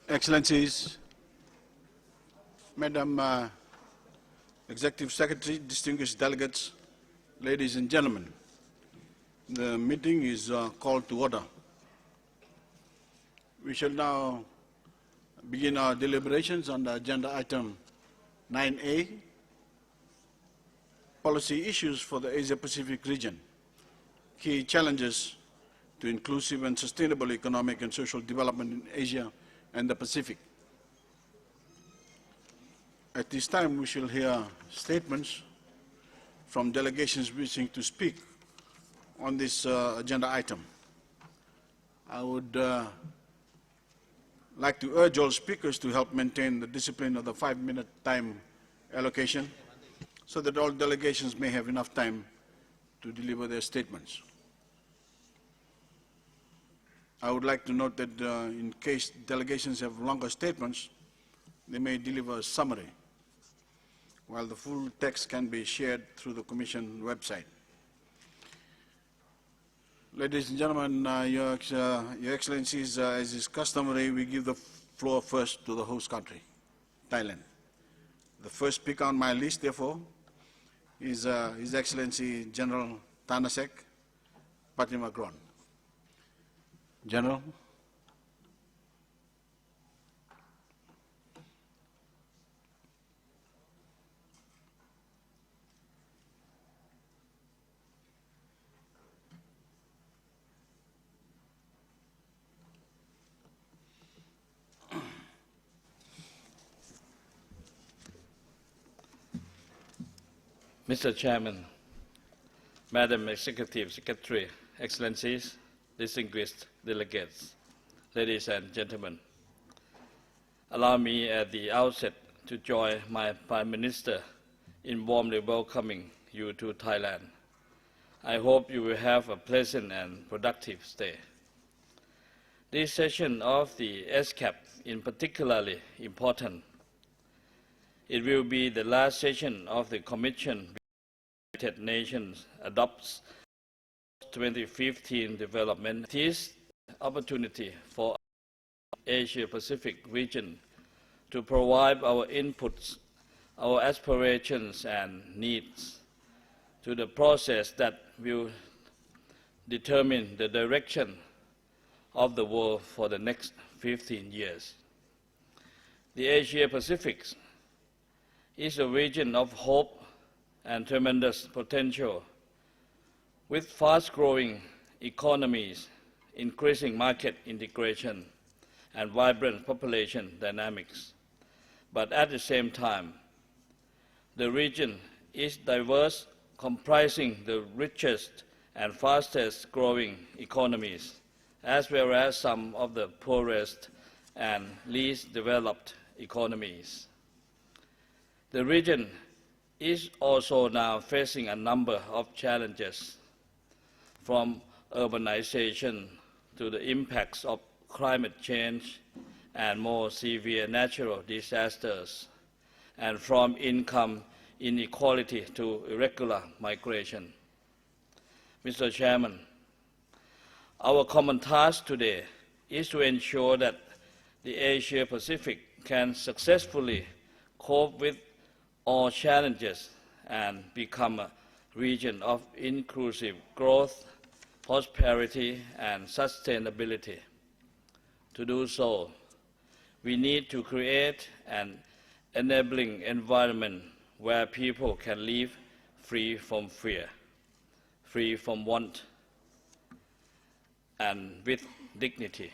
Excellencies, Madam Executive Secretary, distinguished delegates, ladies and gentlemen, the meeting is called to order. We shall now begin our deliberations on the agenda item 9A, policy issues for the Asia-Pacific region, key challenges to inclusive and sustainable economic and social development in Asia and the Pacific. At this time, we shall hear statements from delegations wishing to speak on this agenda item. I would like to urge all speakers to help maintain the discipline of the 5-minute time allocation so that all delegations may have enough time to deliver their statements. I would like to note that in case delegations have longer statements, they may deliver a summary, while the full text can be shared through the Commission website. Ladies and gentlemen, Your Excellencies, as is customary, we give the floor first to the host country, Thailand. The first speaker on my list, therefore, is His Excellency General Thanasek Patimakron. General. Mr. Chairman, Madam Executive Secretary, Excellencies, distinguished delegates, ladies and gentlemen, allow me at the outset to join my Prime Minister in warmly welcoming you to Thailand. I hope you will have a pleasant and productive stay. This session of the ESCAP is particularly important. It will be the last session of the Commission United Nations adopts 2015 development. It is an opportunity for the Asia-Pacific region to provide our inputs, our aspirations and needs to the process that will determine the direction of the world for the next 15 years. The Asia-Pacific is a region of hope and tremendous potential, with fast-growing economies, increasing market integration, and vibrant population dynamics. But at the same time, the region is diverse, comprising the richest and fastest-growing economies, as well as some of the poorest and least developed economies. The region is also now facing a number of challenges, from urbanization to the impacts of climate change and more severe natural disasters, and from income inequality to irregular migration. Mr. Chairman, our common task today is to ensure that the Asia-Pacific can successfully cope with all challenges and become a region of inclusive growth, prosperity, and sustainability. To do so, we need to create an enabling environment where people can live free from fear, free from want, and with dignity.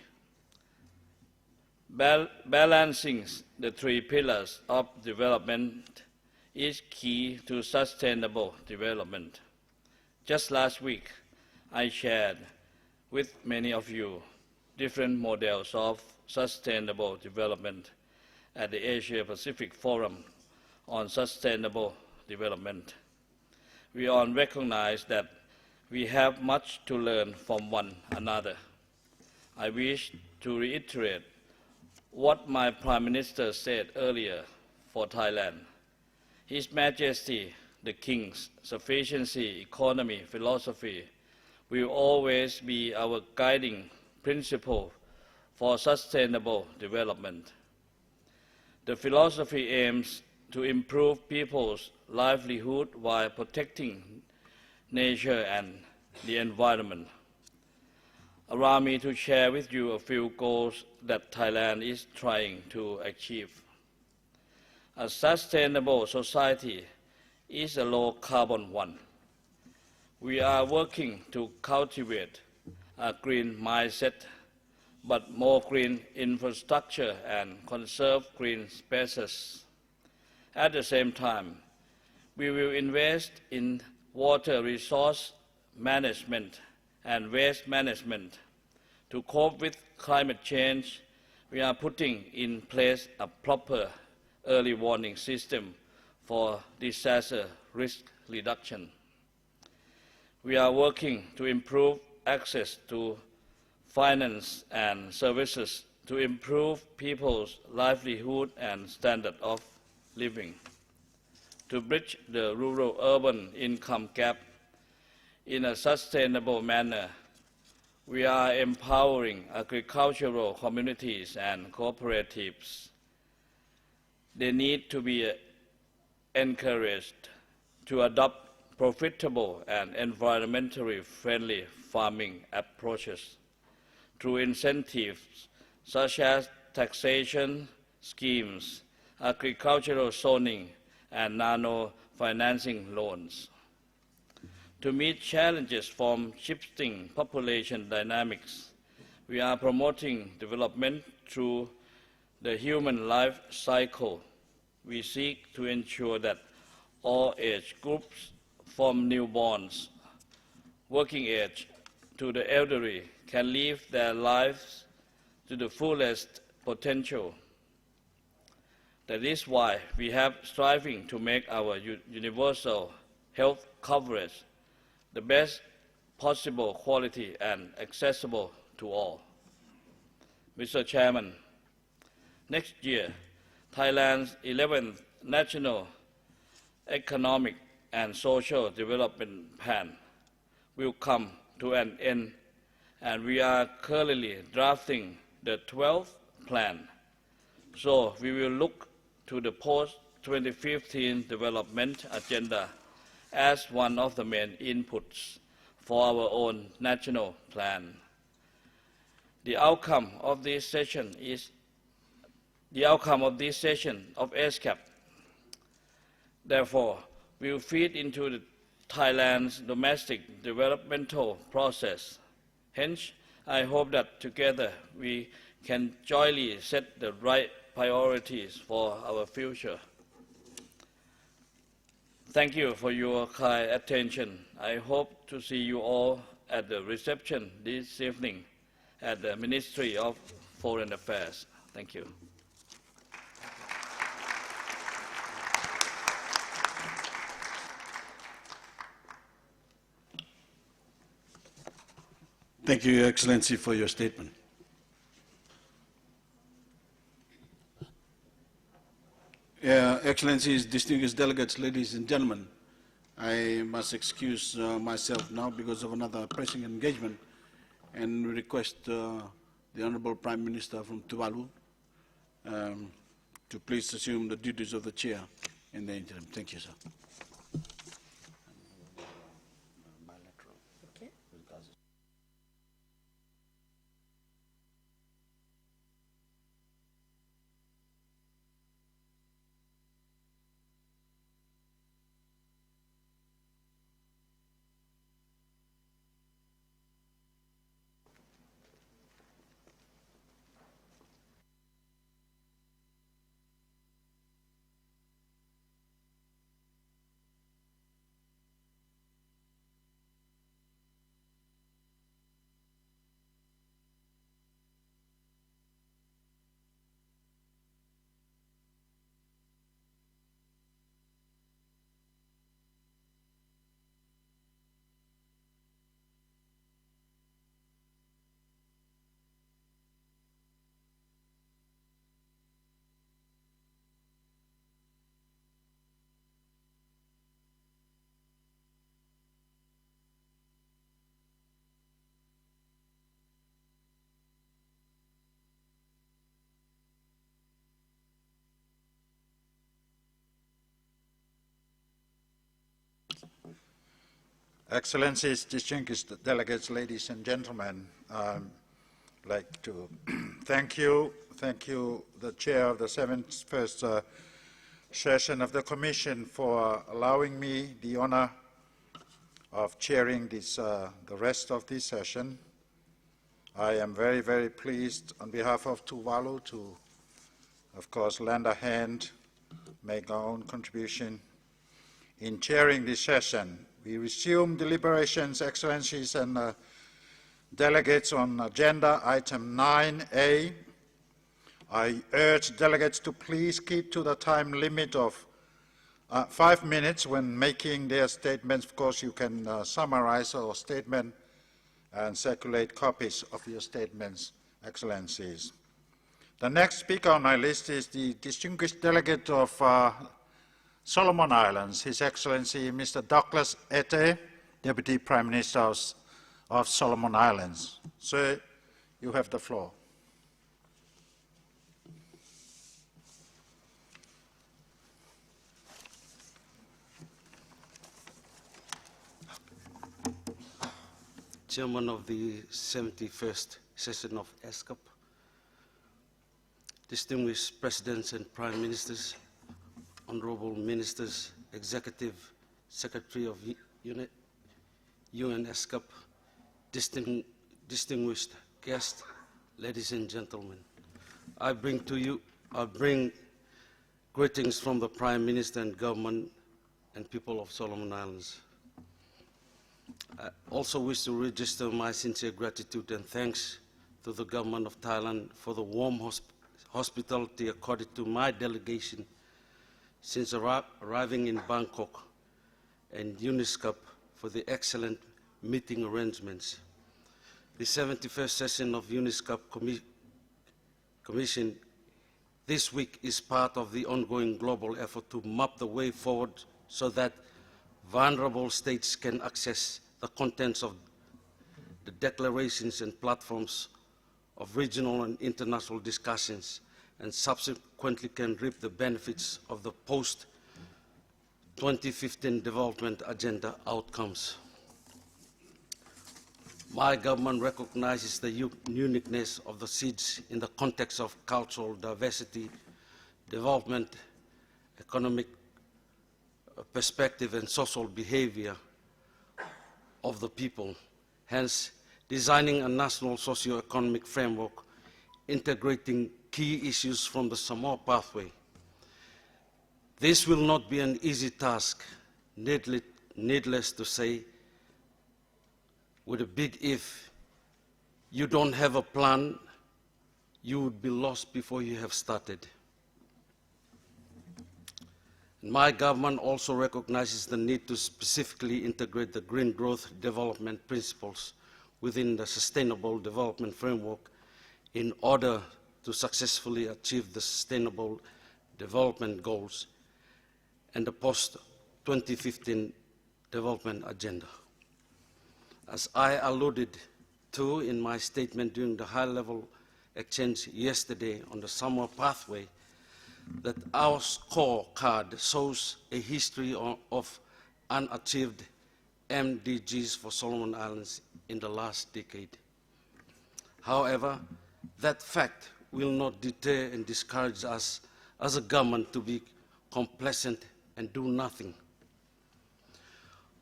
Balancing the three pillars of development is key to sustainable development. Just last week, I shared with many of you different models of sustainable development at the Asia-Pacific Forum on Sustainable Development. We all recognize that we have much to learn from one another. I wish to reiterate what my Prime Minister said earlier for Thailand. His Majesty the King's sufficiency economy philosophy will always be our guiding principle for sustainable development. The philosophy aims to improve people's livelihood while protecting nature and the environment. Allow me to share with you a few goals that Thailand is trying to achieve. A sustainable society is a low-carbon one. We are working to cultivate a green mindset, but more green infrastructure and conserve green spaces. At the same time, we will invest in water resource management and waste management. To cope with climate change, we are putting in place a proper early warning system for disaster risk reduction. We are working to improve access to finance and services to improve people's livelihood and standard of living. To bridge the rural-urban income gap in a sustainable manner, we are empowering agricultural communities and cooperatives. They need to be encouraged to adopt profitable and environmentally friendly farming approaches through incentives such as taxation schemes, agricultural zoning, and nano-financing loans. To meet challenges from shifting population dynamics, we are promoting development through the human life cycle. We seek to ensure that all age groups, from newborns, working age, to the elderly, can live their lives to the fullest potential. That is why we have striving to make our universal health coverage the best possible quality and accessible to all. Mr. Chairman, next year, Thailand's 11th National Economic and Social Development Plan will come to an end, and we are currently drafting the 12th plan. So we will look to the post-2015 development agenda as one of the main inputs for our own national plan. The outcome of this session of ESCAP, therefore, will feed into Thailand's domestic developmental process. Hence, I hope that together we can jointly set the right priorities for our future. Thank you for your kind attention. I hope to see you all at the reception this evening at the Ministry of Foreign Affairs. Thank you. Thank you, Your Excellency, for your statement. Excellencies, distinguished delegates, ladies and gentlemen, I must excuse myself now because of another pressing engagement and request the Honorable Prime Minister from Tuvalu to please assume the duties of the chair in the interim. Thank you, sir. Excellencies, distinguished delegates, ladies and gentlemen, I'd like to thank you, the chair of the 71st session of the Commission, for allowing me the honor of chairing this, the rest of this session. I am very, very pleased on behalf of Tuvalu to, of course, lend a hand, make our own contribution in chairing this session. We resume deliberations, Excellencies and delegates, on agenda item 9A. I urge delegates to please keep to the time limit of 5 minutes when making their statements. Of course, you can summarize our statement and circulate copies of your statements, Excellencies. The next speaker on my list is the distinguished delegate of Solomon Islands, His Excellency Mr. Douglas Ete, Deputy Prime Minister of Solomon Islands. Sir, you have the floor. Chairman of the 71st session of ESCAP, distinguished Presidents and Prime Ministers, Honorable Ministers, Executive Secretary of UN ESCAP, distinguished guests, ladies and gentlemen, I bring greetings from the Prime Minister and government and people of Solomon Islands. I also wish to register my sincere gratitude and thanks to the government of Thailand for the warm hospitality accorded to my delegation since arriving in Bangkok, and ESCAP for the excellent meeting arrangements. The 71st session of ESCAP Commission this week is part of the ongoing global effort to map the way forward so that vulnerable states can access the contents of the declarations and platforms of regional and international discussions, and subsequently can reap the benefits of the post-2015 development agenda outcomes. My government recognizes the uniqueness of the SEEDs in the context of cultural diversity, development, economic perspective, and social behavior of the people. Hence, designing a national socio-economic framework integrating key issues from the Samoa pathway. This will not be an easy task, needless to say, with a big if. You don't have a plan, you would be lost before you have started. My government also recognizes the need to specifically integrate the green growth development principles within the Sustainable Development Framework in order to successfully achieve the Sustainable Development Goals and the post-2015 development agenda. As I alluded to in my statement during the high-level exchange yesterday on the Samoa pathway, that our scorecard shows a history of unachieved MDGs for Solomon Islands in the last decade. However, that fact will not deter and discourage us as a government to be complacent and do nothing.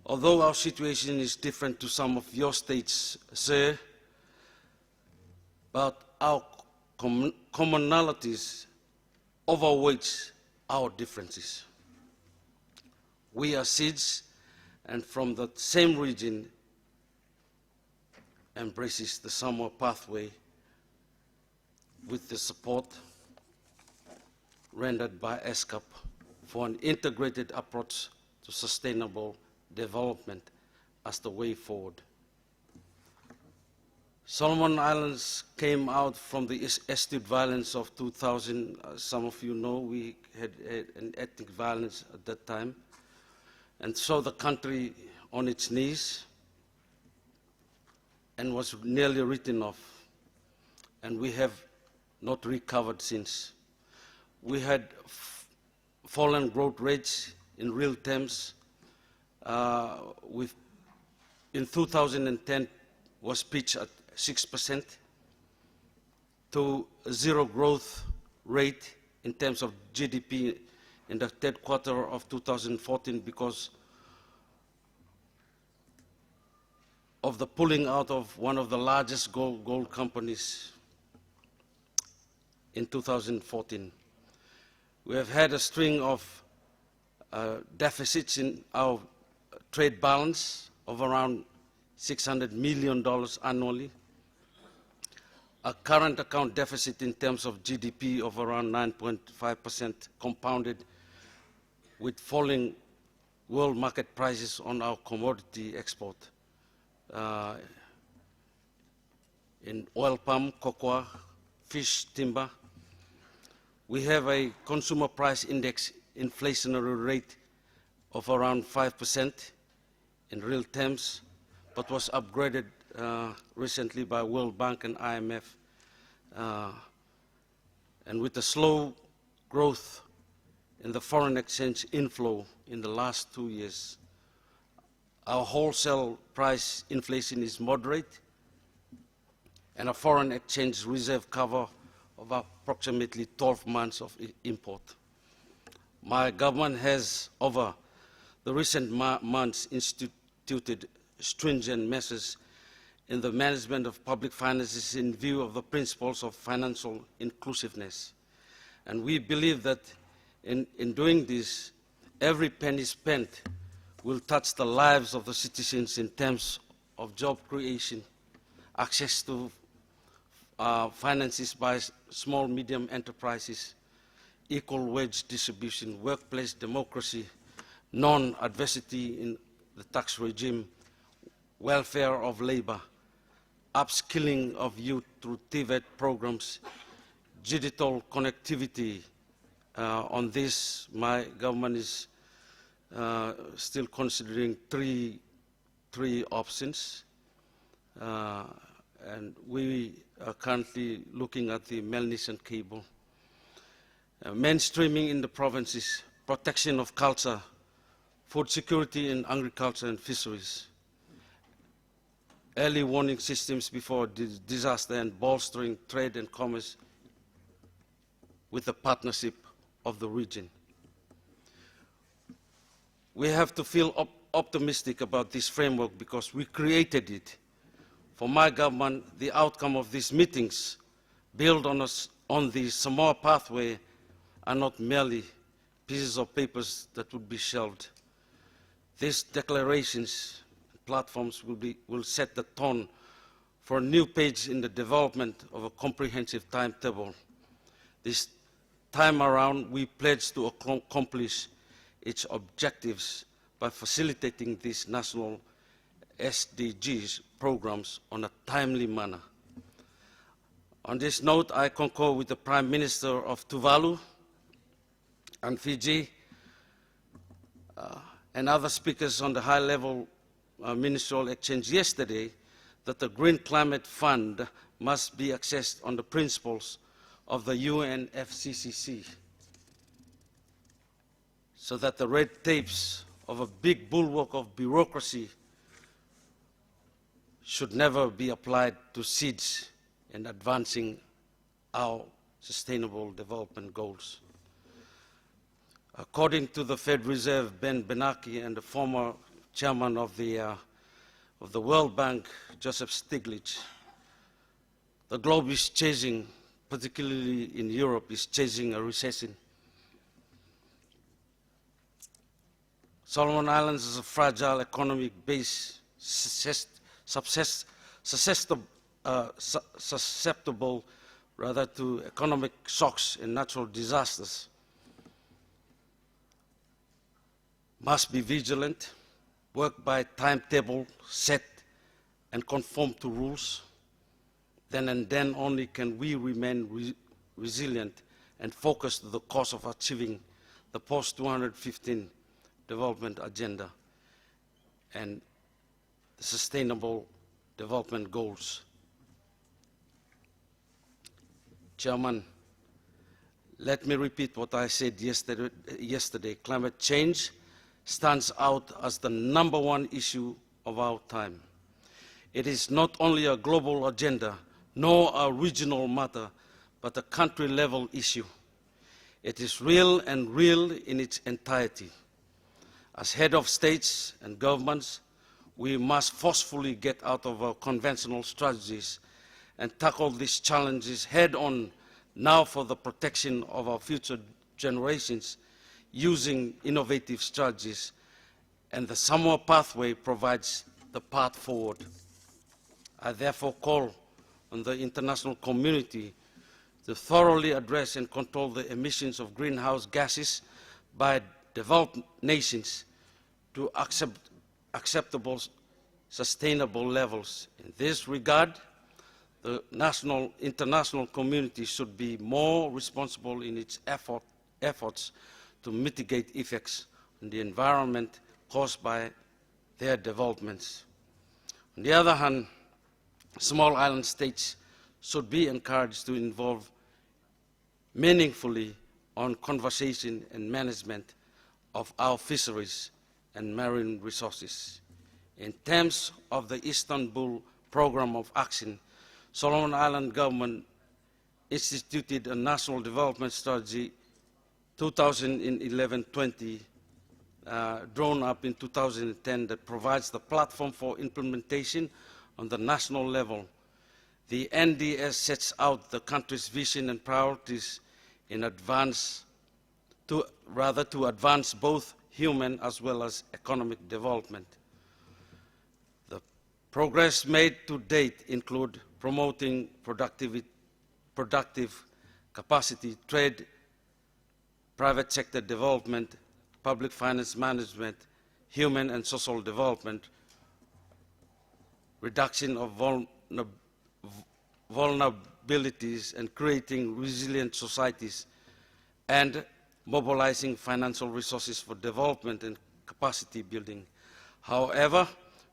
Although our situation is different to some of your states, sir, but our commonalities overweight our differences. We are SEEDs, and from the same region embraces the Samoa pathway with the support rendered by ESCAP for an integrated approach to sustainable development as the way forward. Solomon Islands came out from the ethnic violence of 2000. Some of you know we had an ethnic violence at that time, and saw the country on its knees and was nearly written off, and we have not recovered since. We had fallen growth rates in real terms. We've in 2010 was pitched at 6%, to a zero growth rate in terms of GDP in the third quarter of 2014 because of the pulling out of one of the largest gold companies in 2014. We have had a string of deficits in our trade balance of around $600 million annually, a current account deficit in terms of GDP of around 9.5% compounded with falling world market prices on our commodity export in oil palm, cocoa, fish, timber. We have a consumer price index inflationary rate of around 5% in real terms, but was upgraded recently by World Bank and IMF. And with the slow growth in the foreign exchange inflow in the last 2 years, our wholesale price inflation is moderate, and a foreign exchange reserve cover of approximately 12 months of import. My government has, over the recent months, instituted stringent measures in the management of public finances in view of the principles of financial inclusiveness. And we believe that in doing this, every penny spent will touch the lives of the citizens in terms of job creation, access to finances by small, medium enterprises, equal wage distribution, workplace democracy, non-adversity in the tax regime, welfare of labor, upskilling of youth through TVET programs, digital connectivity. On this, my government is still considering three options. And we are currently looking at the Melnison cable. Mainstreaming in the provinces, protection of culture, food security in agriculture and fisheries, early warning systems before disaster, and bolstering trade and commerce with the partnership of the region. We have to feel optimistic about this framework because we created it. For my government, the outcome of these meetings build on the Samoa pathway are not merely pieces of papers that would be shelved. These declarations, platforms will set the tone for a new page in the development of a comprehensive timetable. This time around, we pledge to accomplish its objectives by facilitating these national SDGs programs on a timely manner. On this note, I concur with the Prime Minister of Tuvalu and Fiji and other speakers on the high-level ministerial exchange yesterday that the Green Climate Fund must be accessed on the principles of the UNFCCC so that the red tapes of a big bulwark of bureaucracy should never be applied to seeds in advancing our sustainable development goals. According to the Fed Reserve, Ben Bernanke, and the former chairman of the World Bank, Joseph Stiglitz, the globe is chasing, particularly in Europe, is chasing a recession. Solomon Islands is a fragile economic base, susceptible rather to economic shocks and natural disasters. Must be vigilant, work by timetable set and conform to rules. Then and then only can we remain resilient and focused on the course of achieving the post-2015 development agenda and the sustainable development goals. Chairman, let me repeat what I said yesterday. Climate change stands out as the #1 issue of our time. It is not only a global agenda, nor a regional matter, but a country-level issue. It is real and real in its entirety. As head of states and governments, we must forcefully get out of our conventional strategies and tackle these challenges head-on now for the protection of our future generations using innovative strategies, and the Samoa pathway provides the path forward. I therefore call on the international community to thoroughly address and control the emissions of greenhouse gases by developed nations to acceptable, sustainable levels. In this regard, the international community should be more responsible in its efforts to mitigate effects on the environment caused by their developments. On the other hand, small island states should be encouraged to involve meaningfully on conservation and management of our fisheries and marine resources. In terms of the Istanbul Programme of Action, Solomon Island government instituted a National Development Strategy 2011-20, drawn up in 2010, that provides the platform for implementation on the national level. The NDS sets out the country's vision and priorities in advance to advance both human as well as economic development. The progress made to date include promoting productive capacity, trade, private sector development, public finance management, human and social development, reduction of vulnerabilities and creating resilient societies, and mobilizing financial resources for development and capacity building. However,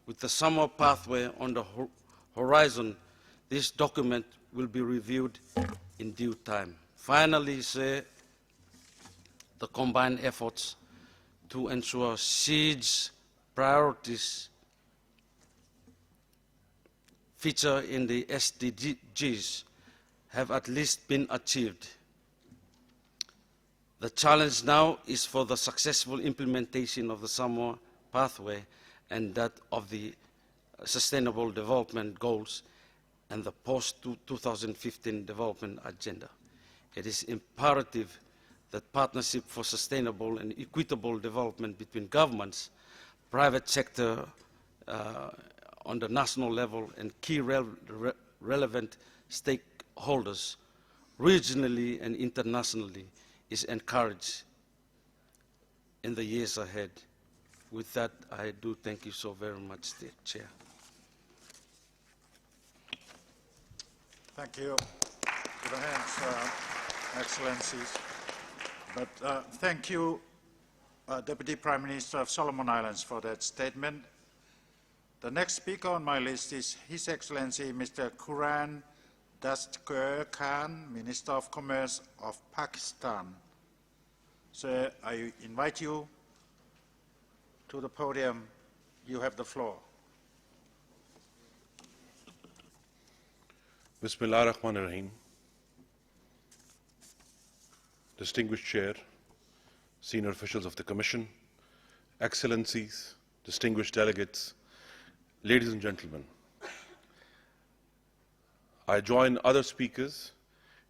with the Samoa pathway on the horizon, this document will be reviewed in due time. Finally, the combined efforts to ensure SEED's priorities feature in the SDGs have at least been achieved. The challenge now is for the successful implementation of the Samoa pathway and that of the Sustainable Development Goals and the post-2015 development agenda. It is imperative that partnership for sustainable and equitable development between governments, private sector on the national level, and key relevant stakeholders regionally and internationally is encouraged in the years ahead. With that, I do thank you so very much, Chair. Thank you. Give a hand, Excellencies. But thank you, Deputy Prime Minister of Solomon Islands, for that statement. The next speaker on my list is His Excellency Mr. Quran Dastgir Khan, Minister of Commerce of Pakistan. Sir, I invite you to the podium. You have the floor. Bismillah ar-Rahman ar-Rahim. Distinguished Chair, senior officials of the Commission, Excellencies, distinguished delegates, ladies and gentlemen, I join other speakers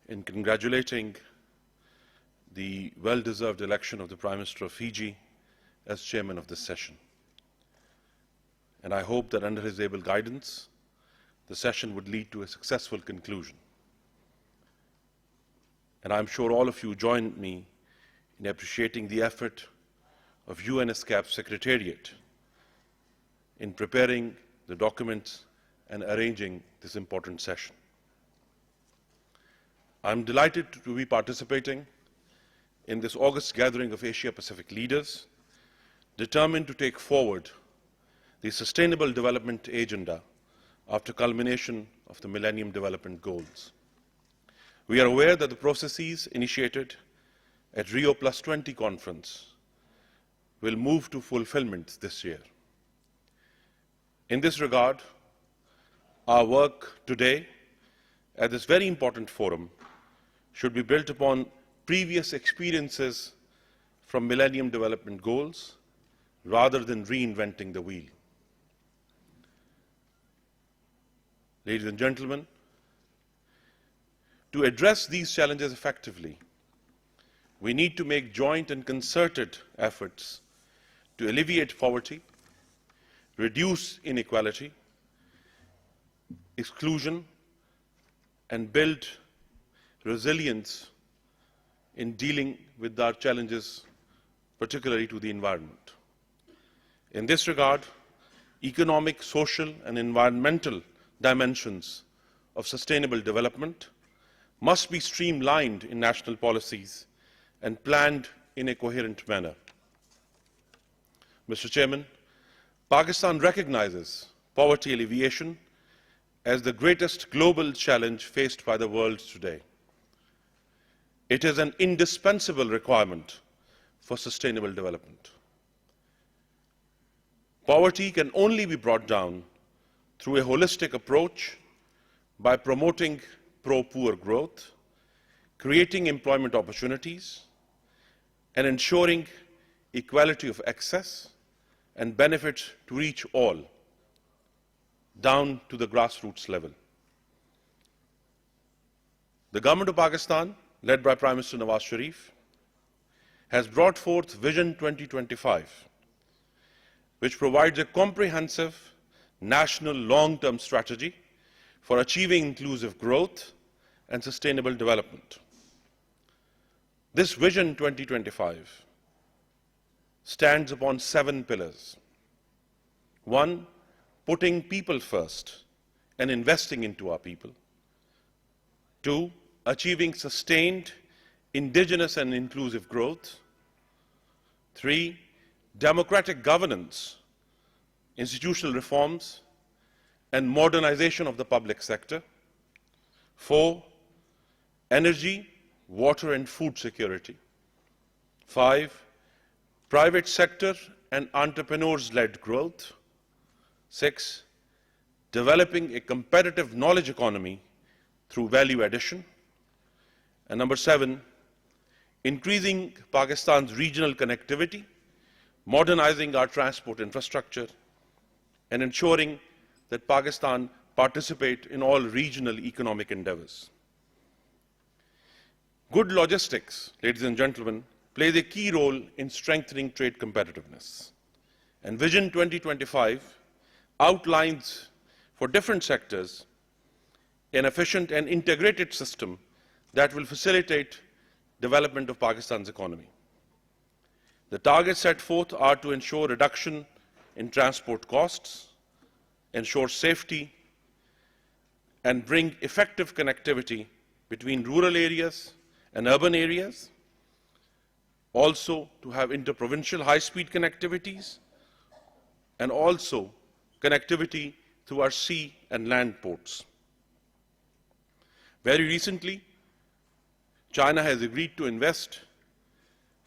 in congratulating the well-deserved election of the Prime Minister of Fiji as chairman of this session. And I hope that under his able guidance, the session would lead to a successful conclusion. And I'm sure all of you join me in appreciating the effort of ESCAP Secretariat in preparing the documents and arranging this important session. I'm delighted to be participating in this August gathering of Asia-Pacific leaders, determined to take forward the Sustainable Development Agenda after culmination of the Millennium Development Goals. We are aware that the processes initiated at Rio +20 conference will move to fulfillment this year. In this regard, our work today at this very important forum should be built upon previous experiences from Millennium Development Goals rather than reinventing the wheel. Ladies and gentlemen, to address these challenges effectively, we need to make joint and concerted efforts to alleviate poverty, reduce inequality, exclusion, and build resilience in dealing with our challenges, particularly to the environment. In this regard, economic, social, and environmental dimensions of sustainable development must be streamlined in national policies and planned in a coherent manner. Mr. Chairman, Pakistan recognizes poverty alleviation as the greatest global challenge faced by the world today. It is an indispensable requirement for sustainable development. Poverty can only be brought down through a holistic approach by promoting pro-poor growth, creating employment opportunities, and ensuring equality of access and benefit to reach all, down to the grassroots level. The government of Pakistan, led by Prime Minister Nawaz Sharif, has brought forth Vision 2025, which provides a comprehensive national long-term strategy for achieving inclusive growth and sustainable development. This Vision 2025 stands upon 7 pillars. 1, putting people first and investing into our people. 2, achieving sustained indigenous and inclusive growth. 3, democratic governance, institutional reforms, and modernization of the public sector. 4, energy, water and food security. 5, private sector and entrepreneurs-led growth. 6, developing a competitive knowledge economy through value addition. And number 7, increasing Pakistan's regional connectivity, modernizing our transport infrastructure, and ensuring that Pakistan participate in all regional economic endeavors. Good logistics, ladies and gentlemen, plays a key role in strengthening trade competitiveness. And Vision 2025 outlines for different sectors an efficient and integrated system that will facilitate development of Pakistan's economy. The targets set forth are to ensure reduction in transport costs, ensure safety, and bring effective connectivity between rural areas and urban areas, also to have interprovincial high-speed connectivities, and also connectivity through our sea and land ports. Very recently, China has agreed to invest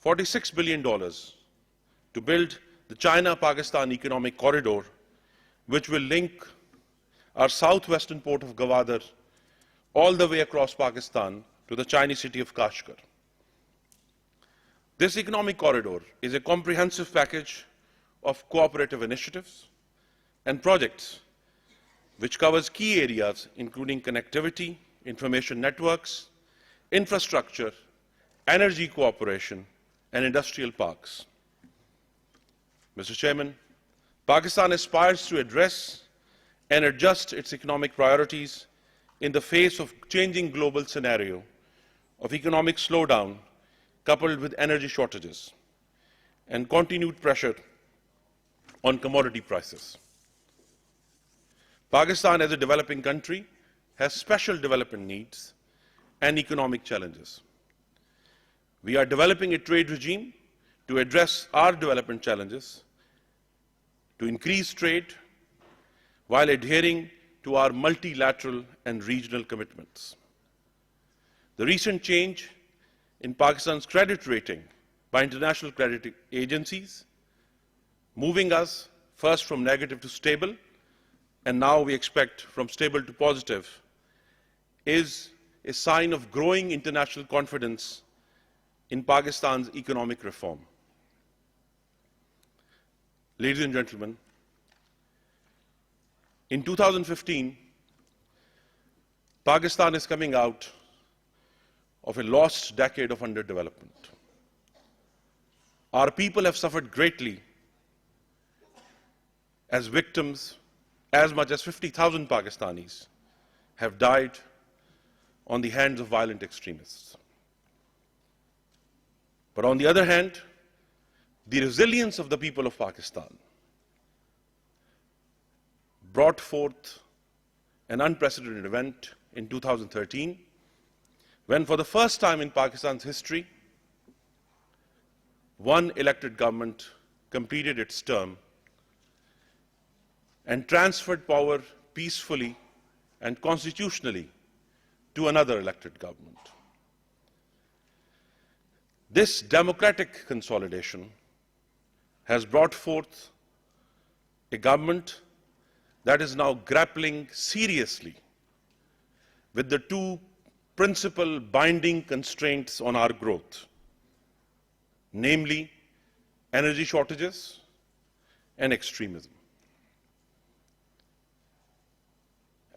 $46 billion to build the China-Pakistan Economic Corridor, which will link our southwestern port of Gwadar all the way across Pakistan to the Chinese city of Kashgar. This economic corridor is a comprehensive package of cooperative initiatives and projects which covers key areas including connectivity, information networks, infrastructure, energy cooperation, and industrial parks. Mr. Chairman, Pakistan aspires to address and adjust its economic priorities in the face of changing global scenario of economic slowdown coupled with energy shortages and continued pressure on commodity prices. Pakistan, as a developing country, has special development needs and economic challenges. We are developing a trade regime to address our development challenges, to increase trade while adhering to our multilateral and regional commitments. The recent change in Pakistan's credit rating by international credit agencies, moving us first from negative to stable and now we expect from stable to positive, is a sign of growing international confidence in Pakistan's economic reform. Ladies and gentlemen, in 2015, Pakistan is coming out of a lost decade of underdevelopment. Our people have suffered greatly as victims. As much as 50,000 Pakistanis have died on the hands of violent extremists. But on the other hand, the resilience of the people of Pakistan brought forth an unprecedented event in 2013, when for the first time in Pakistan's history, one elected government completed its term and transferred power peacefully and constitutionally to another elected government. This democratic consolidation has brought forth a government that is now grappling seriously with the two principal binding constraints on our growth, namely energy shortages and extremism.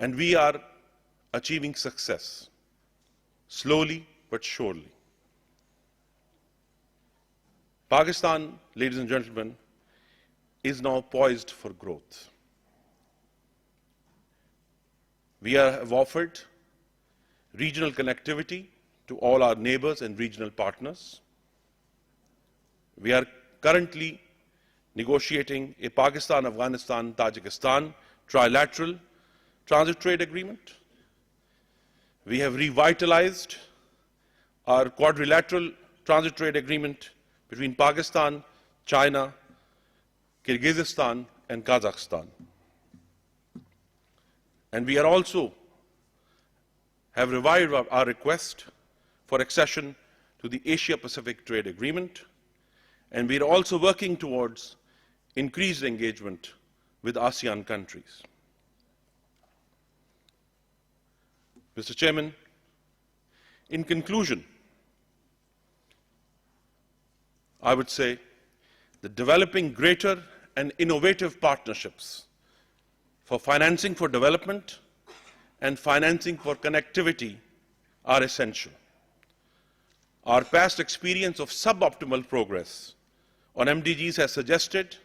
And we are achieving success, slowly but surely. Pakistan, ladies and gentlemen, is now poised for growth. We have offered regional connectivity to all our neighbors and regional partners. We are currently negotiating a Pakistan, Afghanistan, Tajikistan trilateral transit trade agreement. We have revitalized our quadrilateral transit trade agreement between Pakistan, China, Kyrgyzstan, and Kazakhstan. And we are also have revived our request for accession to the Asia-Pacific Trade Agreement, and we are also working towards increased engagement with ASEAN countries. Mr. Chairman, in conclusion, I would say that developing greater and innovative partnerships for financing for development and financing for connectivity are essential. Our past experience of suboptimal progress on MDGs has suggested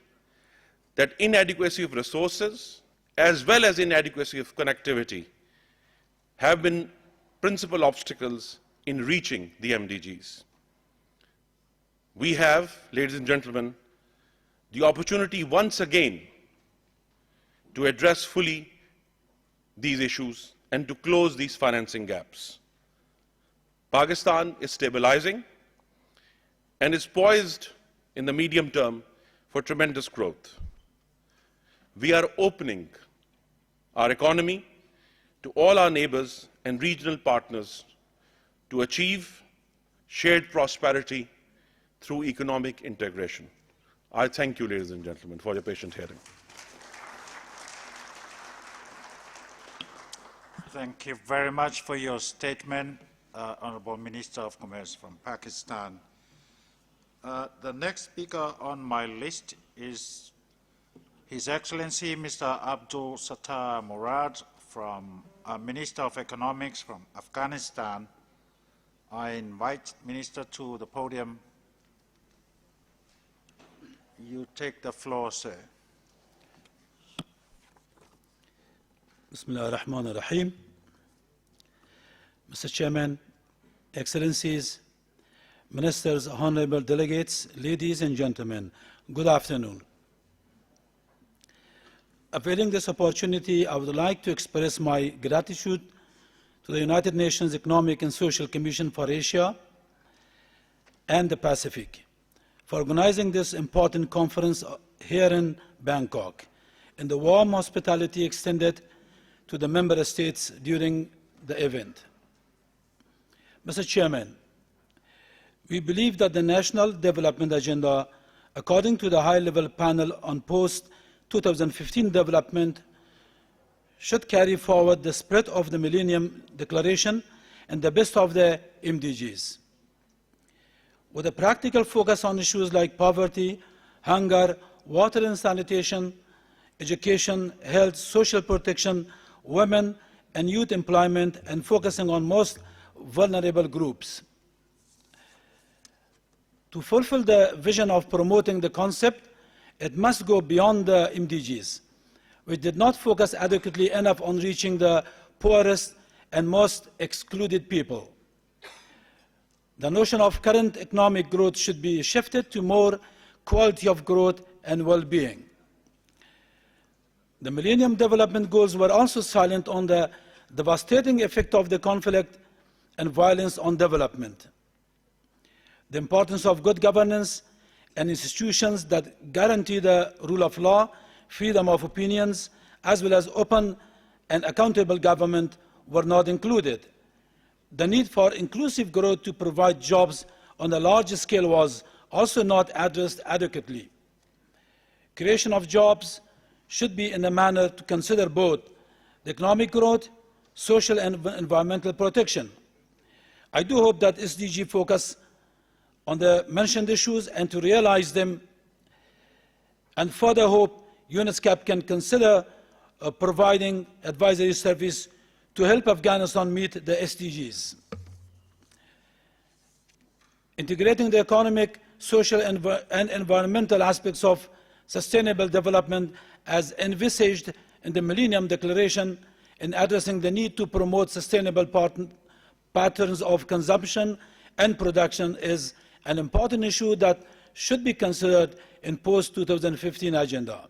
that inadequacy of resources as well as inadequacy of connectivity have been principal obstacles in reaching the MDGs. We have, ladies and gentlemen, the opportunity once again to address fully these issues and to close these financing gaps. Pakistan is stabilizing and is poised in the medium term for tremendous growth. We are opening our economy to all our neighbors and regional partners to achieve shared prosperity through economic integration. I thank you, ladies and gentlemen, for your patient hearing. Thank you very much for your statement, Honorable Minister of Commerce from Pakistan. The next speaker on my list is His Excellency Mr. Abdul Sattar Murad, from Minister of Economics from Afghanistan. I invite Minister to the podium. You take the floor, sir. Bismillah ar-Rahman ar-Rahim. Mr. Chairman, Excellencies, Ministers, Honorable Delegates, ladies and gentlemen, good afternoon. Availing this opportunity, I would like to express my gratitude to the United Nations Economic and Social Commission for Asia and the Pacific for organizing this important conference here in Bangkok, and the warm hospitality extended to the member states during the event. Mr. Chairman, we believe that the National Development Agenda, according to the high-level panel on post-2015 development, should carry forward the spirit of the Millennium Declaration and the best of the MDGs, with a practical focus on issues like poverty, hunger, water and sanitation, education, health, social protection, women and youth employment, and focusing on most vulnerable groups. To fulfill the vision of promoting the concept, it must go beyond the MDGs, which did not focus adequately enough on reaching the poorest and most excluded people. The notion of current economic growth should be shifted to more quality of growth and well-being. The Millennium Development Goals were also silent on the devastating effect of the conflict and violence on development. The importance of good governance and institutions that guarantee the rule of law, freedom of opinions, as well as open and accountable government were not included. The need for inclusive growth to provide jobs on a large scale was also not addressed adequately. Creation of jobs should be in a manner to consider both the economic growth, social and environmental protection. I do hope that SDG focus on the mentioned issues and to realize them, and further hope ESCAP can consider providing advisory service to help Afghanistan meet the SDGs. Integrating the economic, social and environmental aspects of sustainable development as envisaged in the Millennium Declaration in addressing the need to promote sustainable patterns of consumption and production is an important issue that should be considered in post-2015 agenda.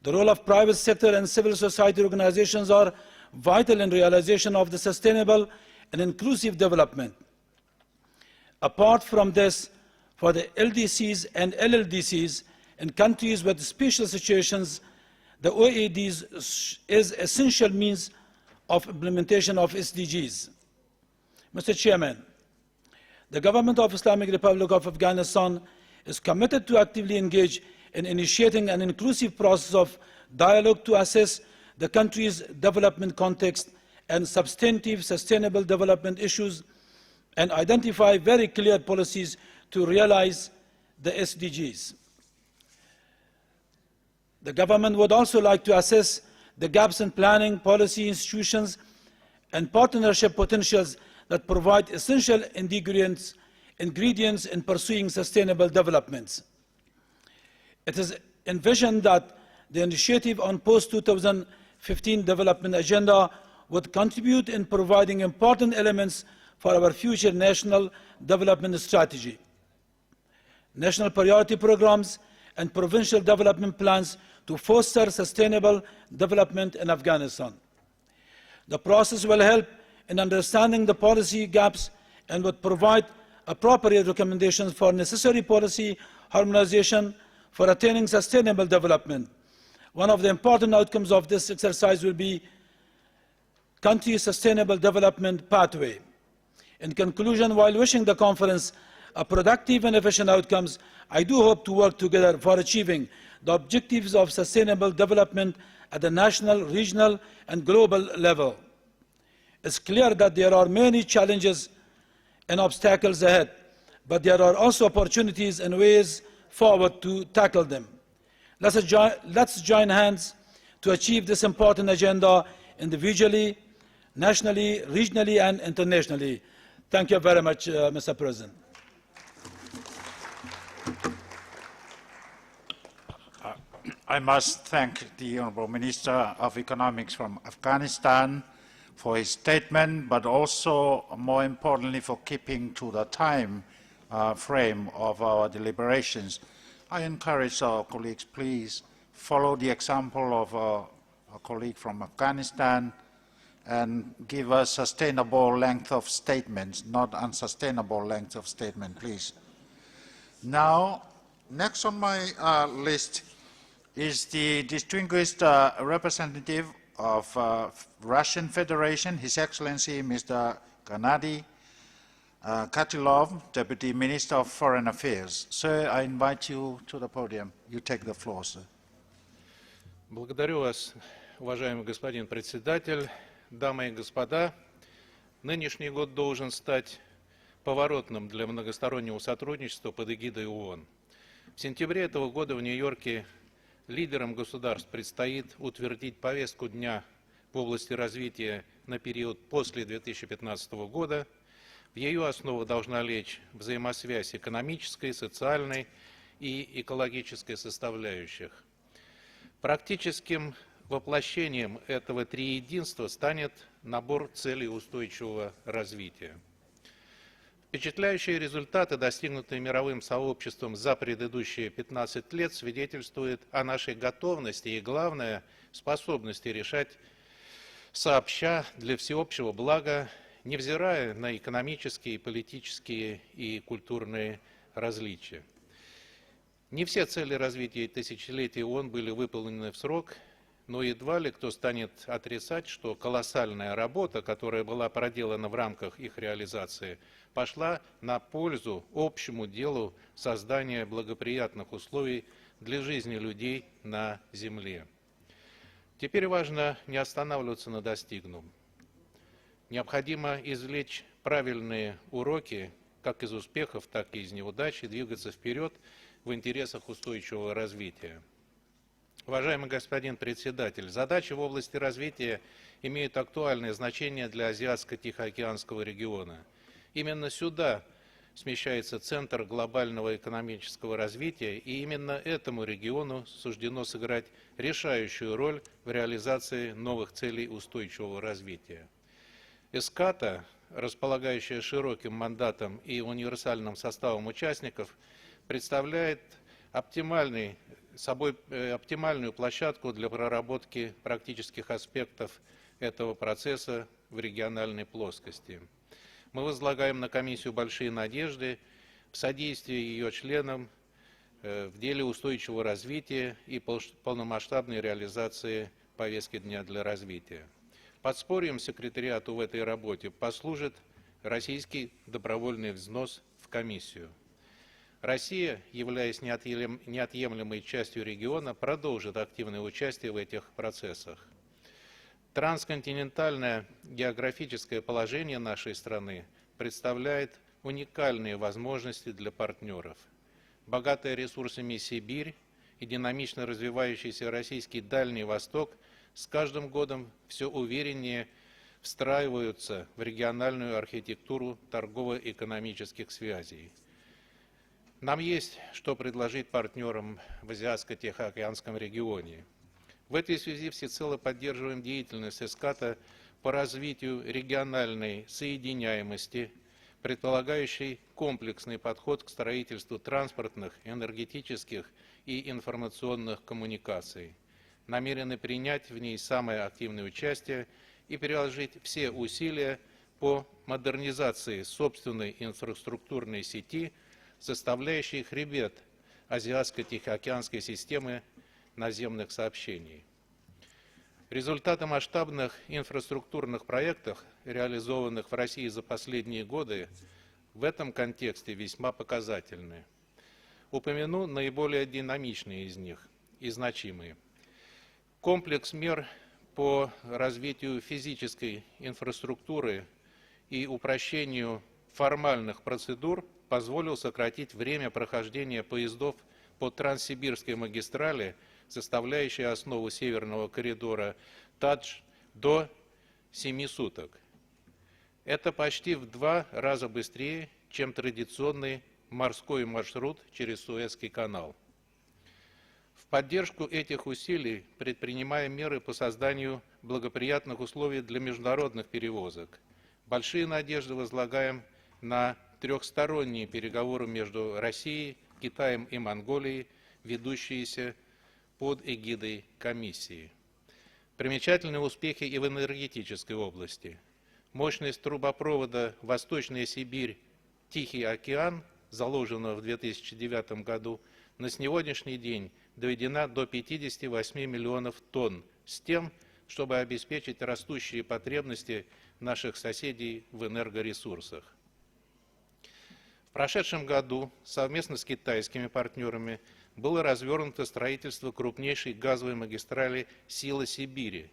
The role of private sector and civil society organizations are vital in realization of the sustainable and inclusive development. Apart from this, for the LDCs and LLDCs in countries with special situations, the OADs is essential means of implementation of SDGs. Mr. Chairman, the Government of Islamic Republic of Afghanistan is committed to actively engage in initiating an inclusive process of dialogue to assess the country's development context and substantive sustainable development issues and identify very clear policies to realize the SDGs. The government would also like to assess the gaps in planning, policy, institutions, and partnership potentials that provide essential ingredients in pursuing sustainable developments. It is envisioned that the initiative on post-2015 development agenda would contribute in providing important elements for our future national development strategy. National priority programs and provincial development plans to foster sustainable development in Afghanistan. The process will help in understanding the policy gaps and would provide appropriate recommendations for necessary policy harmonization for attaining sustainable development. One of the important outcomes of this exercise will be country sustainable development pathway. In conclusion, while wishing the conference a productive and efficient outcomes, I do hope to work together for achieving the objectives of sustainable development at the national, regional, and global level. It's clear that there are many challenges and obstacles ahead, but there are also opportunities and ways forward to tackle them. Let's join hands to achieve this important agenda individually, nationally, regionally, and internationally. Thank you very much, Mr. President. I must thank the Honourable Minister of Economics from Afghanistan for his statement, but also, more importantly, for keeping to the time frame of our deliberations. I encourage our colleagues, please follow the example of our colleague from Afghanistan and give us sustainable length of statements, not unsustainable length of statement, please. Now, next on my list is the distinguished representative of Russian Federation, His Excellency Mr. Gennady Katilov, Deputy Minister of Foreign Affairs. Sir, I invite you to the podium. You take the floor, sir. Благодарю вас, уважаемый господин председатель, дамы и господа. Нынешний год должен стать поворотным для многостороннего сотрудничества под эгидой ООН. В сентябре этого года в Нью-Йорке лидерам государств предстоит утвердить повестку дня в области развития на период после 2015 года. В ее основу должна лечь взаимосвязь экономической, социальной и экологической составляющих. Практическим воплощением этого триединства станет набор целей устойчивого развития. Впечатляющие результаты, достигнутые мировым сообществом за предыдущие 15 лет, свидетельствуют о нашей готовности и, главное, способности решать сообща для всеобщего блага, невзирая на экономические, политические и культурные различия. Не все цели развития тысячелетия ООН были выполнены в срок, но едва ли кто станет отрицать, что колоссальная работа, которая была проделана в рамках их реализации, пошла на пользу общему делу создания благоприятных условий для жизни людей на Земле. Теперь важно не останавливаться на достигнутом. Необходимо извлечь правильные уроки как из успехов, так и из неудач и двигаться вперед в интересах устойчивого развития. Уважаемый господин председатель, задачи в области развития имеют актуальное значение для Азиатско-Тихоокеанского региона. Именно сюда смещается центр глобального экономического развития, и именно этому региону суждено сыграть решающую роль в реализации новых целей устойчивого развития. ESCAP, располагающая широким мандатом и универсальным составом участников, представляет оптимальную площадку для проработки практических аспектов этого процесса в региональной плоскости. Мы возлагаем на комиссию большие надежды в содействии ее членам в деле устойчивого развития и полномасштабной реализации повестки дня для развития. Подспорьем секретариату в этой работе послужит российский добровольный взнос в комиссию. Россия, являясь неотъемлемой частью региона, продолжит активное участие в этих процессах. Трансконтинентальное географическое положение нашей страны представляет уникальные возможности для партнеров. Богатая ресурсами Сибирь и динамично развивающийся российский Дальний Восток с каждым годом все увереннее встраиваются в региональную архитектуру торгово-экономических связей. Нам есть что предложить партнерам в Азиатско-Тихоокеанском регионе. В этой связи всецело поддерживаем деятельность ESCAP по развитию региональной соединяемости, предполагающей комплексный подход к строительству транспортных, энергетических и информационных коммуникаций. Намерены принять в ней самое активное участие и приложить все усилия по модернизации собственной инфраструктурной сети, составляющей хребет Азиатско-Тихоокеанской системы наземных сообщений. Результаты масштабных инфраструктурных проектов, реализованных в России за последние годы, в этом контексте весьма показательны. Упомяну наиболее динамичные из них и значимые. Комплекс мер по развитию физической инфраструктуры и упрощению формальных процедур позволил сократить время прохождения поездов по Транссибирской магистрали, составляющей основу северного коридора ТАДЖ, до 7 суток. Это почти в 2 раза быстрее, чем традиционный морской маршрут через Суэцкий канал. В поддержку этих усилий предпринимаем меры по созданию благоприятных условий для международных перевозок. Большие надежды возлагаем на трехсторонние переговоры между Россией, Китаем и Монголией, ведущиеся под эгидой комиссии. Примечательные успехи и в энергетической области. Мощность трубопровода Восточная Сибирь, Тихий океан, заложенного в 2009 году, на сегодняшний день доведена до 58 миллионов тонн, с тем, чтобы обеспечить растущие потребности наших соседей в энергоресурсах. В прошедшем году совместно с китайскими партнерами было развернуто строительство крупнейшей газовой магистрали «Сила Сибири»,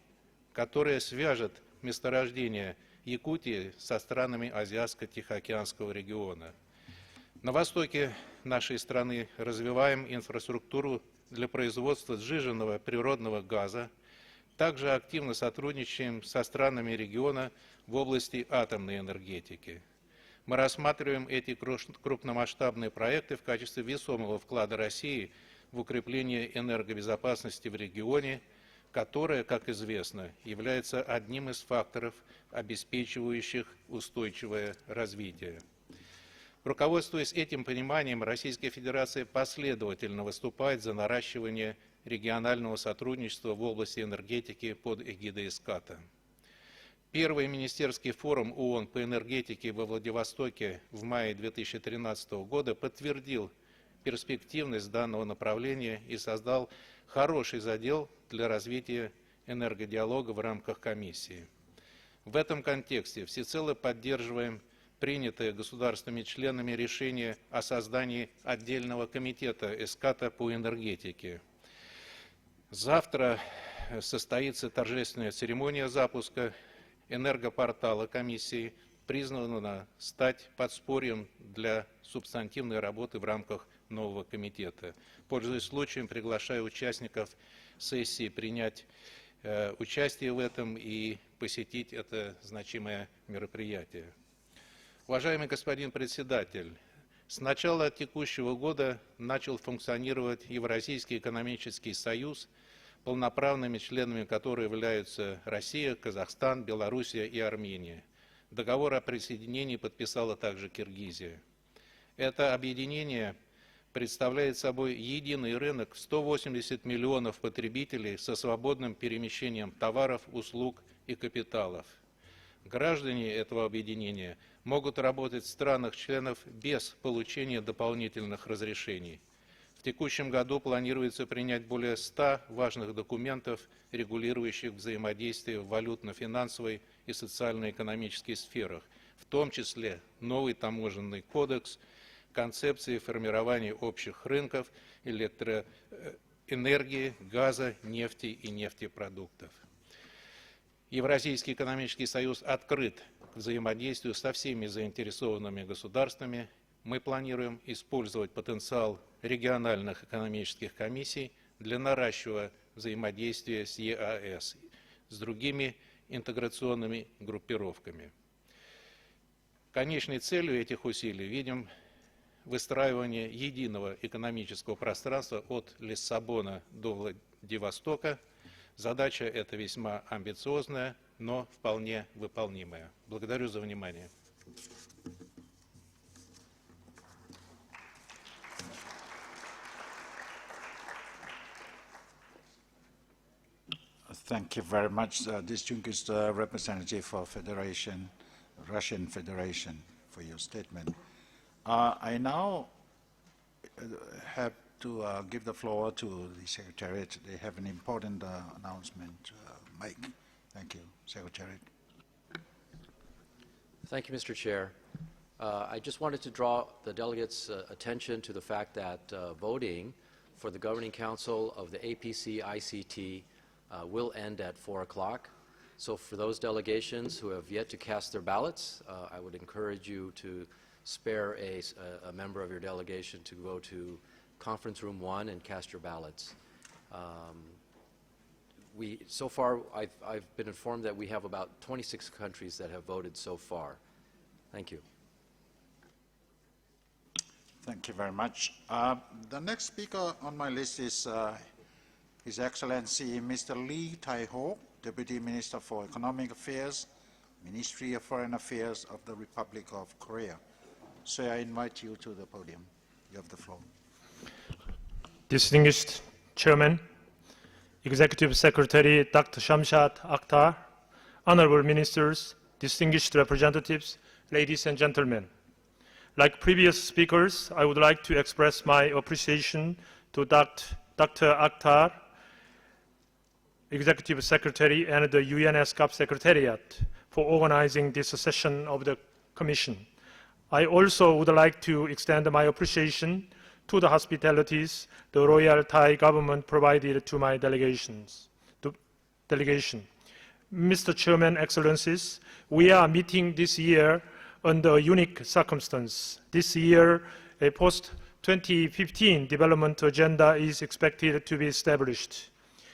которая свяжет месторождение Якутии со странами Азиатско-Тихоокеанского региона. На востоке нашей страны развиваем инфраструктуру для производства сжиженного природного газа. Также активно сотрудничаем со странами региона в области атомной энергетики. Мы рассматриваем эти крупномасштабные проекты в качестве весомого вклада России в укрепление энергобезопасности в регионе, которое, как известно, является одним из факторов, обеспечивающих устойчивое развитие. Руководствуясь этим пониманием, Российская Федерация последовательно выступает за наращивание регионального сотрудничества в области энергетики под эгидой ESCAP. Первый министерский форум ООН по энергетике во Владивостоке в мае 2013 года подтвердил перспективность данного направления и создал хороший задел для развития энергодиалога в рамках комиссии. В этом контексте всецело поддерживаем принятое государствами-членами решение о создании отдельного комитета ESCAP по энергетике. Завтра состоится торжественная церемония запуска энергопортала комиссии, признанного стать подспорьем для субстантивной работы в рамках нового комитета. Пользуясь случаем, приглашаю участников сессии принять участие в этом и посетить это значимое мероприятие. Уважаемый господин председатель, с начала текущего года начал функционировать Евразийский экономический союз, полноправными членами которого являются Россия, Казахстан, Белоруссия и Армения. Договор о присоединении подписала также Киргизия. Это объединение представляет собой единый рынок в 180 миллионов потребителей со свободным перемещением товаров, услуг и капиталов. Граждане этого объединения могут работать в странах-членов без получения дополнительных разрешений. В текущем году планируется принять более 100 важных документов, регулирующих взаимодействие в валютно-финансовой и социально-экономической сферах, в том числе новый таможенный кодекс, концепции формирования общих рынков электроэнергии, газа, нефти и нефтепродуктов. Евразийский экономический союз открыт к взаимодействию со всеми заинтересованными государствами. Мы планируем использовать потенциал региональных экономических комиссий для наращивания взаимодействия с ЕАЭС, с другими интеграционными группировками. Конечной целью этих усилий видим выстраивание единого экономического пространства от Лиссабона до Владивостока. Задача эта весьма амбициозная, но вполне выполнимая. Благодарю за внимание. Thank you very much, distinguished representative of Federation, Russian Federation, for your statement. I now have to give the floor to the Secretariat. They have an important announcement to make. Thank you, Secretariat. Thank you, Mr. Chair. I just wanted to draw the delegates' attention to the fact that voting for the Governing Council of the APC-ICT will end at 4 o'clock. So for those delegations who have yet to cast their ballots, I would encourage you to spare a member of your delegation to go to Conference Room 1 and cast your ballots. So far, I've been informed that we have about 26 countries that have voted so far. Thank you. Thank you very much. The next speaker on my list is His Excellency Mr. Lee Tai-ho, Deputy Minister for Economic Affairs, Ministry of Foreign Affairs of the Republic of Korea. Sir, I invite you to the podium. You have the floor. Distinguished Chairman, Executive Secretary Dr. Shamshat Akhtar, Honorable Ministers, distinguished representatives, ladies and gentlemen. Like previous speakers, I would like to express my appreciation to Dr. Akhtar, Executive Secretary, and the UN ESCAP Secretariat for organizing this session of the Commission. I also would like to extend my appreciation to the hospitalities the Royal Thai government provided to my delegation. Mr. Chairman, Excellencies, we are meeting this year under a unique circumstance. This year, a post-2015 development agenda is expected to be established.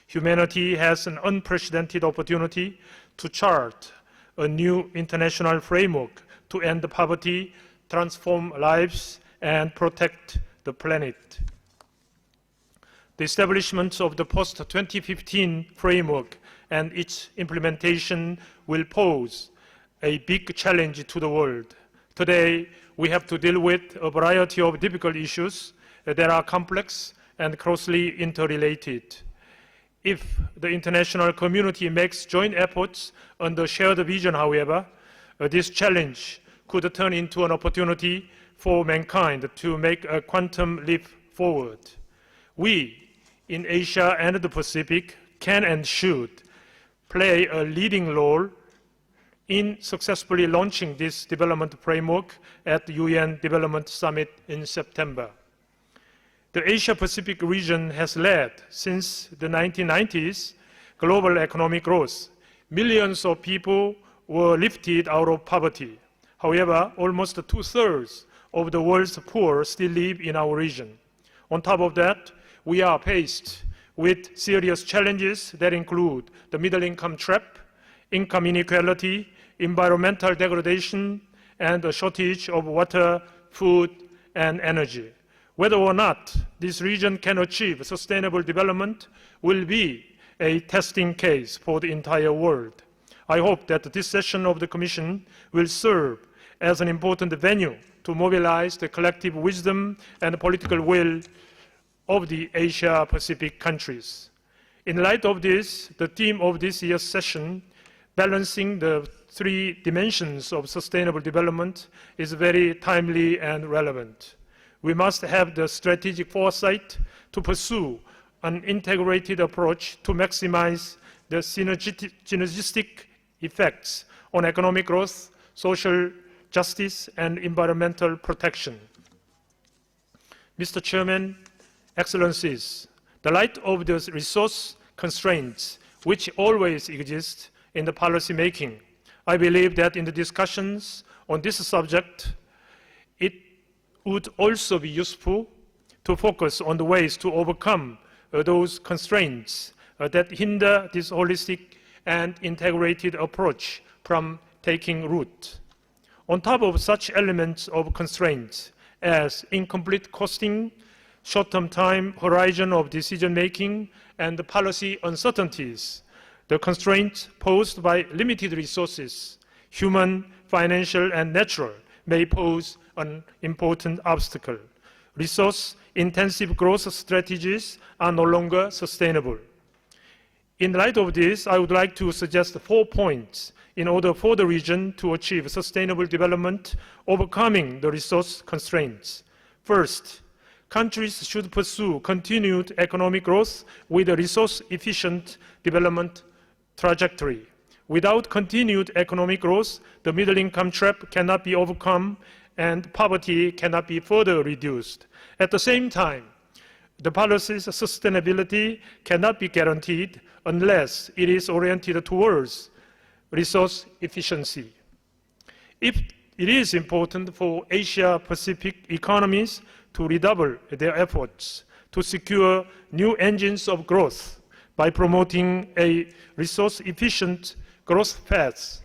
Humanity has an unprecedented opportunity to chart a new international framework to end poverty, transform lives, and protect the planet. The establishment of the post-2015 framework and its implementation will pose a big challenge to the world. Today, we have to deal with a variety of difficult issues that are complex and closely interrelated. If the international community makes joint efforts under shared vision, however, this challenge could turn into an opportunity for mankind to make a quantum leap forward. We in Asia and the Pacific can and should play a leading role in successfully launching this development framework at the UN Development Summit in September. The Asia-Pacific region has led, since the 1990s, global economic growth. Millions of people were lifted out of poverty. However, almost 2/3 of the world's poor still live in our region. On top of that, we are faced with serious challenges that include the middle income trap, income inequality, environmental degradation, and a shortage of water, food, and energy. Whether or not this region can achieve sustainable development will be a testing case for the entire world. I hope that this session of the Commission will serve as an important venue to mobilize the collective wisdom and political will of the Asia-Pacific countries. In light of this, the theme of this year's session, balancing the three dimensions of sustainable development, is very timely and relevant. We must have the strategic foresight to pursue an integrated approach to maximize the synergistic effects on economic growth, social justice, and environmental protection. Mr. Chairman, Excellencies, the light of the resource constraints which always exist in the policy making, I believe that in the discussions on this subject, it would also be useful to focus on the ways to overcome those constraints that hinder this holistic and integrated approach from taking root. On top of such elements of constraints as incomplete costing, short-term time horizon of decision-making, and the policy uncertainties, the constraints posed by limited resources, human, financial, and natural, may pose an important obstacle. Resource-intensive growth strategies are no longer sustainable. In light of this, I would like to suggest 4 points in order for the region to achieve sustainable development, overcoming the resource constraints. First, countries should pursue continued economic growth with a resource-efficient development trajectory. Without continued economic growth, the middle-income trap cannot be overcome and poverty cannot be further reduced. At the same time, the policy's sustainability cannot be guaranteed unless it is oriented towards resource efficiency. It is important for Asia-Pacific economies to redouble their efforts to secure new engines of growth by promoting a resource-efficient growth path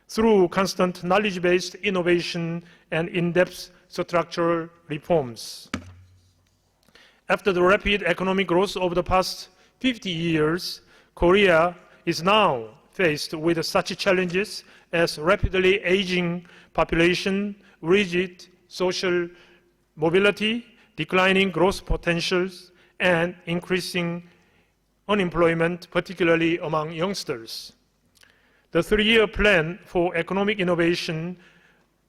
through constant knowledge-based innovation and in-depth structural reforms. After the rapid economic growth over the past 50 years, Korea is now faced with such challenges as rapidly aging population, rigid social mobility, declining growth potentials, and increasing unemployment, particularly among youngsters. The 3-year plan for economic innovation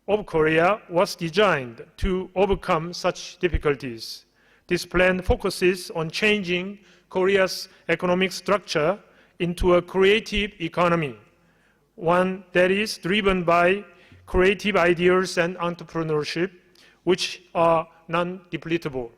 of Korea was designed to overcome such difficulties. This plan focuses on changing Korea's economic structure into a creative economy, one that is driven by creative ideas and entrepreneurship, which are non-depletable.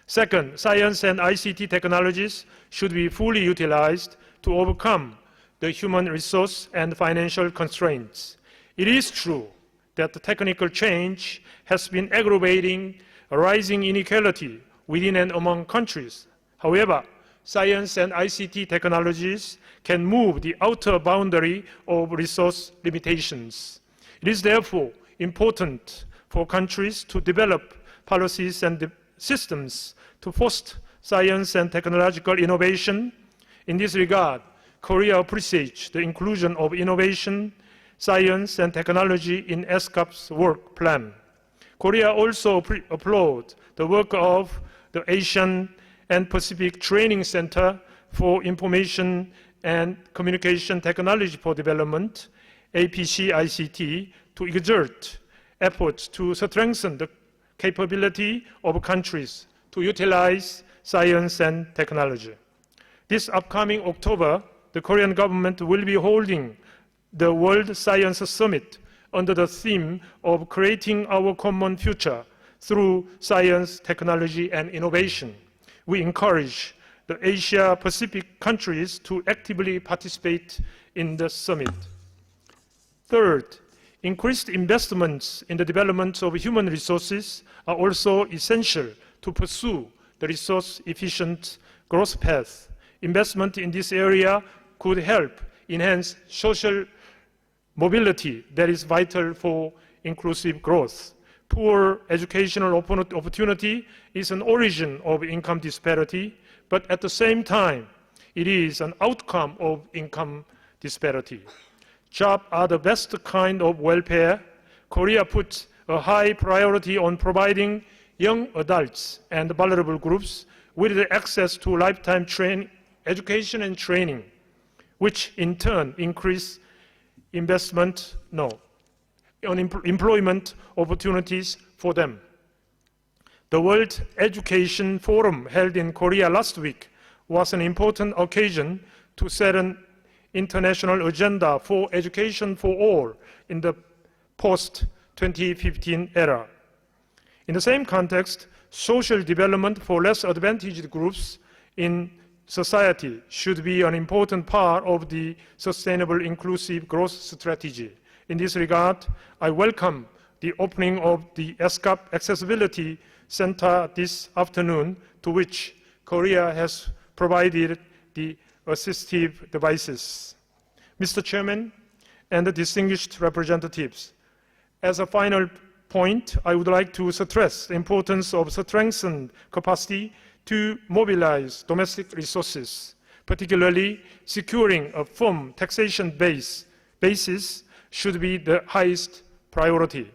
Second, science and ICT technologies should be fully utilized to overcome the human resource and financial constraints. It is true that the technical change has been aggravating a rising inequality within and among countries. However, science and ICT technologies can move the outer boundary of resource limitations. It is therefore important for countries to develop policies and systems to foster science and technological innovation. In this regard, Korea appreciates the inclusion of innovation, science and technology in ESCAP's work plan. Korea also applauds the work of the Asian and Pacific Training Center for Information and Communication Technology for Development, APC-ICT, to exert efforts to strengthen the capability of countries to utilize science and technology. This upcoming October, the Korean government will be holding the World Science Summit under the theme of creating our common future through science, technology, and innovation. We encourage the Asia-Pacific countries to actively participate in the summit. Third, increased investments in the development of human resources are also essential to pursue the resource-efficient growth path. Investment in this area could help enhance social mobility that is vital for inclusive growth. Poor educational opportunity is an origin of income disparity, but at the same time, it is an outcome of income disparity. Jobs are the best kind of welfare. Korea puts a high priority on providing young adults and vulnerable groups with access to lifetime education and training, which in turn increase employment opportunities for them. The World Education Forum held in Korea last week was an important occasion to set an international agenda for education for all in the post-2015 era. In the same context, social development for less advantaged groups in society should be an important part of the sustainable inclusive growth strategy. In this regard, I welcome the opening of the ESCAP Accessibility Center this afternoon, to which Korea has provided the assistive devices. Mr. Chairman and the distinguished representatives, as a final point, I would like to stress the importance of strengthened capacity to mobilize domestic resources, particularly securing a firm taxation basis should be the highest priority.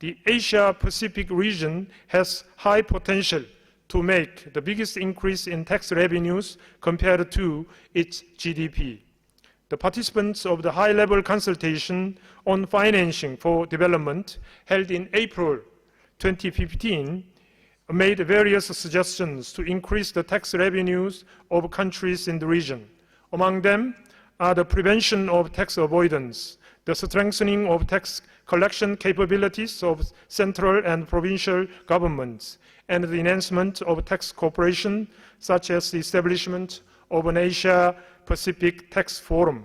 The Asia-Pacific region has high potential to make the biggest increase in tax revenues compared to its GDP. The participants of the high-level consultation on financing for development held in April 2015 made various suggestions to increase the tax revenues of countries in the region. Among them are the prevention of tax avoidance, the strengthening of tax collection capabilities of central and provincial governments, and the enhancement of tax cooperation, such as the establishment of an Asia-Pacific Tax Forum.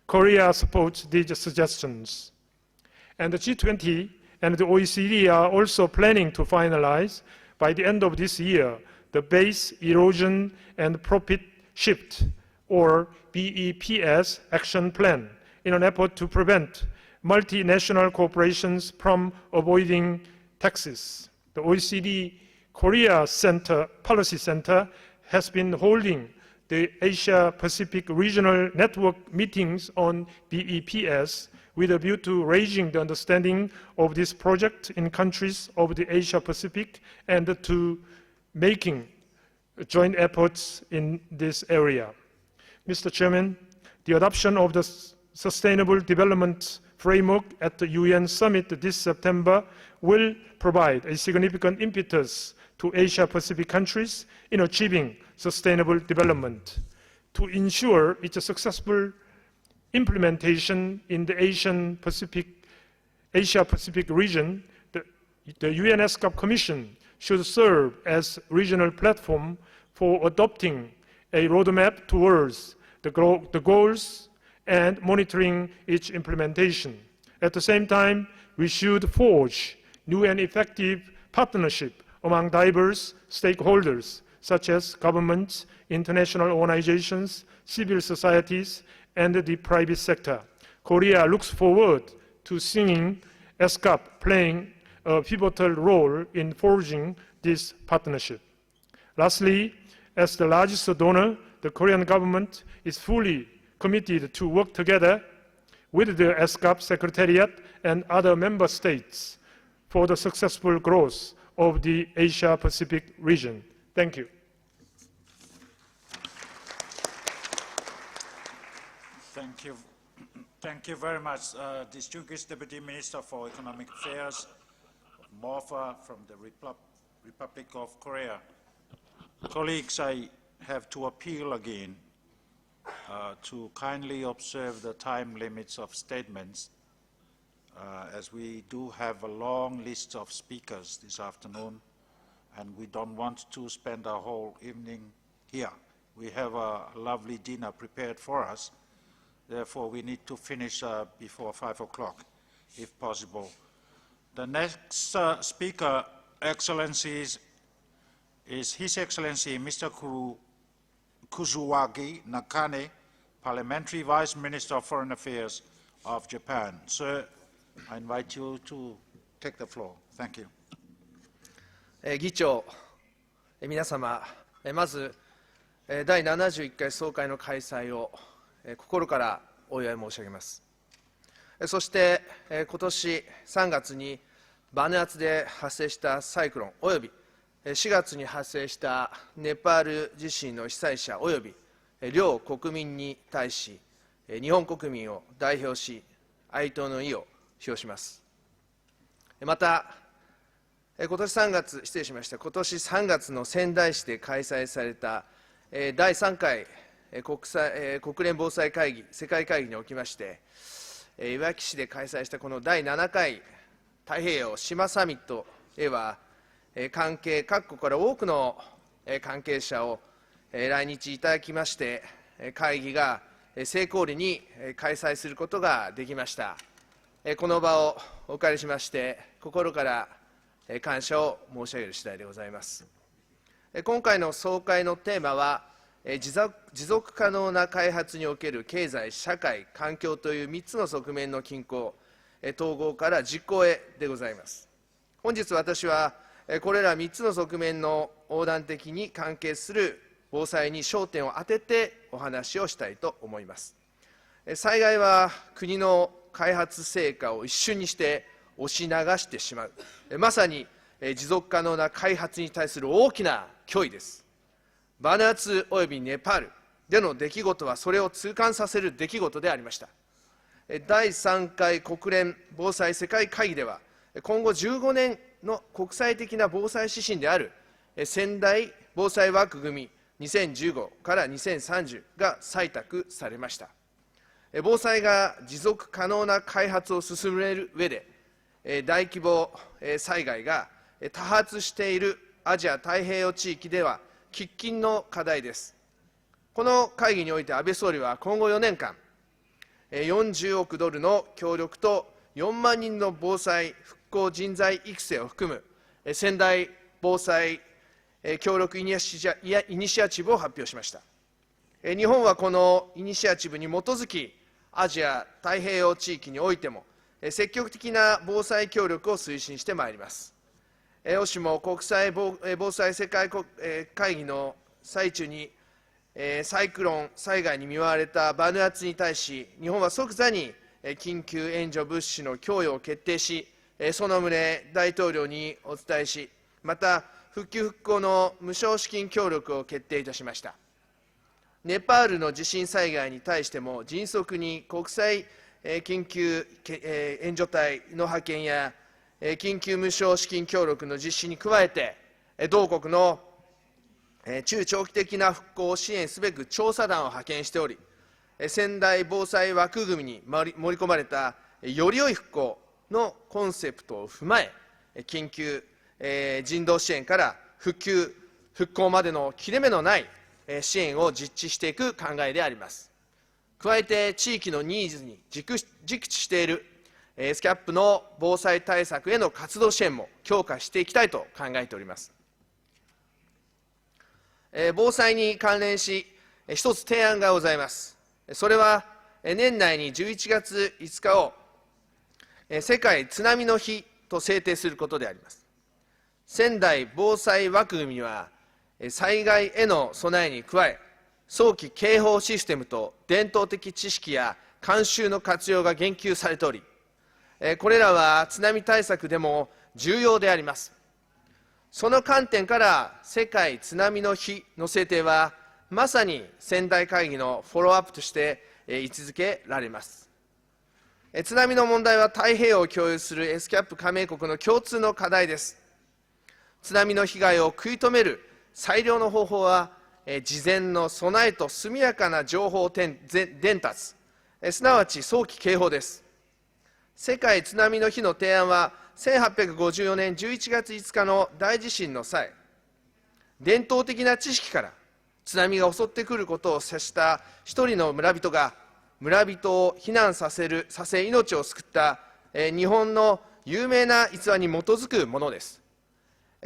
Korea supports these suggestions. And the G20 and the OECD are also planning to finalize, by the end of this year, the Base Erosion and Profit Shift, or BEPS, action plan, in an effort to prevent multinational corporations from avoiding taxes. The OECD Korea Policy Center has been holding the Asia-Pacific Regional Network meetings on BEPS with a view to raising the understanding of this project in countries of the Asia-Pacific and to making joint efforts in this area. Mr. Chairman, the adoption of the Sustainable Development Framework at the UN Summit this September will provide a significant impetus to Asia-Pacific countries in achieving sustainable development. To ensure its successful implementation in the Asia-Pacific region, the the UN ESCAP Commission should serve as regional platform for adopting a roadmap towards the goals and monitoring its implementation. At the same time, we should forge new and effective partnership among diverse stakeholders, such as governments, international organizations, civil societies, and the private sector. Korea looks forward to seeing ESCAP playing a pivotal role in forging this partnership. Lastly, as the largest donor, the Korean government is fully committed to work together with the ESCAP Secretariat and other member states for the successful growth of the Asia-Pacific region. Thank you. Thank you. Thank you very much, distinguished Deputy Minister for Economic Affairs, Morpha from the Republic of Korea. Colleagues, I have to appeal again to kindly observe the time limits of statements, as we do have a long list of speakers this afternoon, and we don't want to spend our whole evening here. We have a lovely dinner prepared for us. Therefore, we need to finish before 5 o'clock, if possible. The next speaker, Excellencies, is His Excellency Mr. Kuzuwagi Nakane, Parliamentary Vice Minister of Foreign Affairs of Japan. Sir, I invite you to take the floor. Thank you. 議長、皆様、まず第71回総会の開催を心からお祝い申し上げます。そして今年3月にバヌアツで発生したサイクロンおよび4月に発生したネパール地震の被災者および両国民に対し、日本国民を代表し哀悼の意を表します。また今年3月の仙台市で開催された第3回国連防災会議、世界会議におきまして、いわき市で開催したこの第7回太平洋島サミットへは、各国から多くの関係者を来日いただきまして、会議が成功裏に開催することができました。この場をお借りしまして、心から感謝を申し上げる次第でございます。今回の総会のテーマは、持続可能な開発における経済、社会、環境という3つの側面の均衡、統合から実行へでございます。本日私は、これら3つの側面の横断的に関係する防災に焦点を当ててお話をしたいと思います。災害は国の開発成果を一瞬にして押し流してしまう、まさに持続可能な開発に対する大きな脅威です。バヌアツおよびネパールでの出来事はそれを痛感させる出来事でありました。第3回国連防災世界会議では、今後15年の国際的な防災指針である仙台防災枠組み2015から2030が採択されました。防災が持続可能な開発を進める上で、大規模災害が多発しているアジア太平洋地域では喫緊の課題です。この会議において安倍総理は今後4年間、40億ドルの協力と4万人の防災復興人材育成を含む仙台防災協力イニシアチブを発表しました。日本はこのイニシアチブに基づき、アジア太平洋地域においても積極的な防災協力を推進してまいります。惜しも国際防災世界会議の最中にサイクロン災害に見舞われたバヌアツに対し、日本は即座に緊急援助物資の供与を決定し、その旨大統領にお伝えし、また復旧復興の無償資金協力を決定いたしました。ネパールの地震災害に対しても迅速に国際緊急援助隊の派遣や緊急無償資金協力の実施に加えて、同国の中長期的な復興を支援すべく調査団を派遣しており、仙台防災枠組みに盛り込まれたより良い復興のコンセプトを踏ま緊急、人道支援から復旧、復興までの切れ目のない支援を実施していく考えであります。加えて、地域のニーズに熟知しているESCAPの防災対策への活動支援も強化していきたいと考えております。防災に関連し、一つ提案がございます。それは、年内に11月5日を世界津波の日と制定することであります。仙台防災枠組みには、災害への備えに加え、早期警報システムと伝統的知識や慣習の活用が言及されており、これらは津波対策でも重要であります。その観点から世界津波の日の制定は、まさに仙台会議のフォローアップとして位置づけられます。津波の問題は太平洋を共有するESCAP加盟国の共通の課題です。津波の被害を食い止める最良の方法は、事前の備えと速やかな情報伝達、すなわち早期警報です。世界津波の日の提案は、1854年11月5日の大地震の際、伝統的な知識から津波が襲ってくることを察した一人の村人が、村人を避難させ命を救った日本の有名な逸話に基づくものです。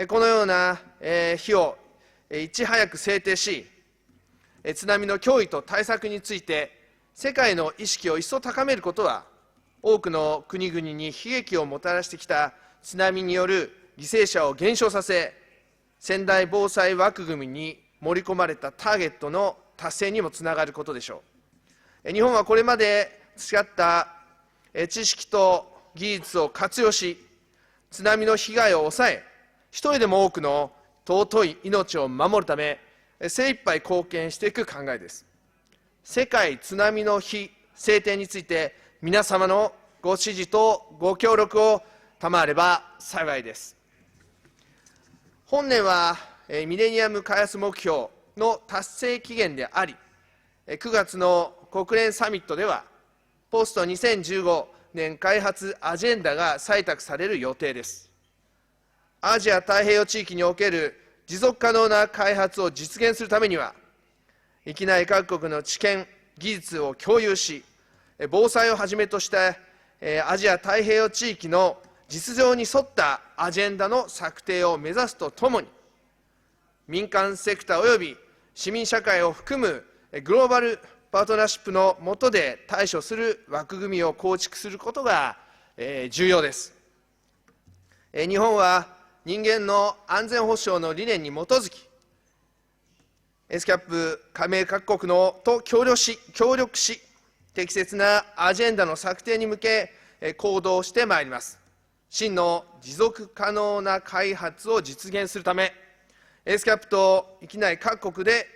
このような日をいち早く制定し、津波の脅威と対策について世界の意識を一層高めることは、多くの国々に悲劇をもたらしてきた津波による犠牲者を減少させ、仙台防災枠組みに盛り込まれたターゲットの達成にもつながることでしょう。日本はこれまで培った知識と技術を活用し、津波の被害を抑え、一人でも多くの尊い命を守るため、精一杯貢献していく考えです。世界津波の日制定について、皆様のご支持とご協力を賜れば幸いです。本年はミレニアム開発目標の達成期限であり、9月の国連サミットでは、ポスト2015年開発アジェンダが採択される予定です。アジア太平洋地域における持続可能な開発を実現するためには、域内各国の知見、技術を共有し、防災をはじめとしたアジア太平洋地域の実情に沿ったアジェンダの策定を目指すとともに、民間セクター及び市民社会を含むグローバルパートナーシップの下で対処する枠組みを構築することが重要です。日本は人間の安全保障の理念に基づき、ESCAP加盟各国と協力し、適切なアジェンダの策定に向け行動してまいります。真の持続可能な開発を実現するため、ESCAPと域内各国で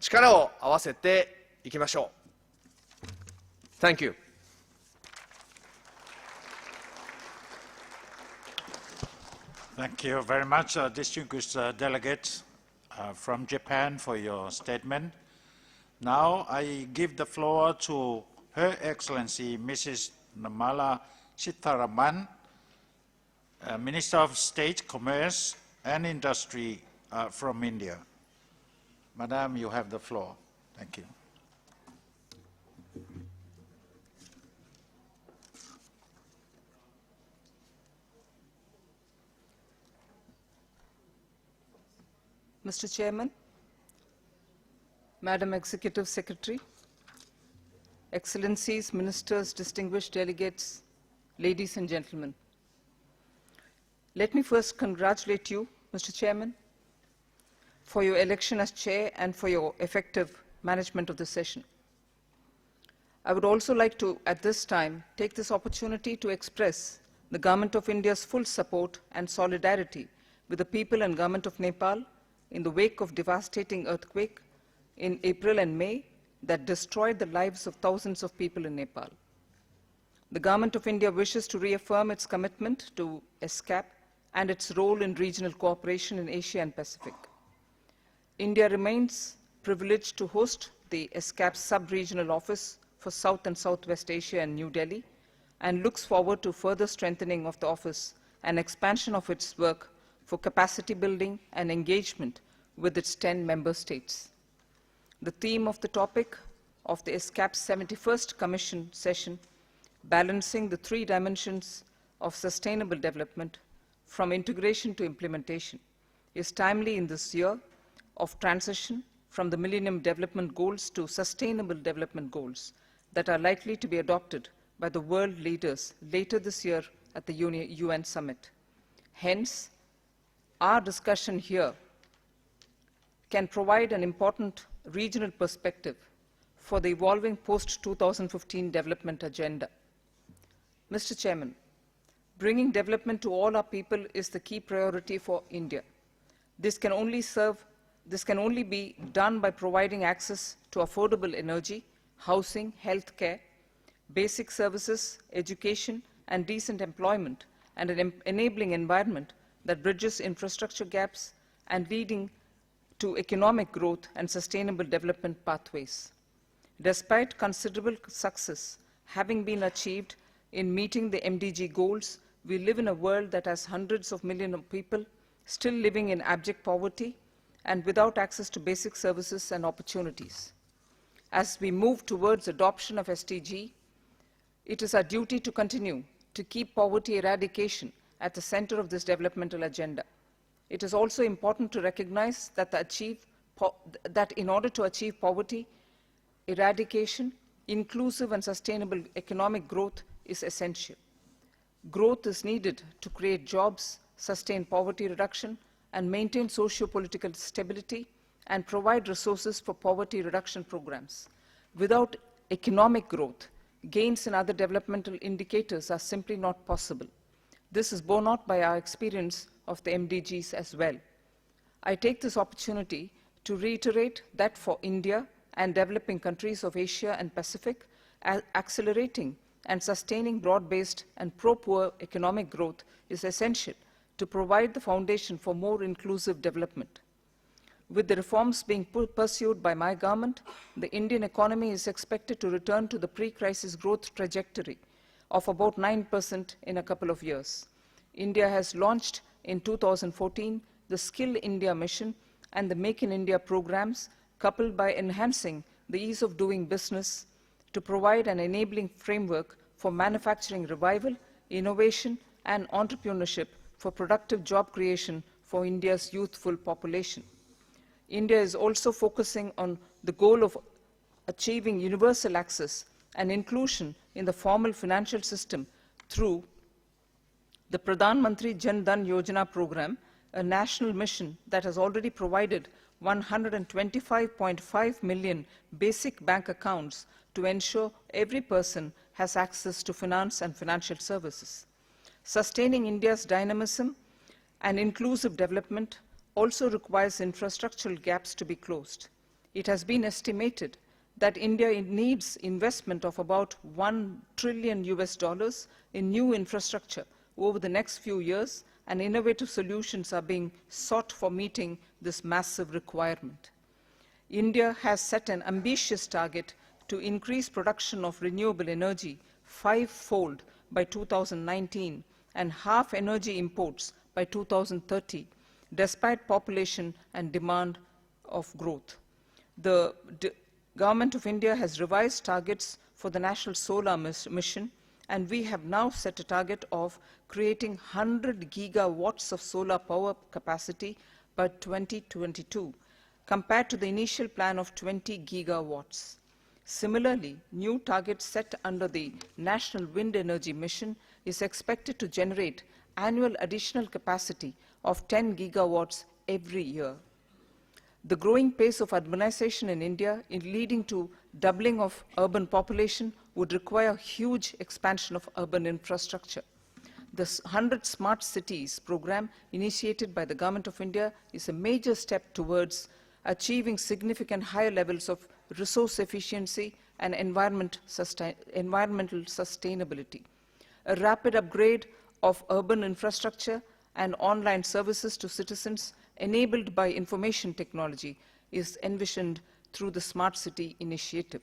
力を合わせていきましょう。Thank you. Thank you very much, distinguished delegates from Japan, for your statement. Now I give the floor to Her Excellency Mrs. Nirmala Sitharaman, Minister of State, Commerce and Industry from India. Madam, you have the floor. Thank you. Mr. Chairman, Madam Executive Secretary, Excellencies, Ministers, distinguished delegates, ladies and gentlemen. Let me first congratulate you, Mr. Chairman, for your election as Chair and for your effective management of the session. I would also like to, at this time, take this opportunity to express the Government of India's full support and solidarity with the people and Government of Nepal in the wake of devastating earthquake in April and May that destroyed the lives of thousands of people in Nepal. The Government of India wishes to reaffirm its commitment to ESCAP and its role in regional cooperation in Asia and Pacific. India remains privileged to host the ESCAP sub-regional office for South and Southwest Asia in New Delhi and looks forward to further strengthening of the office and expansion of its work for capacity building and engagement with its 10 member states. The theme of the topic of the ESCAP's 71st Commission session, balancing the three dimensions of sustainable development from integration to implementation, is timely in this year of transition from the Millennium Development Goals to Sustainable Development Goals that are likely to be adopted by the world leaders later this year at the UN Summit. Hence, our discussion here can provide an important regional perspective for the evolving post-2015 development agenda. Mr. Chairman, bringing development to all our people is the key priority for India. This can only be done by providing access to affordable energy, housing, health care, basic services, education, and decent employment, and an enabling environment that bridges infrastructure gaps and leading to economic growth and sustainable development pathways. Despite considerable success having been achieved in meeting the MDG goals, we live in a world that has hundreds of millions of people still living in abject poverty and without access to basic services and opportunities. As we move towards adoption of SDG, it is our duty to continue to keep poverty eradication at the center of this developmental agenda. It is also important to recognize that, in order to achieve poverty eradication, inclusive and sustainable economic growth is essential. Growth is needed to create jobs, sustain poverty reduction, and maintain socio-political stability, and provide resources for poverty reduction programs. Without economic growth, gains in other developmental indicators are simply not possible. This is borne out by our experience of the MDGs as well. I take this opportunity to reiterate that for India and developing countries of Asia and Pacific, accelerating and sustaining broad-based and pro-poor economic growth is essential to provide the foundation for more inclusive development. With the reforms being pursued by my government, the Indian economy is expected to return to the pre-crisis growth trajectory of about 9% in a couple of years. India has launched in 2014 the Skill India mission and the Make in India programs, coupled by enhancing the ease of doing business to provide an enabling framework for manufacturing revival, innovation, and entrepreneurship for productive job creation for India's youthful population. India is also focusing on the goal of achieving universal access and inclusion in the formal financial system through the Pradhan Mantri Jan Dhan Yojana program, a national mission that has already provided 125.5 million basic bank accounts to ensure every person has access to finance and financial services. Sustaining India's dynamism and inclusive development also requires infrastructural gaps to be closed. It has been estimated that India needs investment of about $1 trillion in new infrastructure over the next few years, and innovative solutions are being sought for meeting this massive requirement. India has set an ambitious target to increase production of renewable energy 5-fold by 2019 and half energy imports by 2030, despite population and demand of growth. The Government of India has revised targets for the National Solar Mission, and we have now set a target of creating 100 gigawatts of solar power capacity by 2022, compared to the initial plan of 20 gigawatts. Similarly, new targets set under the National Wind Energy Mission is expected to generate annual additional capacity of 10 gigawatts every year. The growing pace of urbanization in India, leading to doubling of urban population, would require huge expansion of urban infrastructure. The 100 Smart Cities program, initiated by the Government of India, is a major step towards achieving significant higher levels of resource efficiency and environmental sustainability. A rapid upgrade of urban infrastructure and online services to citizens enabled by information technology is envisioned through the Smart City initiative.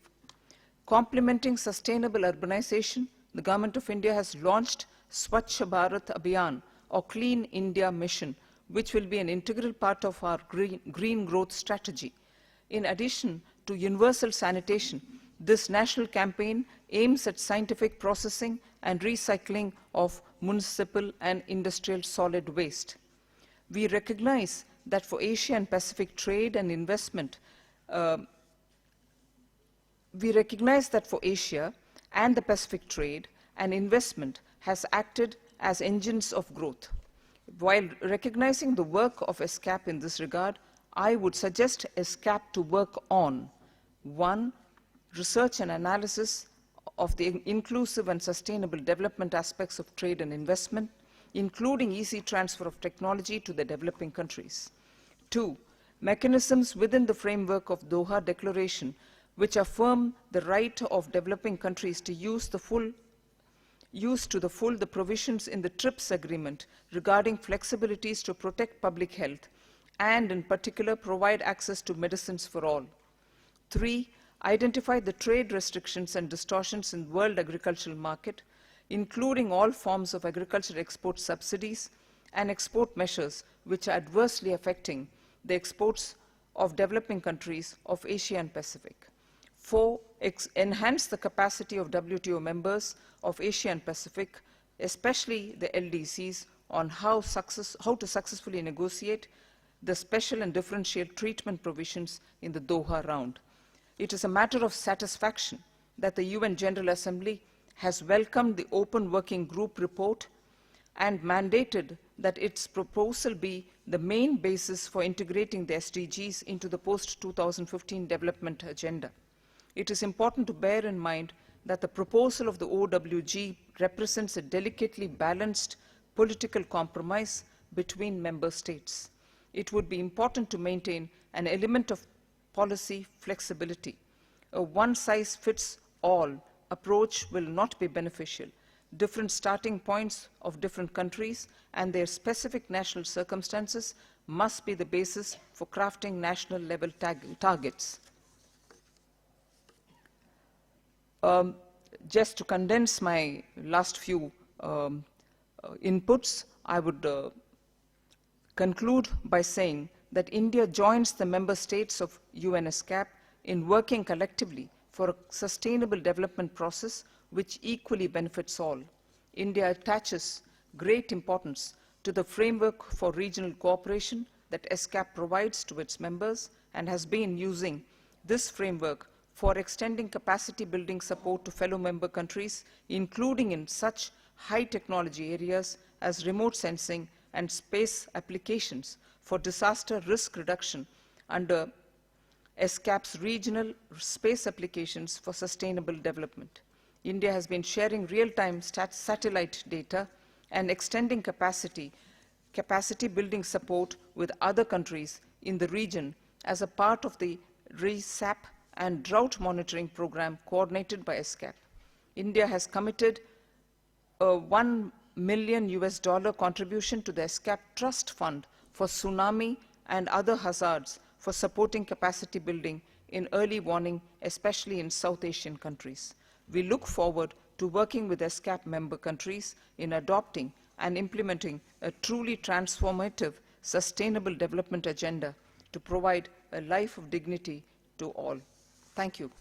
Complementing sustainable urbanization, the Government of India has launched Swachh Bharat Abhiyan, or Clean India mission, which will be an integral part of our green growth strategy. In addition to universal sanitation, this national campaign aims at scientific processing and recycling of municipal and industrial solid waste. We recognize that for Asia and Pacific trade and investment, and the Pacific trade and investment has acted as engines of growth. While recognizing the work of ESCAP in this regard, I would suggest ESCAP to work on 1. Research and analysis of the inclusive and sustainable development aspects of trade and investment, including easy transfer of technology to the developing countries. 2. Mechanisms within the framework of Doha Declaration which affirm the right of developing countries to use to the full the provisions in the TRIPS agreement regarding flexibilities to protect public health and in particular provide access to medicines for all. 3. Identify the trade restrictions and distortions in the world agricultural market, including all forms of agricultural export subsidies and export measures which are adversely affecting the exports of developing countries of Asia and Pacific. 4. Enhance the capacity of WTO members of Asia and Pacific, especially the LDCs, on how to successfully negotiate the special and differential treatment provisions in the Doha round. It is a matter of satisfaction that the UN General Assembly has welcomed the Open Working Group report and mandated that its proposal be the main basis for integrating the SDGs into the post-2015 development agenda. It is important to bear in mind that the proposal of the OWG represents a delicately balanced political compromise between member states. It would be important to maintain an element of policy flexibility. A one-size-fits-all approach will not be beneficial. Different starting points of different countries and their specific national circumstances must be the basis for crafting national level targets. Just to condense my last few inputs, I would conclude by saying that India joins the member states of ESCAP in working collectively for a sustainable development process which equally benefits all. India attaches great importance to the framework for regional cooperation that ESCAP provides to its members and has been using this framework for extending capacity building support to fellow member countries, including in such high technology areas as remote sensing and space applications for disaster risk reduction under ESCAP's regional space applications for sustainable development. India has been sharing real-time satellite data and extending capacity building support with other countries in the region as a part of the RESAP and drought monitoring program coordinated by ESCAP. India has committed a $1 million contribution to the ESCAP Trust Fund for tsunami and other hazards for supporting capacity building in early warning, especially in South Asian countries. We look forward to working with ESCAP member countries in adopting and implementing a truly transformative, sustainable development agenda to provide a life of dignity to all. Thank you.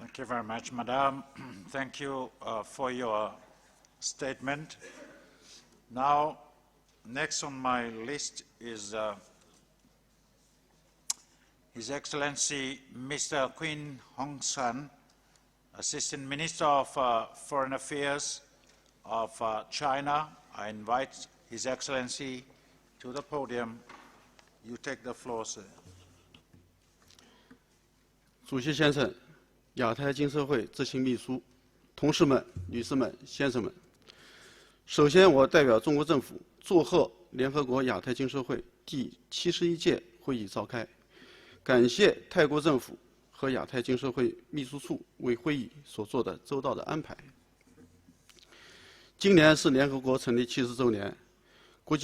Thank you very much, Madam. Thank you for your statement. Now, next on my list is His Excellency Mr. Quinn Hong San, Assistant Minister of Foreign Affairs of China. I invite His Excellency to the podium. You take the floor, sir. 主席先生、亚太经社会执行秘书、同事们、女士们、先生们，首先，我代表中国政府祝贺联合国亚太经社会第71届会议召开，感谢泰国政府和亚太经社会秘书处为会议所做的周到的安排。今年是联合国成立70周年，国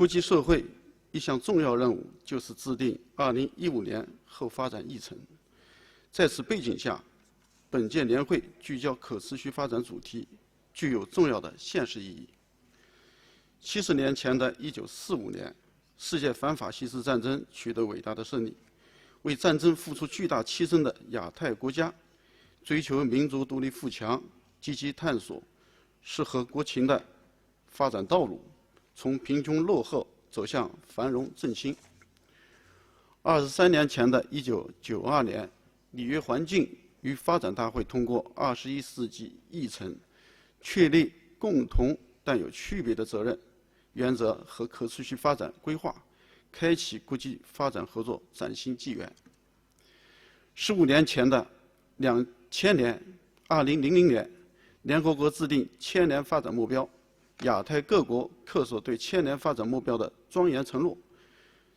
际社会一项重要任务就是制定2015年后发展议程。在此背景下，本届年会聚焦可持续发展主题，具有重要的现实意义。70年前的1945年，世界反法西斯战争取得伟大的胜利，为战争付出巨大牺牲的亚太国家，追求民族独立富强，积极探索适合国情的发展道路，从贫穷落后走向繁荣振兴。23年前的1992年，里约环境与发展大会通过21世纪议程，确立共同但有区别的责任原则和可持续发展规划，开启国际发展合作崭新纪元。15年前的2000年、2000年，联合国制定千年发展目标，亚太各国恪守对千年发展目标的庄严承诺，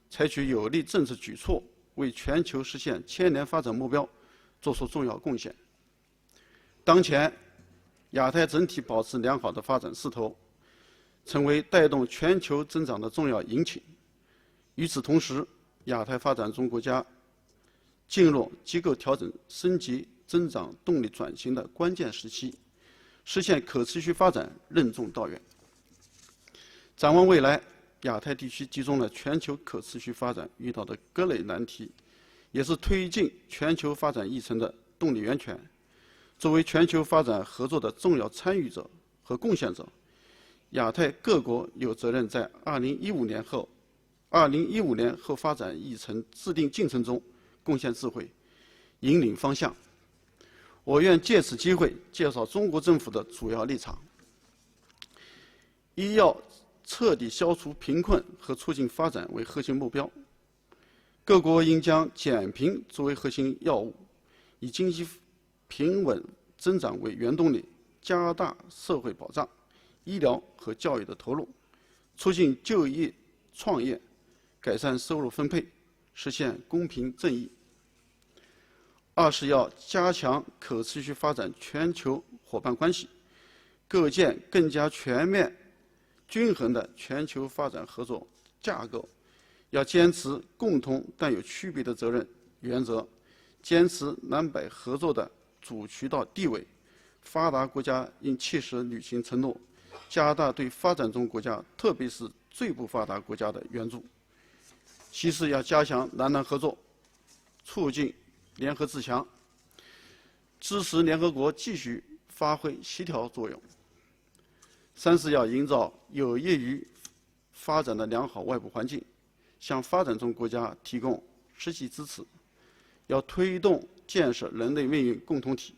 采取有力政策举措，为全球实现千年发展目标做出重要贡献。当前，亚太整体保持良好的发展势头，成为带动全球增长的重要引擎。与此同时，亚太发展中国家进入机构调整升级、增长动力转型的关键时期，实现可持续发展任重道远。展望未来，亚太地区集中了全球可持续发展遇到的各类难题，也是推进全球发展议程的动力源泉。作为全球发展合作的重要参与者和贡献者，亚太各国有责任在2015年后发展议程制定进程中贡献智慧，引领方向。我愿借此机会介绍中国政府的主要立场：一、要彻底消除贫困和促进发展为核心目标，各国应将减贫作为核心要务，以经济平稳增长为原动力，加大社会保障、医疗和教育的投入，促进就业创业，改善收入分配，实现公平正义。二是要加强可持续发展全球伙伴关系，构建更加全面、均衡的全球发展合作架构，要坚持共同但有区别的责任原则，坚持南北合作的主渠道地位，发达国家应切实履行承诺，加大对发展中国家，特别是最不发达国家的援助。其次，要加强南南合作，促进联合自强，支持联合国继续发挥协调作用。三是要营造有益于发展的良好外部环境，向发展中国家提供实际支持。要推动建设人类命运共同体，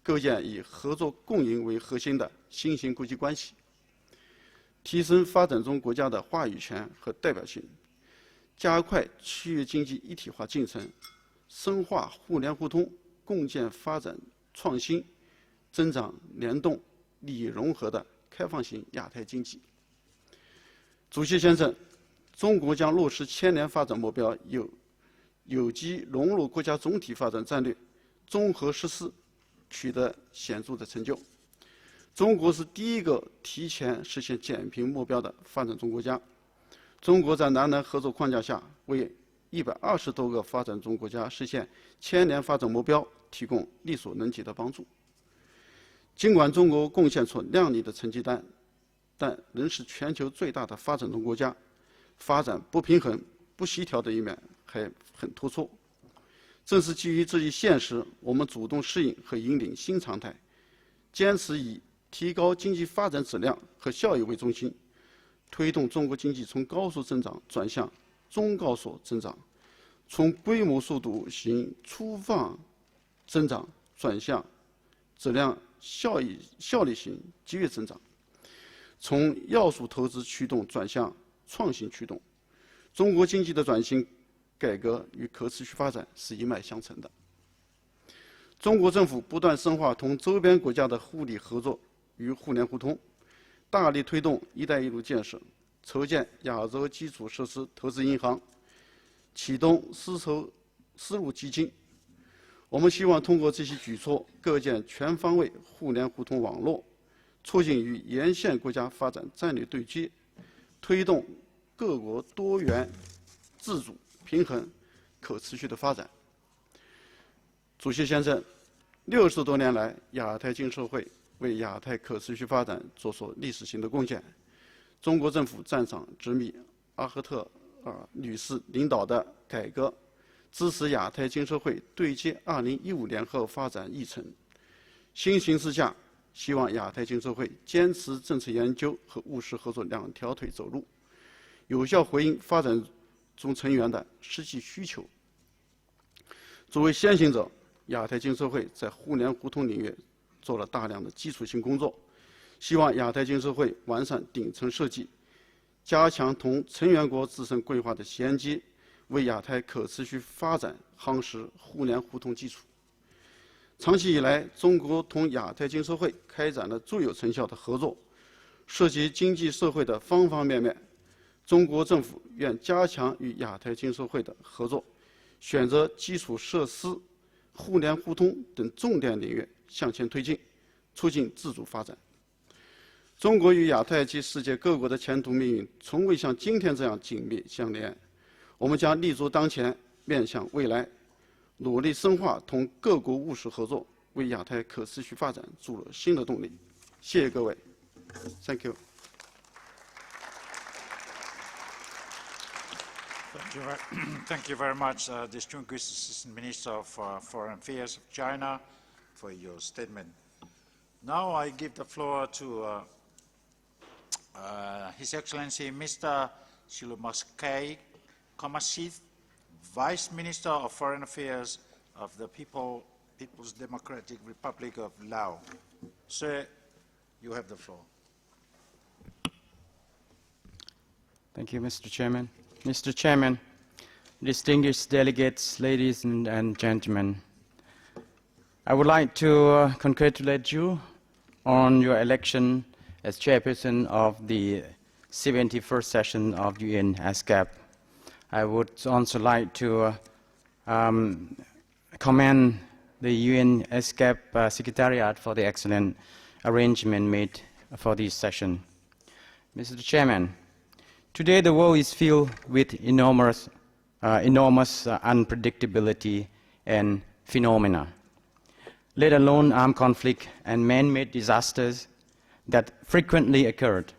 构建以合作共赢为核心的新型国际关系，提升发展中国家的话语权和代表性，加快区域经济一体化进程，深化互联互通，共建发展创新、增长联动、利益融合的开放型亚太经济。主席先生，中国将落实千年发展目标有机融入国家总体发展战略，综合实施，取得显著的成就。中国是第一个提前实现减贫目标的发展中国家。中国在南南合作框架下，为120多个发展中国家实现千年发展目标提供力所能及的帮助。尽管中国贡献出亮丽的成绩单，但仍是全球最大的发展中国家，发展不平衡、不协调的一面还很突出。正是基于这一现实，我们主动适应和引领新常态，坚持以提高经济发展质量和效益为中心，推动中国经济从高速增长转向中高速增长，从规模速度型粗放增长转向质量效率型激越增长，从要素投资驱动转向创新驱动。中国经济的转型改革与可持续发展是一脉相承的。中国政府不断深化同周边国家的互利合作与互联互通，大力推动“一带一路”建设，筹建亚洲基础设施投资银行，启动丝路基金。我们希望通过这些举措，构建全方位互联互通网络，促进与沿线国家发展战略对接，推动各国多元、自主、平衡、可持续的发展。主席先生， 60多年来，亚太经社会为亚太可持续发展做出历史性的贡献。中国政府赞赏执迷阿赫特女士领导的改革，支持亚太经社会对接2015年后发展议程。新形势下，希望亚太经社会坚持政策研究和务实合作两条腿走路，有效回应发展中成员的实际需求。作为先行者，亚太经社会在互联互通领域做了大量的基础性工作，希望亚太经社会完善顶层设计，加强同成员国自身规划的衔接，为亚太可持续发展夯实互联互通基础。长期以来，中国同亚太经社会开展了最有成效的合作，涉及经济社会的方方面面。中国政府愿加强与亚太经社会的合作，选择基础设施、互联互通等重点领域向前推进，促进自主发展。中国与亚太及世界各国的前途命运从未像今天这样紧密相连。我们将立足当前，面向未来，努力深化同各国务实合作，为亚太可持续发展注入新的动力。谢谢各位 ，Thank you。Thank you very much, distinguished Assistant Minister of Foreign Affairs of China, for your statement. Now I give the floor to His Excellency Mr. Shilumaskei Komasit, Vice Minister of Foreign Affairs of the People's Democratic Republic of Laos. Sir, you have the floor. Thank you, Mr. Chairman. Mr. Chairman, distinguished delegates, ladies and gentlemen, I would like to congratulate you on your election as chairperson of the 71st session of UN ESCAP. I would also like to commend the UN ESCAP Secretariat for the excellent arrangement made for this session. Mr. Chairman, today the world is filled with enormous unpredictability and phenomena, let alone armed conflict and man-made disasters that frequently occurred.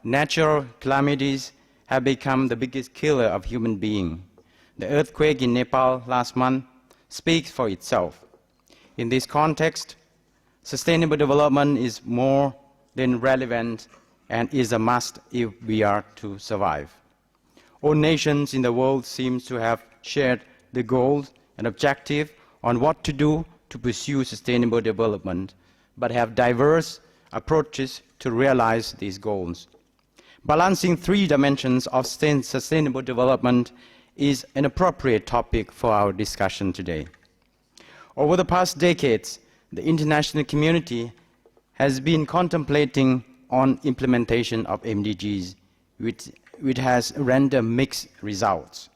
Natural calamities have become the biggest killer of human beings. The earthquake in Nepal last month speaks for itself. In this context, sustainable development is more than relevant and is a must if we are to survive. All nations in the world seem to have shared the goals and objectives on what to do to pursue sustainable development, but have diverse approaches to realize these goals. Balancing three dimensions of sustainable development is an appropriate topic for our discussion today. Over the past decades, the international community has been contemplating on implementation of MDGs, which has rendered mixed results.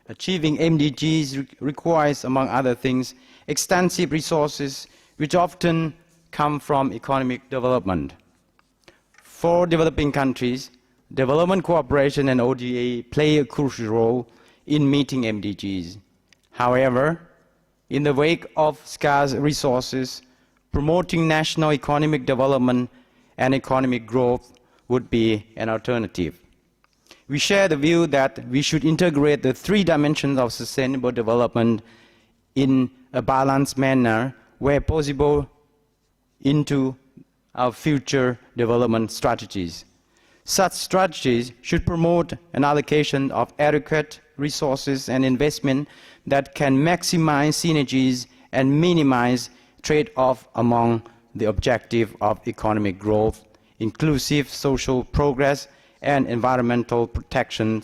Achieving MDGs requires, among other things, extensive resources which often come from economic development. For developing countries, development cooperation and ODA play a crucial role in meeting MDGs. However, in the wake of scarce resources, promoting national economic development and economic growth would be an alternative. We share the view that we should integrate the three dimensions of sustainable development in a balanced manner where possible into our future development strategies. Such strategies should promote an allocation of adequate resources and investment that can maximize synergies and minimize trade-off among the objective of economic growth, inclusive social progress, and environmental protection,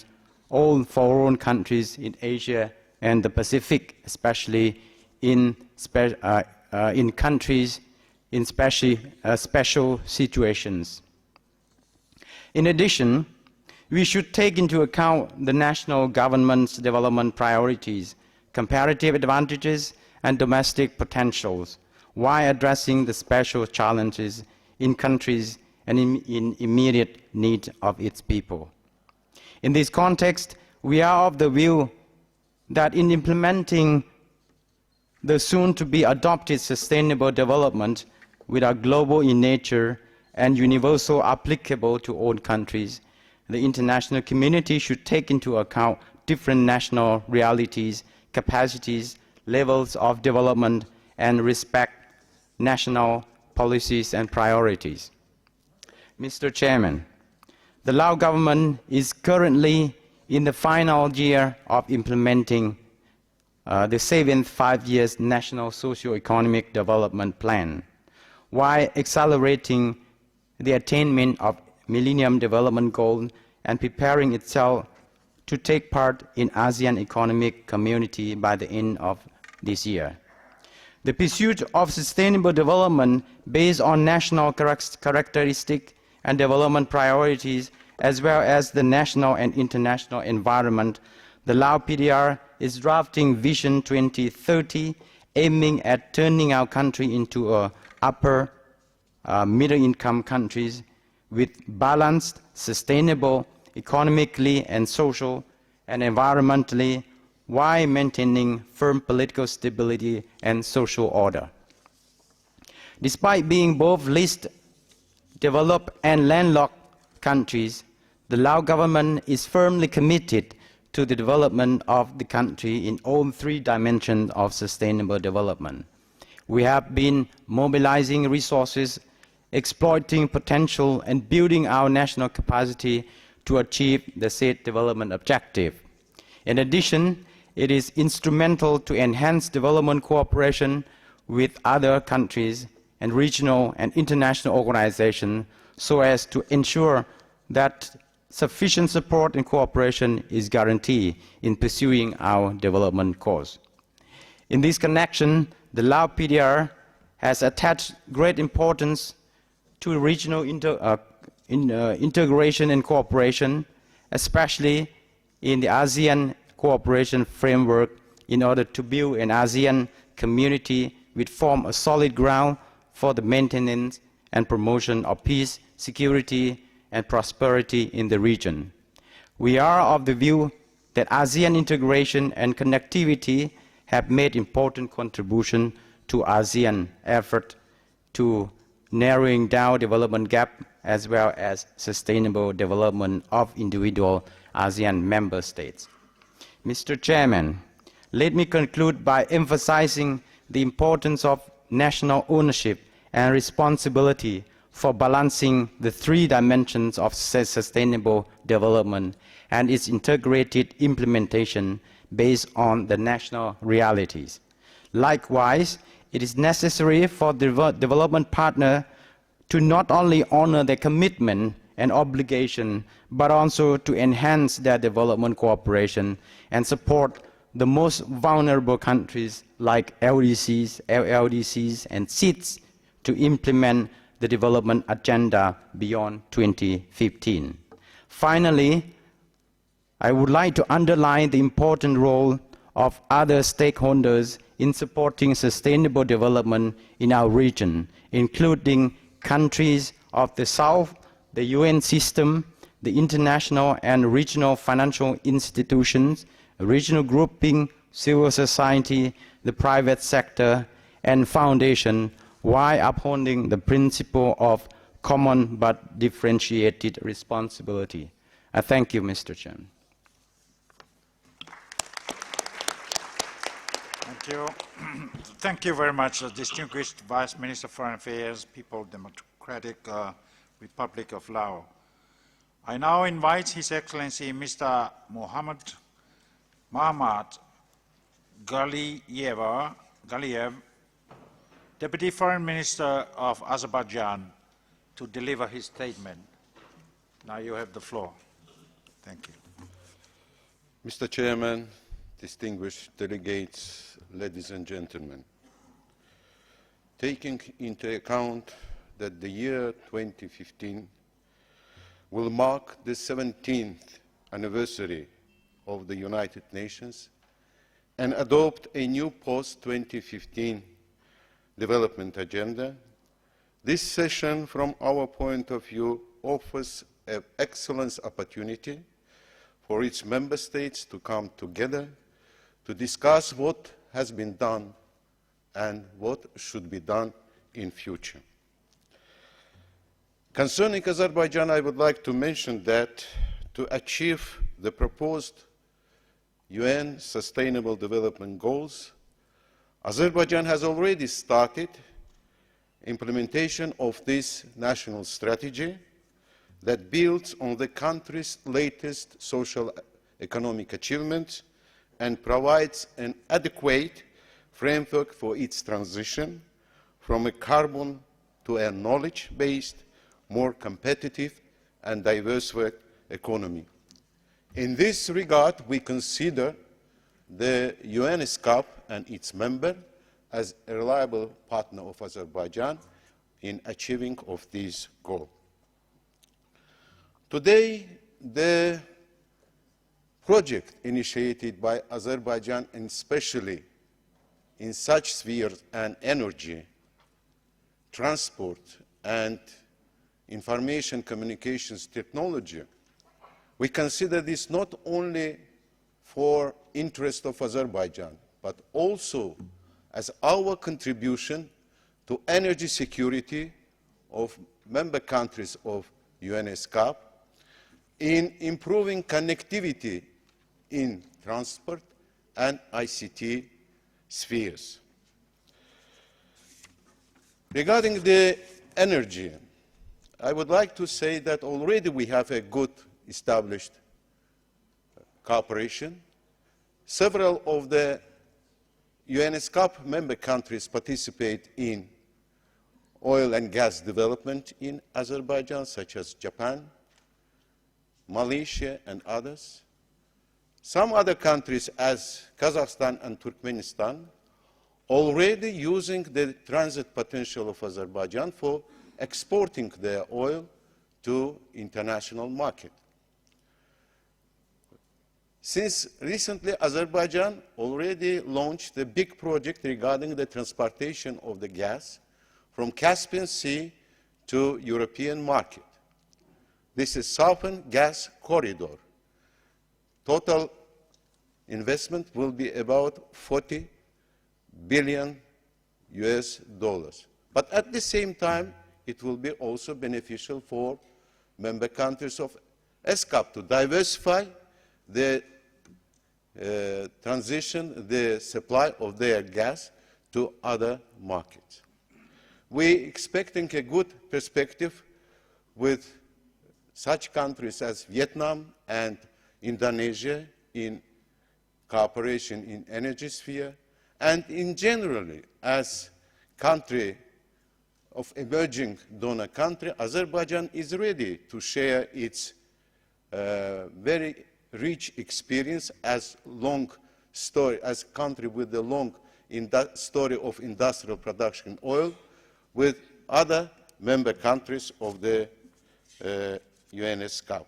all for all countries in Asia and the Pacific, especially in countries in special situations. In addition, we should take into account the national government's development priorities, comparative advantages, and domestic potentials, while addressing the special challenges in countries and in immediate need of its people. In this context, we are of the view that in implementing the soon-to-be adopted sustainable development, which are global in nature and universal applicable to all countries, the international community should take into account different national realities, capacities, levels of development, and respect national policies and priorities. Mr. Chairman, the Laos government is currently in the final year of implementing the 7th five-year National Socio-Economic Development Plan, while accelerating the attainment of Millennium Development Goals and preparing itself to take part in ASEAN Economic Community by the end of this year. The pursuit of sustainable development based on national characteristics and development priorities, as well as the national and international environment, the Laos PDR is drafting Vision 2030, aiming at turning our country into a upper middle-income countries with balanced, sustainable, economically and social and environmentally, while maintaining firm political stability and social order. Despite being both least developed and landlocked countries, the Laos government is firmly committed to the development of the country in all three dimensions of sustainable development. We have been mobilizing resources, exploiting potential, and building our national capacity to achieve the said development objective. In addition, it is instrumental to enhance development cooperation with other countries and regional and international organizations so as to ensure that sufficient support and cooperation is guaranteed in pursuing our development course. In this connection, the Laos PDR has attached great importance to regional integration and cooperation, especially in the ASEAN cooperation framework, in order to build an ASEAN community which form a solid ground for the maintenance and promotion of peace, security, and prosperity in the region. We are of the view that ASEAN integration and connectivity have made important contribution to ASEAN effort to narrowing down development gap as well as sustainable development of individual ASEAN member states. Mr. Chairman, let me conclude by emphasizing the importance of national ownership and responsibility for balancing the three dimensions of sustainable development and its integrated implementation based on the national realities. Likewise, it is necessary for the development partner to not only honor their commitment and obligation, but also to enhance their development cooperation and support the most vulnerable countries like LDCs, LLDCs, and SIDS to implement the development agenda beyond 2015. Finally, I would like to underline the important role of other stakeholders in supporting sustainable development in our region, including countries of the South, the UN system, the international and regional financial institutions, regional grouping, civil society, the private sector, and foundation, while upholding the principle of common but differentiated responsibility. I thank you, Mr. Chairman. Thank you. Thank you very much, distinguished Vice Minister of Foreign Affairs, People's Democratic Republic of Laos. I now invite His Excellency Mr. Mohammad Ghaliev, Deputy Foreign Minister of Azerbaijan, to deliver his statement. Now you have the floor. Thank you. Mr. Chairman, distinguished delegates, ladies and gentlemen, taking into account that the year 2015 will mark the 17th anniversary of the United Nations and adopt a new post-2015 development agenda, this session, from our point of view, offers an excellent opportunity for its member states to come together to discuss what has been done and what should be done in future. Concerning Azerbaijan, I would like to mention that to achieve the proposed UN Sustainable Development Goals, Azerbaijan has already started implementation of this national strategy that builds on the country's latest social economic achievements and provides an adequate framework for its transition from a carbon to a knowledge-based, more competitive and diverse economy. In this regard, we consider the ESCAP and its member as a reliable partner of Azerbaijan in achieving of this goal. Today, the project initiated by Azerbaijan, and especially in such spheres as energy, transport, and information communications technology, we consider this not only for interest of Azerbaijan, but also as our contribution to energy security of member countries of ESCAP in improving connectivity in transport and ICT spheres. Regarding the energy, I would like to say that already we have a good established cooperation. Several of the ESCAP member countries participate in oil and gas development in Azerbaijan, such as Japan, Malaysia, and others. Some other countries, as Kazakhstan and Turkmenistan, already using the transit potential of Azerbaijan for exporting their oil to international market. Since recently, Azerbaijan already launched a big project regarding the transportation of the gas from Caspian Sea to European market. This is Southern Gas Corridor. Total investment will be about $40 billion US. But at the same time, it will be also beneficial for member countries of ESCAP to diversify the transition, the supply of their gas to other markets. We are expecting a good perspective with such countries as Vietnam and Indonesia in cooperation in energy sphere, and in generally as country of emerging donor country, Azerbaijan is ready to share its very rich experience as country with a long story of industrial production oil with other member countries of the ESCAP.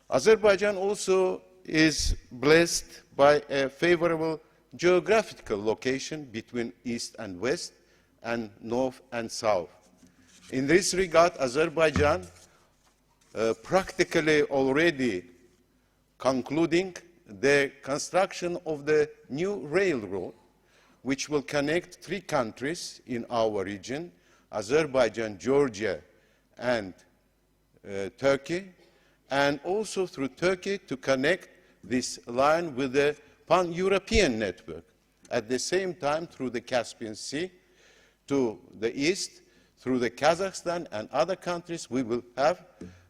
Azerbaijan also is blessed by a favorable geographical location between East and West and North and South. In this regard, Azerbaijan practically already concluding the construction of the new railroad, which will connect 3 countries in our region, Azerbaijan, Georgia, and Turkey, and also through Turkey to connect this line with the pan-European network. At the same time, through the Caspian Sea to the east, through the Kazakhstan and other countries, we will have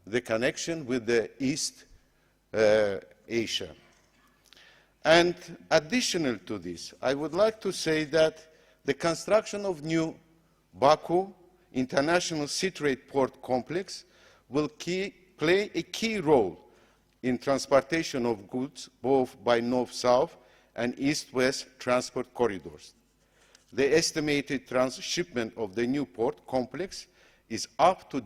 the connection with the East Asia. And additional to this, I would like to say that the construction of new Baku International Sea Trade Port Complex will play a key role in transportation of goods both by north-south and east-west transport corridors. The estimated transshipment of the new port complex is up to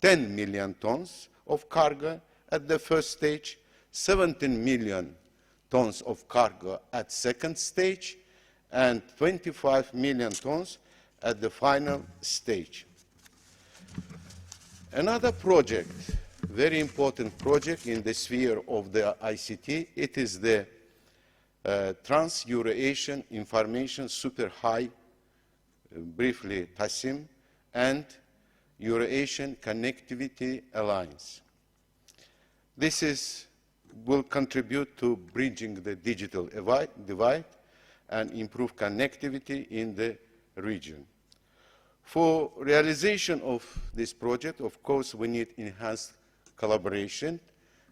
10 million tons of cargo at the first stage, 17 million tons of cargo at second stage, and 25 million tons at the final stage. Another project, very important project in the sphere of the ICT, it is the Trans-Eurasian Information Super High briefly TASIM, and Euro-Asian Connectivity Alliance. This will contribute to bridging the digital divide and improve connectivity in the region. For realization of this project, of course, we need enhanced collaboration,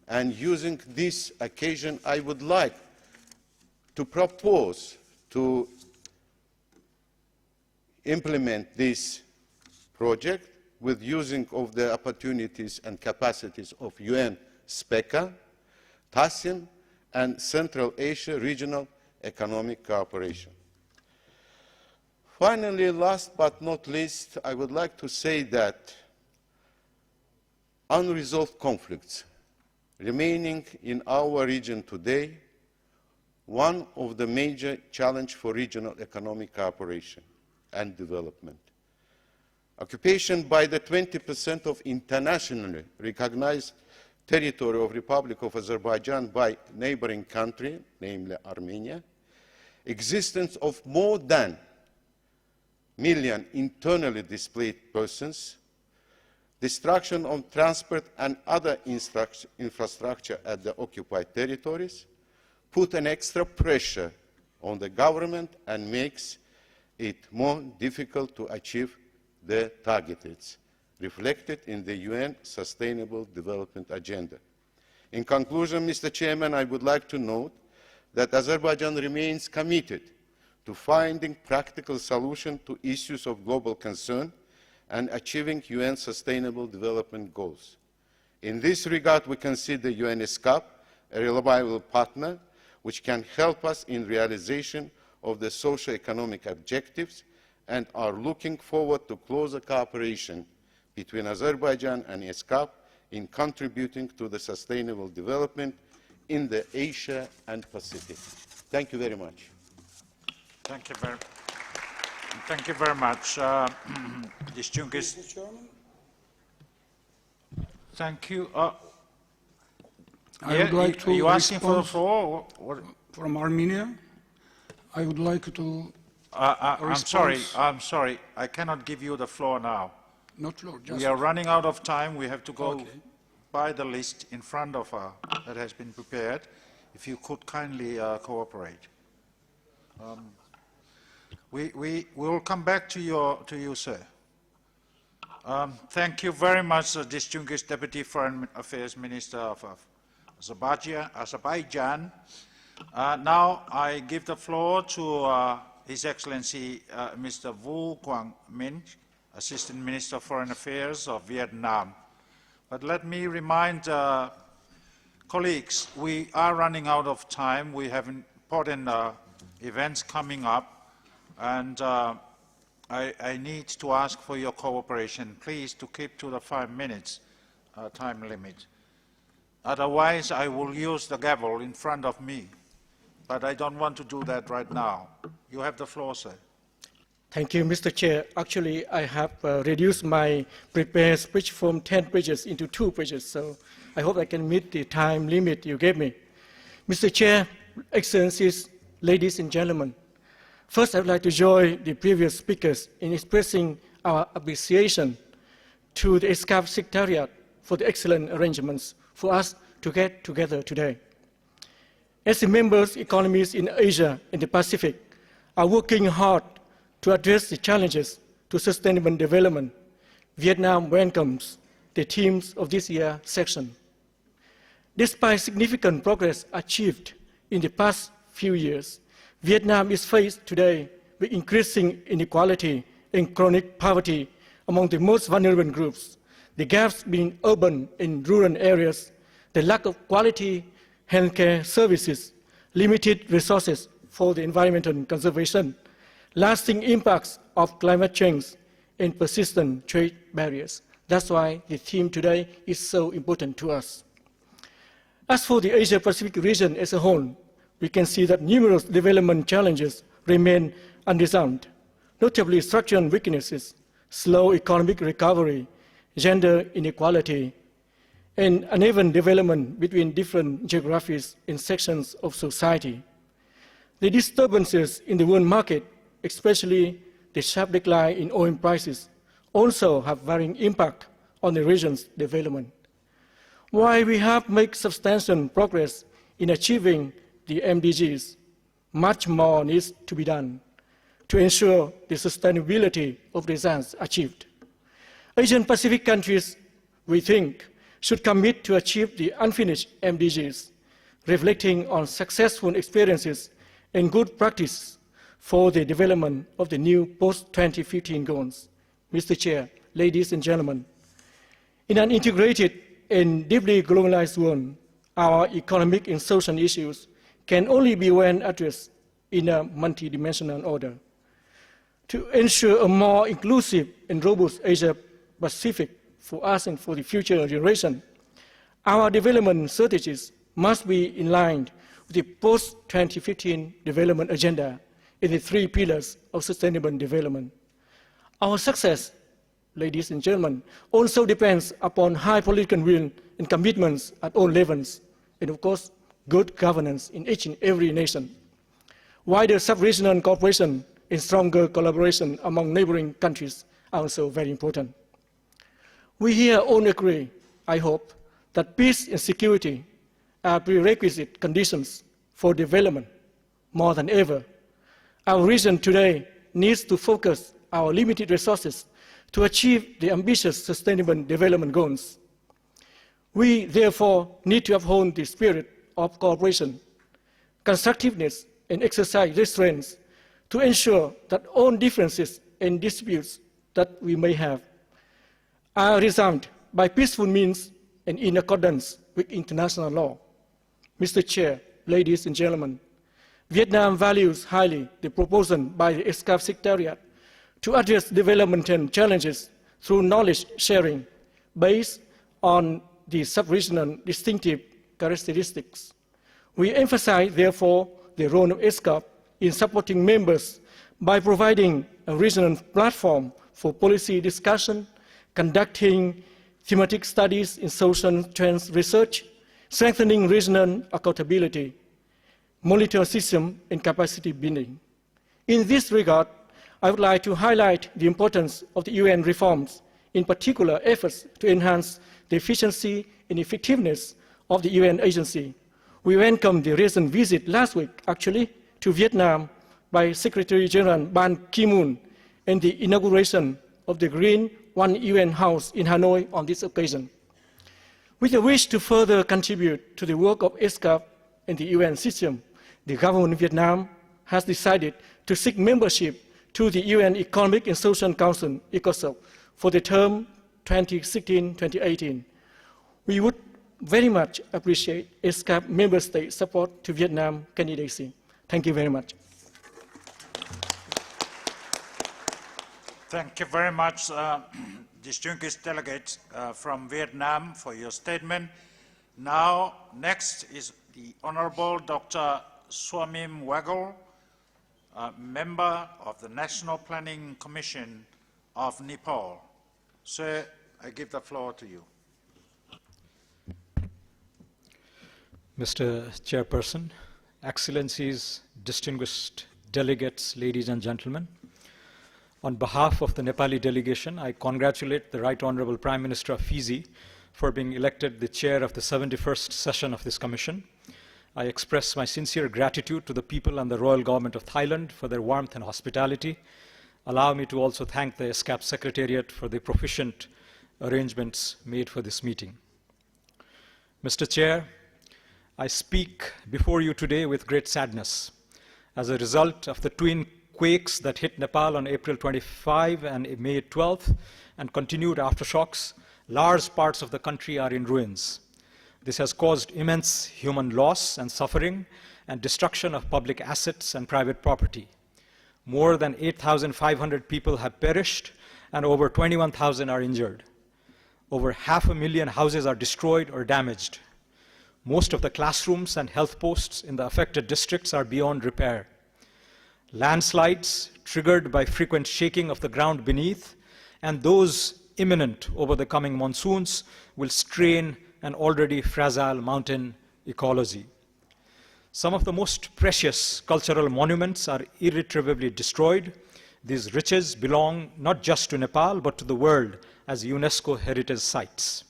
and using this occasion, I would like to propose to implement this project with using of the opportunities and capacities of UN SPECA, TASIM, and Central Asia Regional Economic Cooperation. Finally, last but not least, I would like to say that unresolved conflicts remaining in our region today, one of the major challenges for regional economic cooperation and development. Occupation by the 20% of internationally recognized territory of Republic of Azerbaijan by neighboring country, namely Armenia, existence of more than a million internally displaced persons, destruction of transport and other infrastructure at the occupied territories, put an extra pressure on the government and makes it more difficult to achieve the targets reflected in the UN Sustainable Development Agenda. In conclusion, Mr. Chairman, I would like to note that Azerbaijan remains committed to finding practical solutions to issues of global concern and achieving UN Sustainable Development Goals. In this regard, we consider UN ESCAP a reliable partner which can help us in realization of the socio-economic objectives, and are looking forward to closer cooperation between Azerbaijan and ESCAP in contributing to the sustainable development in the Asia and Pacific. Thank you very much. Thank you very much. Distinguished. Mr. Chairman? Thank you. I would like to you asking for the respond floor? from Armenia. I would like to I'm sorry. I cannot give you the floor now. not floor, just We are running out of time. We have to go by the list in front of us that has been prepared. If you could kindly cooperate. We will come back to you, sir. Thank you very much, distinguished Deputy Foreign Affairs Minister of Azerbaijan. Now I give the floor to His Excellency Mr. Vu Quang Minh, Assistant Minister of Foreign Affairs of Vietnam. But let me remind colleagues, we are running out of time. We have important events coming up, and I need to ask for your cooperation, please, to keep to the 5 minutes time limit. Otherwise, I will use the gavel in front of me. But I don't want to do that right now. You have the floor, sir. Thank you, Mr. Chair. Actually, I have reduced my prepared speech from 10 pages into 2 pages, so I hope I can meet the time limit you gave me. Mr. Chair, Excellencies, ladies and gentlemen, first I would like to join the previous speakers in expressing our appreciation to the ESCAP Secretariat for the excellent arrangements for us to get together today. As the members' economies in Asia and the Pacific are working hard to address the challenges to sustainable development, Vietnam welcomes the themes of this year's session. Despite significant progress achieved in the past few years, Vietnam is faced today with increasing inequality and chronic poverty among the most vulnerable groups, the gaps between urban and rural areas, the lack of quality healthcare services, limited resources for the environmental conservation, lasting impacts of climate change, and persistent trade barriers. That's why the theme today is so important to us. As for the Asia-Pacific region as a whole, we can see that numerous development challenges remain unresolved, notably structural weaknesses, slow economic recovery, gender inequality, and uneven development between different geographies and sections of society. The disturbances in the world market, especially the sharp decline in oil prices also have varying impact on the region's development. While we have made substantial progress in achieving the MDGs, much more needs to be done to ensure the sustainability of results achieved. Asian Pacific countries, we think, should commit to achieve the unfinished MDGs, reflecting on successful experiences and good practice for the development of the new post-2015 goals. Mr. Chair, ladies and gentlemen, in an integrated and deeply globalized world, our economic and social issues can only be well addressed in a multidimensional order. To ensure a more inclusive and robust Asia-Pacific for us and for the future generation, our development strategies must be in line with the post-2015 development agenda in the 3 pillars of sustainable development. Our success, ladies and gentlemen, also depends upon high political will and commitments at all levels, and of course, good governance in each and every nation. Wider sub-regional cooperation and stronger collaboration among neighboring countries are also very important. We here all agree, I hope, that peace and security are prerequisite conditions for development more than ever. Our region today needs to focus our limited resources to achieve the ambitious sustainable development goals. We therefore need to uphold the spirit of cooperation, constructiveness, and exercise restraints to ensure that all differences and disputes that we may have are resolved by peaceful means and in accordance with international law. Mr. Chair, ladies and gentlemen, Vietnam values highly the proposal by the ESCAP Secretariat to address developmental challenges through knowledge sharing based on the sub-regional distinctive characteristics. We emphasize, therefore, the role of ESCAP in supporting members by providing a regional platform for policy discussion, conducting thematic studies in social trends research, strengthening regional accountability, monitor system, and capacity building. In this regard, I would like to highlight the importance of the UN reforms, in particular efforts to enhance the efficiency and effectiveness of the UN agency. We welcomed the recent visit last week, actually, to Vietnam by Secretary General Ban Ki-moon and the inauguration of the Green One UN House in Hanoi on this occasion. With a wish to further contribute to the work of ESCAP and the UN system, the government of Vietnam has decided to seek membership to the UN Economic and Social Council, ECOSOC, for the term 2016-2018. We would very much appreciate ESCAP member state support to Vietnam candidacy. Thank you very much. Thank you very much, distinguished delegates from Vietnam, for your statement. Now, next is the Honorable Dr. Swamim Waghel, member of the National Planning Commission of Nepal. Sir, I give the floor to you. Mr. Chairperson, Excellencies, distinguished delegates, ladies and gentlemen, on behalf of the Nepali delegation, I congratulate the Right Honorable Prime Minister of Fiji for being elected the chair of the 71st session of this commission. I express my sincere gratitude to the people and the Royal Government of Thailand for their warmth and hospitality. Allow me to also thank the ESCAP Secretariat for the proficient arrangements made for this meeting. Mr. Chair, I speak before you today with great sadness as a result of the twin quakes that hit Nepal on April 25 and May 12th and continued aftershocks. Large parts of the country are in ruins. This has caused immense human loss and suffering and destruction of public assets and private property. More than 8,500 people have perished and over 21,000 are injured. Over 500,000 houses are destroyed or damaged. Most of the classrooms and health posts in the affected districts are beyond repair. Landslides triggered by frequent shaking of the ground beneath and those imminent over the coming monsoons will strain an already fragile mountain ecology. Some of the most precious cultural monuments are irretrievably destroyed, These riches belong not just to Nepal, but to the world as UNESCO heritage sites.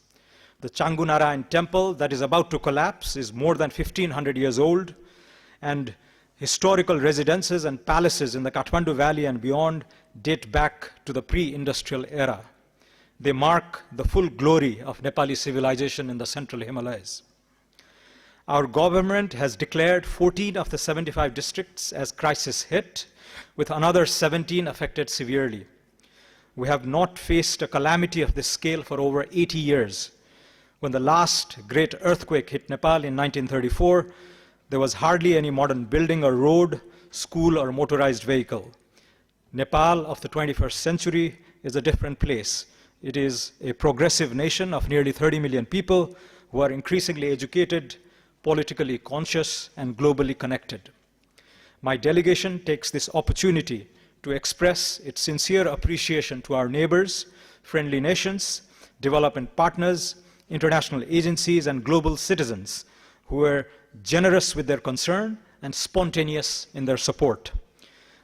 The Changunarayan temple that is about to collapse is more than 1,500 years old, and historical residences and palaces in the Kathmandu Valley and beyond date back to the pre-industrial era. They mark the full glory of Nepali civilization in the central Himalayas. Our government has declared 14 of the 75 districts as crisis hit, with another 17 affected severely. We have not faced a calamity of this scale for over 80 years. When the last great earthquake hit Nepal in 1934, there was hardly any modern building or road, school or motorized vehicle. Nepal of the 21st century is a different place. It is a progressive nation of nearly 30 million people who are increasingly educated, politically conscious, and globally connected. My delegation takes this opportunity to express its sincere appreciation to our neighbors, friendly nations, development partners, international agencies, and global citizens who were generous with their concern and spontaneous in their support.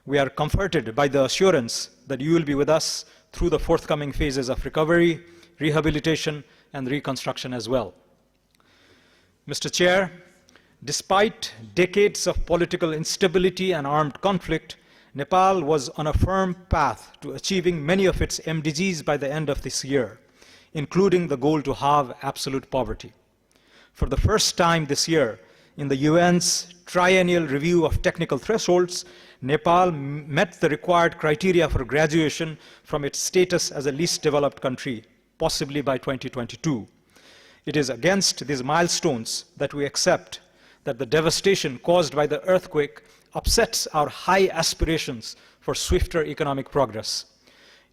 We are comforted by the assurance that you will be with us through the forthcoming phases of recovery, rehabilitation, and reconstruction as well. Mr. Chair, despite decades of political instability and armed conflict, Nepal was on a firm path to achieving many of its MDGs by the end of this year, including the goal to halve absolute poverty. For the first time this year, in the UN's triennial review of technical thresholds, Nepal met the required criteria for graduation from its status as a least developed country, possibly by 2022. It is against these milestones that we accept that the devastation caused by the earthquake upsets our high aspirations for swifter economic progress.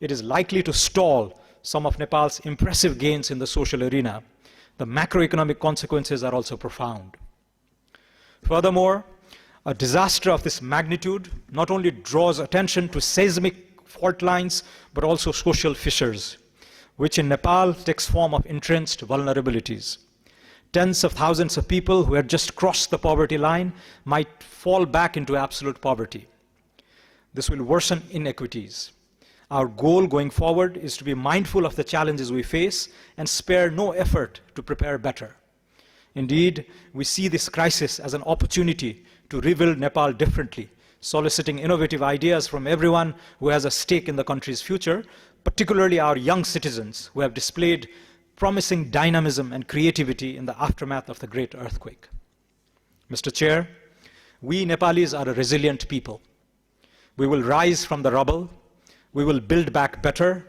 It is likely to stall some of Nepal's impressive gains in the social arena. The macroeconomic consequences are also profound. Furthermore, a disaster of this magnitude not only draws attention to seismic fault lines, but also social fissures, which in Nepal takes form of entrenched vulnerabilities. Tens of thousands of people who had just crossed the poverty line might fall back into absolute poverty. This will worsen inequities. Our goal going forward is to be mindful of the challenges we face and spare no effort to prepare better. Indeed, we see this crisis as an opportunity to rebuild Nepal differently, soliciting innovative ideas from everyone who has a stake in the country's future, particularly our young citizens who have displayed promising dynamism and creativity in the aftermath of the great earthquake. Mr. Chair, we Nepalis are a resilient people. We will rise from the rubble. We will build back better.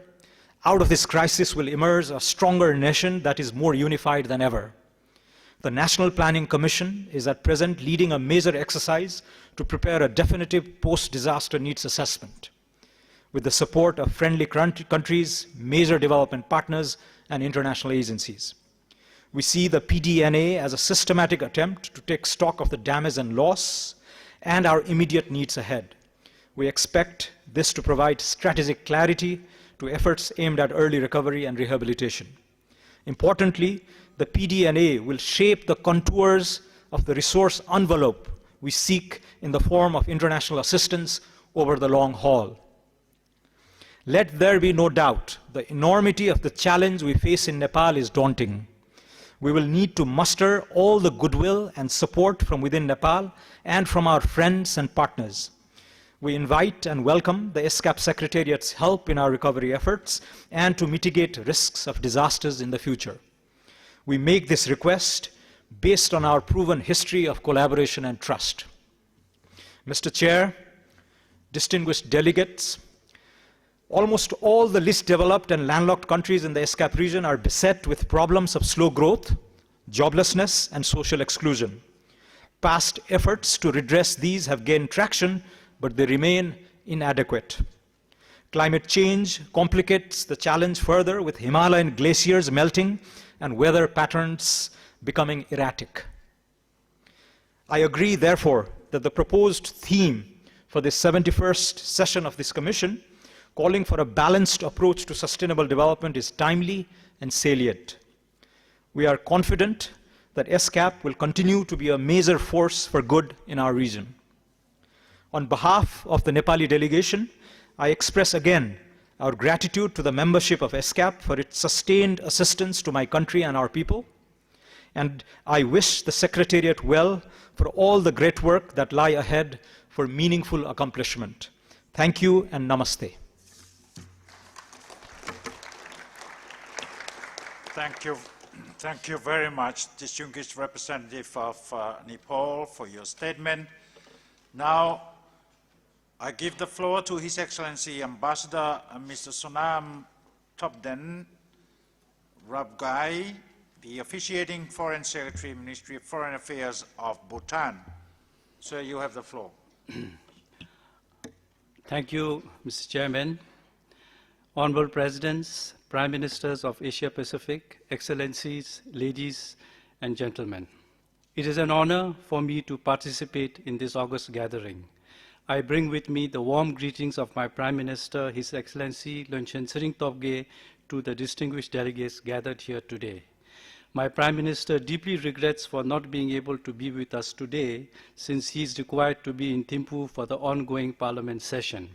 Out of this crisis will emerge a stronger nation that is more unified than ever. The National Planning Commission is at present leading a major exercise to prepare a definitive post-disaster needs assessment with the support of friendly countries, major development partners, and international agencies. We see the PDNA as a systematic attempt to take stock of the damage and loss and our immediate needs ahead. We expect this to provide strategic clarity to efforts aimed at early recovery and rehabilitation. Importantly, the PDNA will shape the contours of the resource envelope we seek in the form of international assistance over the long haul. Let there be no doubt, the enormity of the challenge we face in Nepal is daunting. We will need to muster all the goodwill and support from within Nepal and from our friends and partners. We invite and welcome the ESCAP Secretariat's help in our recovery efforts and to mitigate risks of disasters in the future. We make this request based on our proven history of collaboration and trust. Mr. Chair, distinguished delegates, almost all the least developed and landlocked countries in the ESCAP region are beset with problems of slow growth, joblessness, and social exclusion. Past efforts to redress these have gained traction, but they remain inadequate. Climate change complicates the challenge further, with Himalayan glaciers melting and weather patterns becoming erratic. I agree, therefore, that the proposed theme for the 71st session of this Commission, calling for a balanced approach to sustainable development, is timely and salient. We are confident that ESCAP will continue to be a major force for good in our region. On behalf of the Nepali delegation, I express again our gratitude to the membership of ESCAP for its sustained assistance to my country and our people. And I wish the Secretariat well for all the great work that lie ahead for meaningful accomplishment. Thank you and namaste. Thank you. Thank you very much, distinguished representative of Nepal, for your statement. Now, I give the floor to His Excellency Ambassador Mr. Sonam Topden Rabgai, the officiating Foreign Secretary, Ministry of Foreign Affairs of Bhutan. Sir, you have the floor. Thank you, Mr. Chairman. Honorable Presidents, Prime Ministers of Asia Pacific, Excellencies, ladies and gentlemen. It is an honor for me to participate in this august gathering. I bring with me the warm greetings of my Prime Minister, His Excellency Lonchan Sering Topge, to the distinguished delegates gathered here today. My Prime Minister deeply regrets for not being able to be with us today, since he is required to be in Thimphu for the ongoing Parliament session.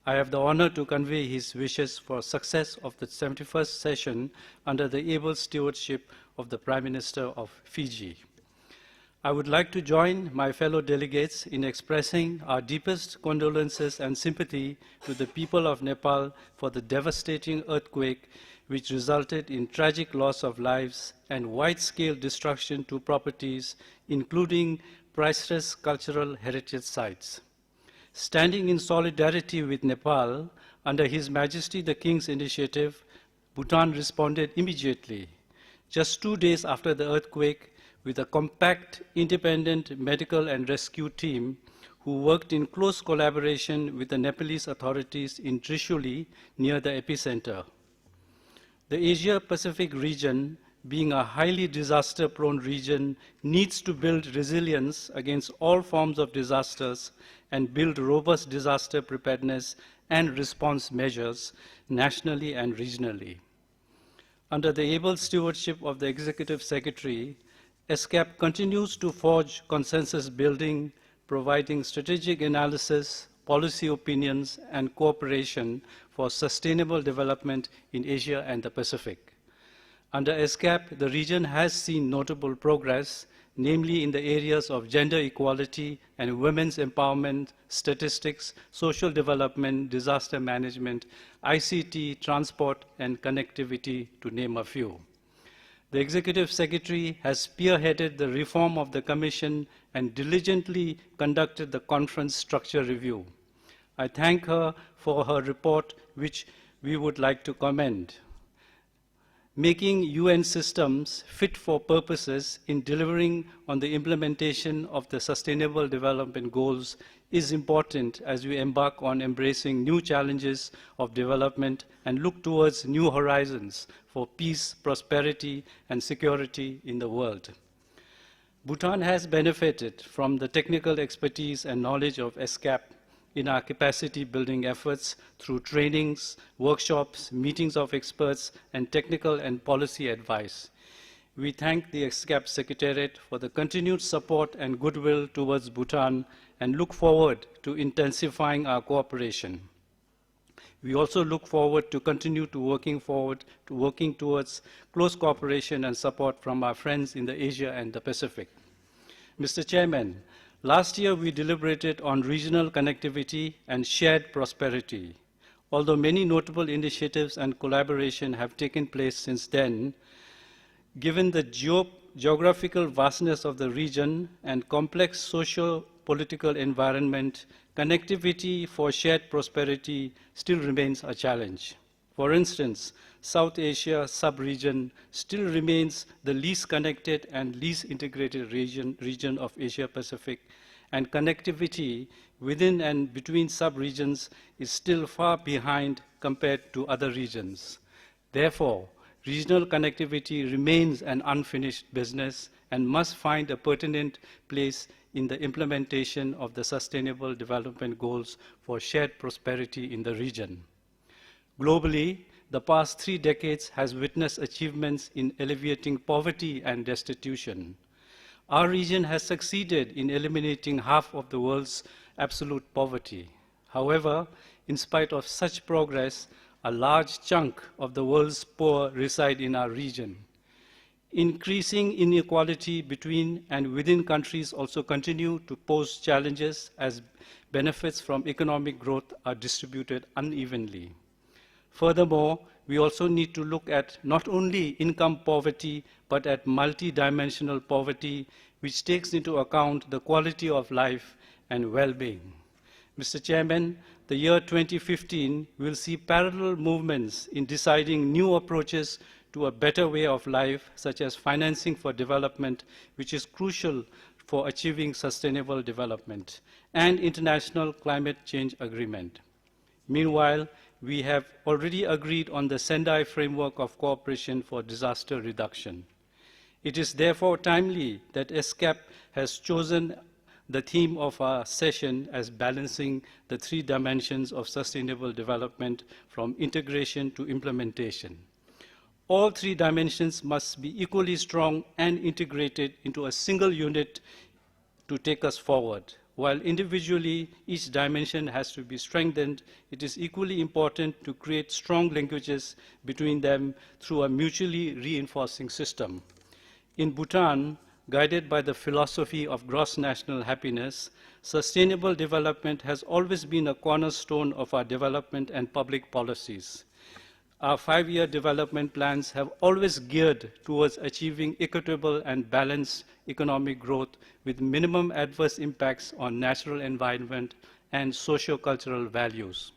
I have the honor to convey his wishes for success of the 71st session under the able stewardship of the Prime Minister of Fiji. I would like to join my fellow delegates in expressing our deepest condolences and sympathy to the people of Nepal for the devastating earthquake which resulted in tragic loss of lives and wide-scale destruction to properties, including priceless cultural heritage sites. Standing in solidarity with Nepal, under His Majesty the King's initiative, Bhutan responded immediately, just 2 days after the earthquake, with a compact, independent medical and rescue team who worked in close collaboration with the Nepalese authorities in Trishuli near the epicenter. The Asia-Pacific region, being a highly disaster-prone region, needs to build resilience against all forms of disasters and build robust disaster preparedness and response measures nationally and regionally. Under the able stewardship of the Executive Secretary, ESCAP continues to forge consensus building, providing strategic analysis, policy opinions, and cooperation for sustainable development in Asia and the Pacific. Under ESCAP, the region has seen notable progress, namely in the areas of gender equality and women's empowerment, statistics, social development, disaster management, ICT, transport, and connectivity, to name a few. The Executive Secretary has spearheaded the reform of the Commission and diligently conducted the conference structure review. I thank her for her report, which we would like to commend. Making UN systems fit for purposes in delivering on the implementation of the Sustainable Development Goals is important as we embark on embracing new challenges of development and look towards new horizons for peace, prosperity, and security in the world. Bhutan has benefited from the technical expertise and knowledge of ESCAP in our capacity building efforts through trainings, workshops, meetings of experts, and technical and policy advice. We thank the ESCAP Secretariat for the continued support and goodwill towards Bhutan and look forward to intensifying our cooperation. We also look forward to continue to working towards close cooperation and support from our friends in the Asia and the Pacific. Mr. Chairman, last year we deliberated on regional connectivity and shared prosperity. Although many notable initiatives and collaboration have taken place since then, given the geographical vastness of the region and complex socio-political environment, connectivity for shared prosperity still remains a challenge. For instance, South Asia sub-region still remains the least connected and least integrated region of Asia-Pacific, and connectivity within and between sub-regions is still far behind compared to other regions. Therefore, regional connectivity remains an unfinished business and must find a pertinent place in the implementation of the Sustainable Development Goals for shared prosperity in the region. Globally, the past 3 decades has witnessed achievements in alleviating poverty and destitution. Our region has succeeded in eliminating half of the world's absolute poverty. However, in spite of such progress, a large chunk of the world's poor reside in our region. Increasing inequality between and within countries also continue to pose challenges as benefits from economic growth are distributed unevenly. Furthermore, we also need to look at not only income poverty, but at multidimensional poverty, which takes into account the quality of life and well-being. Mr. Chairman, the year 2015 will see parallel movements in deciding new approaches to a better way of life, such as financing for development, which is crucial for achieving sustainable development, and international climate change agreement. Meanwhile, we have already agreed on the Sendai Framework of Cooperation for Disaster Reduction. It is therefore timely that ESCAP has chosen the theme of our session as balancing the three dimensions of sustainable development from integration to implementation. All three dimensions must be equally strong and integrated into a single unit to take us forward. While individually each dimension has to be strengthened, it is equally important to create strong linkages between them through a mutually reinforcing system. In Bhutan, guided by the philosophy of gross national happiness, sustainable development has always been a cornerstone of our development and public policies. Our 5-year development plans have always geared towards achieving equitable and balanced economic growth with minimum adverse impacts on natural environment and socio-cultural values.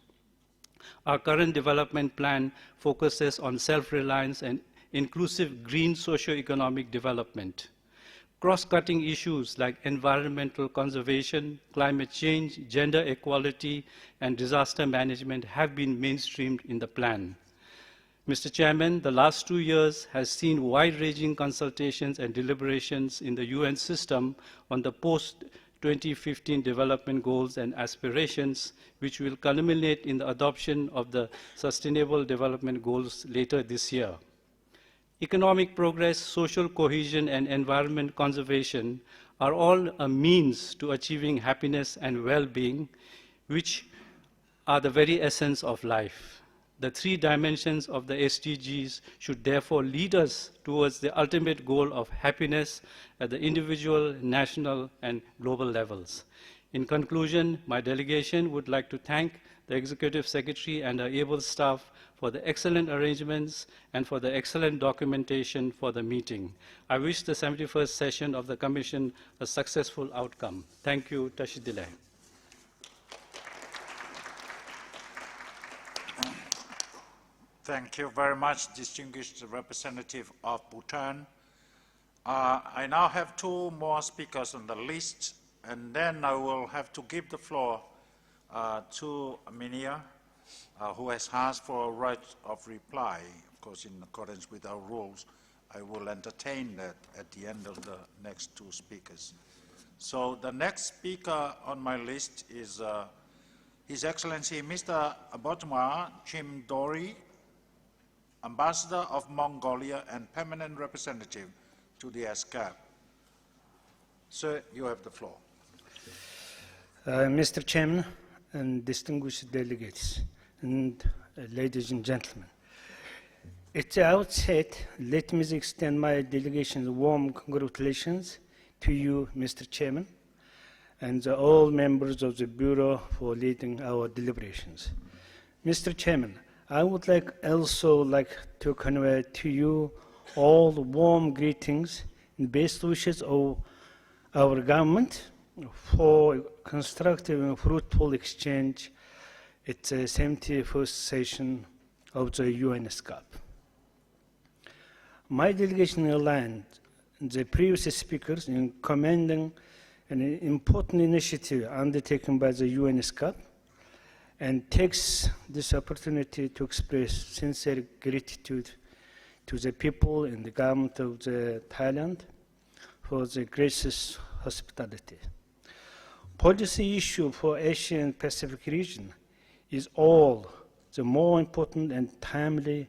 Our current development plan focuses on self-reliance and inclusive green socio-economic development. Cross-cutting issues like environmental conservation, climate change, gender equality, and disaster management have been mainstreamed in the plan. Mr. Chairman, the last 2 years has seen wide-ranging consultations and deliberations in the UN system on the post-2015 development goals and aspirations, which will culminate in the adoption of the Sustainable Development Goals later this year. Economic progress, social cohesion, and environment conservation are all a means to achieving happiness and well-being, which are the very essence of life. The three dimensions of the SDGs should therefore lead us towards the ultimate goal of happiness at the individual, national, and global levels. In conclusion, my delegation would like to thank the Executive Secretary and our able staff for the excellent arrangements and for the excellent documentation for the meeting. I wish the 71st session of the Commission a successful outcome. Thank you. Tashidile. Thank you very much, distinguished representative of Bhutan. I now have 2 more speakers on the list, and then I will have to give the floor to Minia, who has asked for a right of reply. Of course, in accordance with our rules, I will entertain that at the end of the next 2 speakers. So the next speaker on my list is His Excellency Mr. Abotma Chimdori, Ambassador of Mongolia and Permanent Representative to the ESCAP. Sir, you have the floor. Mr. Chairman and distinguished delegates and ladies and gentlemen, at the outset, let me extend my delegation's warm congratulations to you, Mr. Chairman, and all members of the Bureau for leading our deliberations. Mr. Chairman, I would also like to convey to you all the warm greetings and best wishes of our government for constructive and fruitful exchange at the 71st session of the UN ESCAP. My delegation aligned the previous speakers in commending an important initiative undertaken by the UN ESCAP and takes this opportunity to express sincere gratitude to the people and the government of Thailand for the gracious hospitality. Policy issue for Asia and Pacific region is all the more important and timely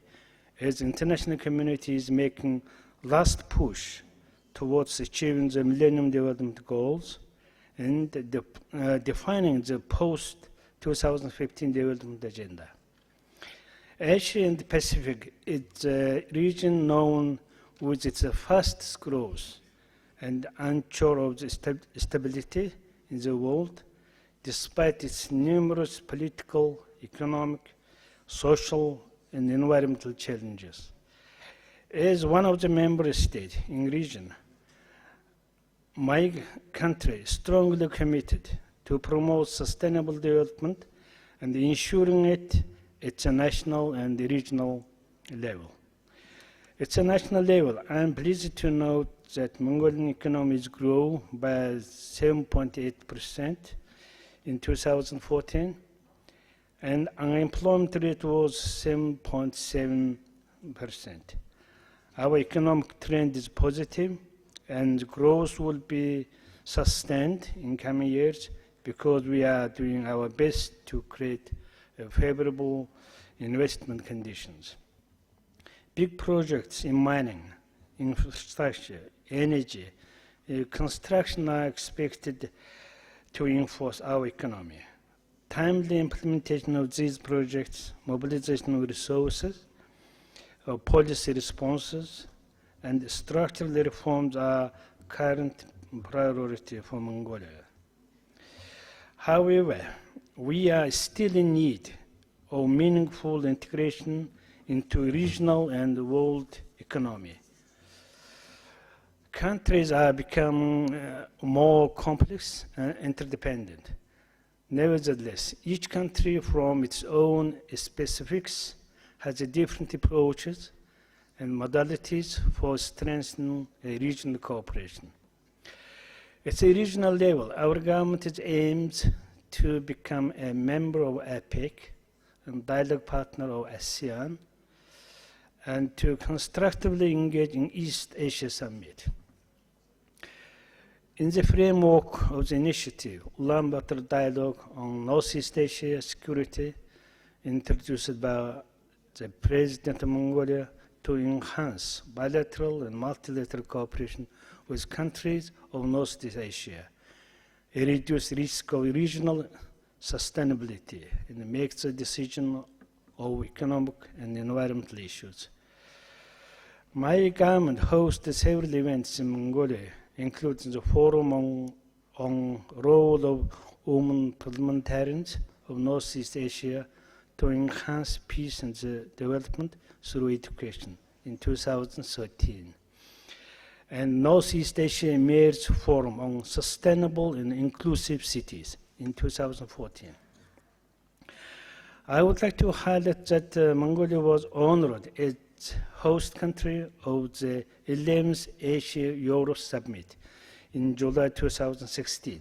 as the international community is making last push towards achieving the Millennium Development Goals and defining the post 2015 Development Agenda. Asia and the Pacific is a region known with its fastest growth and unsure of the stability in the world, despite its numerous political, economic, social, and environmental challenges. As one of the member states in the region, my country is strongly committed to promote sustainable development and ensuring it at a national and regional level. At a national level, I am pleased to note that Mongolian economies grew by 7.8% in 2014, and unemployment rate was 7.7%. Our economic trend is positive, and growth will be sustained in coming years because we are doing our best to create favorable investment conditions. Big projects in mining, infrastructure, energy, construction are expected to reinforce our economy. Timely implementation of these projects, mobilization of resources, policy responses, and structural reforms are current priority for Mongolia. However, we are still in need of meaningful integration into regional and world economy. Countries are becoming more complex and interdependent. Nevertheless, each country from its own specifics has different approaches and modalities for strengthening regional cooperation. At a regional level, our government aims to become a member of APEC and dialogue partner of ASEAN, and to constructively engage in East Asia Summit. In the framework of the initiative, Ulaanbaatar Dialogue on Northeast Asia Security, introduced by the President of Mongolia to enhance bilateral and multilateral cooperation with countries of Northeast Asia, reduce risk of regional sustainability, and make the decision of economic and environmental issues. My government hosted several events in Mongolia, including the Forum on Role of Women Parliamentarians of Northeast Asia to enhance peace and development through education in 2013, and Northeast Asia Mayors Forum on Sustainable and Inclusive Cities in 2014. I would like to highlight that Mongolia was honored as host country of the 11th Asia-Europe Summit in July 2016.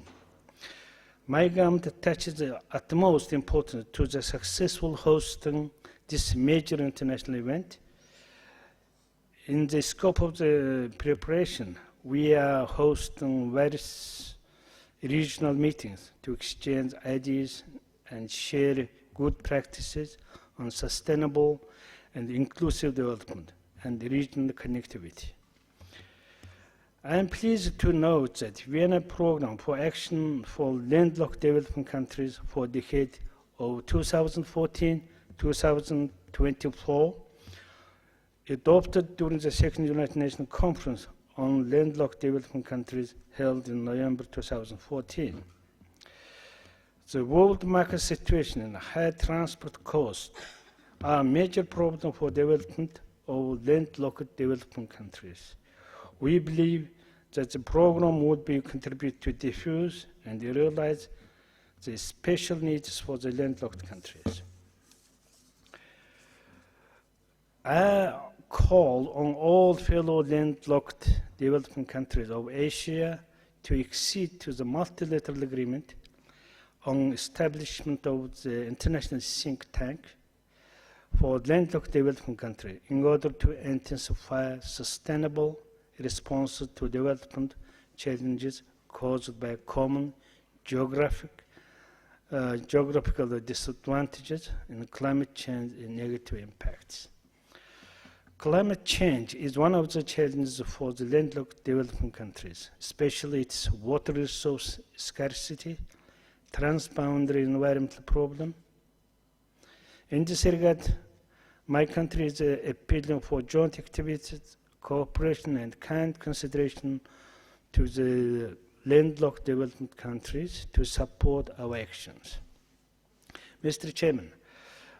My government attaches the utmost importance to the successful hosting this major international event. In the scope of the preparation, we are hosting various regional meetings to exchange ideas and share good practices on sustainable and inclusive development and regional connectivity. I am pleased to note that Vienna Program for Action for Landlocked Developing Countries for the decade of 2014-2024, adopted during the second United Nations Conference on Landlocked Developing Countries held in November 2014. The world market situation and high transport costs are a major problem for development of landlocked developing countries. We believe that the program would be contribute to diffuse and realize the special needs for the landlocked countries. I call on all fellow landlocked developing countries of Asia to accede to the multilateral agreement on establishment of the international think tank for landlocked developing countries in order to intensify sustainable responses to development challenges caused by common geographical disadvantages and climate change and negative impacts. Climate change is one of the challenges for the landlocked developing countries, especially its water resource scarcity, transboundary environmental problem. In this regard, my country is appealing for joint activities, cooperation and kind consideration to the landlocked development countries to support our actions. Mr. Chairman,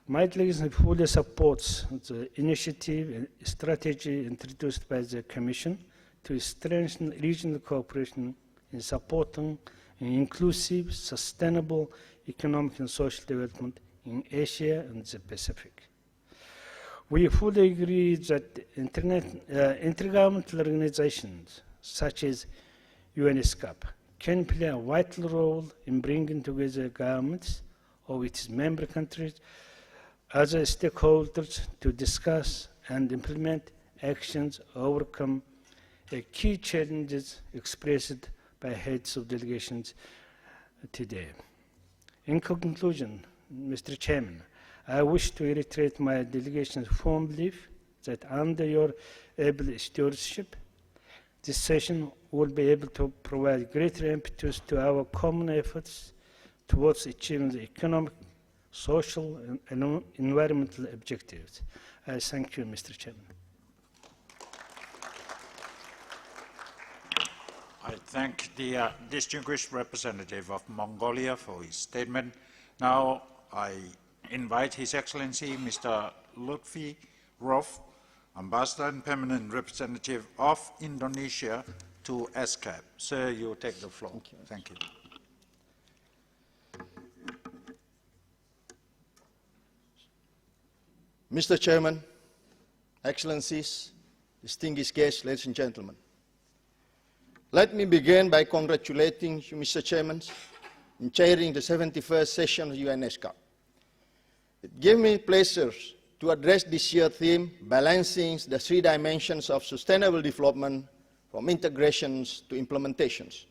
my delegation fully supports the initiative and strategy introduced by the Commission to strengthen regional cooperation in supporting an inclusive, sustainable economic and social development in Asia and the Pacific. We fully agree that intergovernmental organizations such as ESCAP can play a vital role in bringing together governments of its member countries, other stakeholders to discuss and implement actions overcome key challenges expressed by heads of delegations today. In conclusion, Mr. Chairman, I wish to reiterate my delegation's firm belief that under your able stewardship, this session will be able to provide greater impetus to our common efforts towards achieving the economic, social, and environmental objectives. I thank you, Mr. Chairman. I thank the distinguished representative of Mongolia for his statement. Now I invite His Excellency Mr. Lutfi Rof, Ambassador and Permanent Representative of Indonesia to ESCAP. Sir, you take the floor. Thank you. Mr. Chairman, Excellencies, distinguished guests, ladies and gentlemen. Let me begin by congratulating you, Mr. Chairman, in chairing the 71st session of ESCAP. It gave me pleasure to address this year's theme, balancing the three dimensions of sustainable development from integrations to implementations.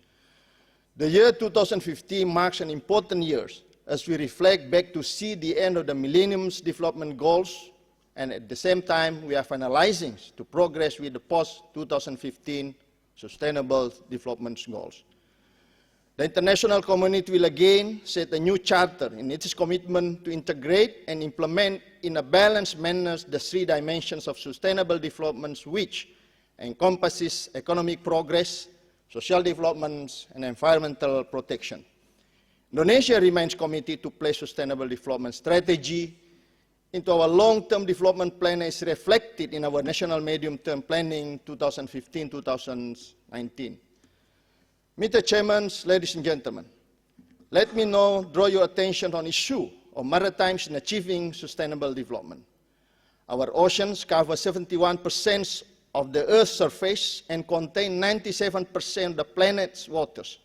The year 2015 marks an important year as we reflect back to see the end of the Millennium's Development Goals, and at the same time we are finalizing to progress with the post-2015 Sustainable Development Goals. The international community will again set a new charter in its commitment to integrate and implement in a balanced manner the three dimensions of sustainable development, which encompasses economic progress, social development, and environmental protection. Indonesia remains committed to place sustainable development strategy into our long-term development plan as reflected in our national medium-term planning 2015-2019. Mr. Chairman, ladies and gentlemen, let me now draw your attention on the issue of maritime in achieving sustainable development. Our oceans cover 71% of the Earth's surface and contain 97% of the planet's waters.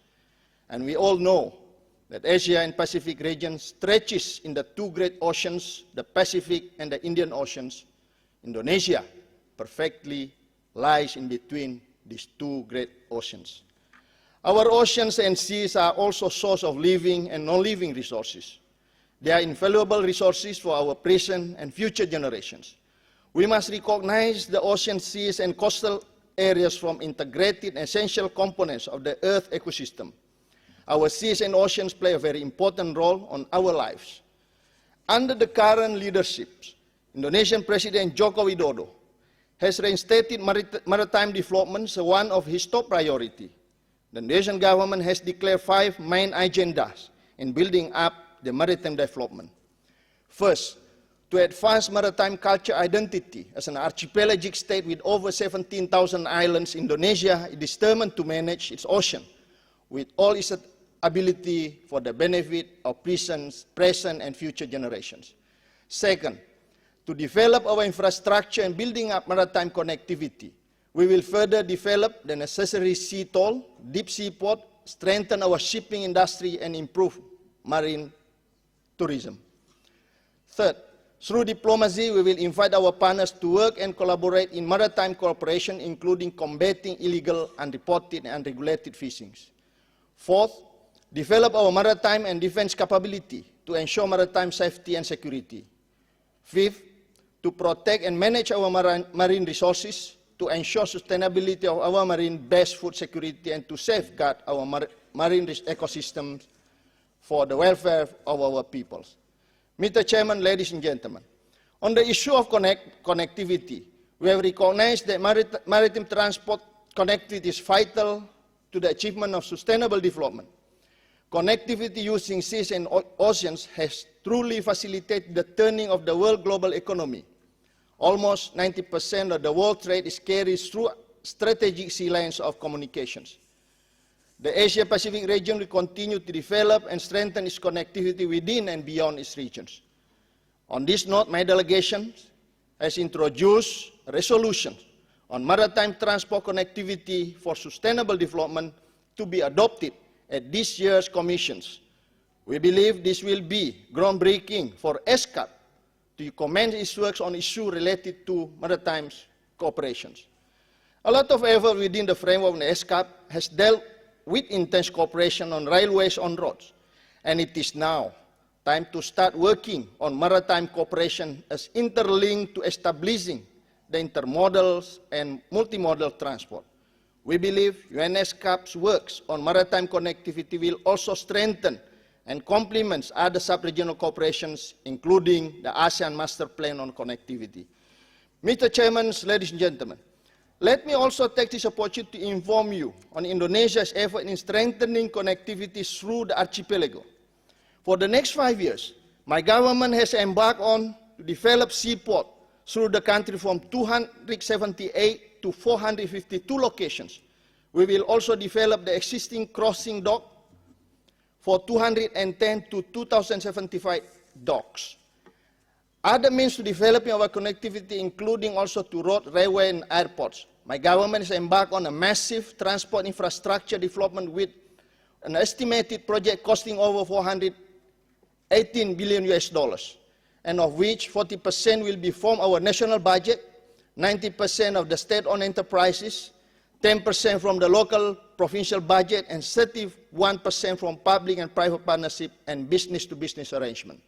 And we all know that Asia and Pacific region stretches in the two great oceans, the Pacific and the Indian Oceans. Indonesia perfectly lies in between these two great oceans. Our oceans and seas are also source of living and non-living resources. They are invaluable resources for our present and future generations. We must recognize the ocean, seas, and coastal areas from integrated essential components of the Earth ecosystem. Our seas and oceans play a very important role on our lives. Under the current leadership, Indonesian President Joko Widodo has reinstated maritime development as one of his top priorities. The Indonesian government has declared 5 main agendas in building up the maritime development. First, to advance maritime culture identity as an archipelagic state with over 17,000 islands, Indonesia is determined to manage its ocean with all its ability for the benefit of present and future generations. Second, to develop our infrastructure and building up maritime connectivity, we will further develop the necessary sea toll, deep sea port, strengthen our shipping industry, and improve marine tourism. Third, through diplomacy, we will invite our partners to work and collaborate in maritime cooperation, including combating illegal, unreported, and unregulated fishing. Fourth, develop our maritime and defense capability to ensure maritime safety and security. Fifth, to protect and manage our marine resources, to ensure sustainability of our marine-based food security, and to safeguard our marine ecosystems. for the welfare of our peoples. Mr. Chairman, ladies and gentlemen, on the issue of connectivity, we have recognized that maritime transport connectivity is vital to the achievement of sustainable development. Connectivity using seas and oceans has truly facilitated the turning of the world global economy. Almost 90% of the world trade is carried through strategic sea lanes of communications. The Asia-Pacific region will continue to develop and strengthen its connectivity within and beyond its regions. On this note, my delegation has introduced a resolution on maritime transport connectivity for sustainable development to be adopted at this year's commissions. We believe this will be groundbreaking for ESCAP to commence its works on issues related to maritime cooperation. A lot of effort within the framework of the ESCAP has dealt with intense cooperation on railways on roads, and it is now time to start working on maritime cooperation as interlinked to establishing the intermodal and multimodal transport. We believe ESCAP's works on maritime connectivity will also strengthen and complement other sub-regional cooperations, including the ASEAN Master Plan on Connectivity. Mr. Chairman, ladies and gentlemen, let me also take this opportunity to inform you on Indonesia's effort in strengthening connectivity through the archipelago. For the next 5 years, my government has embarked on to develop seaport through the country from 278 to 452 locations. We will also develop the existing crossing dock for 210 to 2,075 docks. Other means to developing our connectivity, including also to road, railway, and airports. My government has embarked on a massive transport infrastructure development with an estimated project costing over $418 billion, and of which 40% will be from our national budget, 90% of the state-owned enterprises, 10% from the local provincial budget, and 31% from public and private partnership and business-to-business arrangement.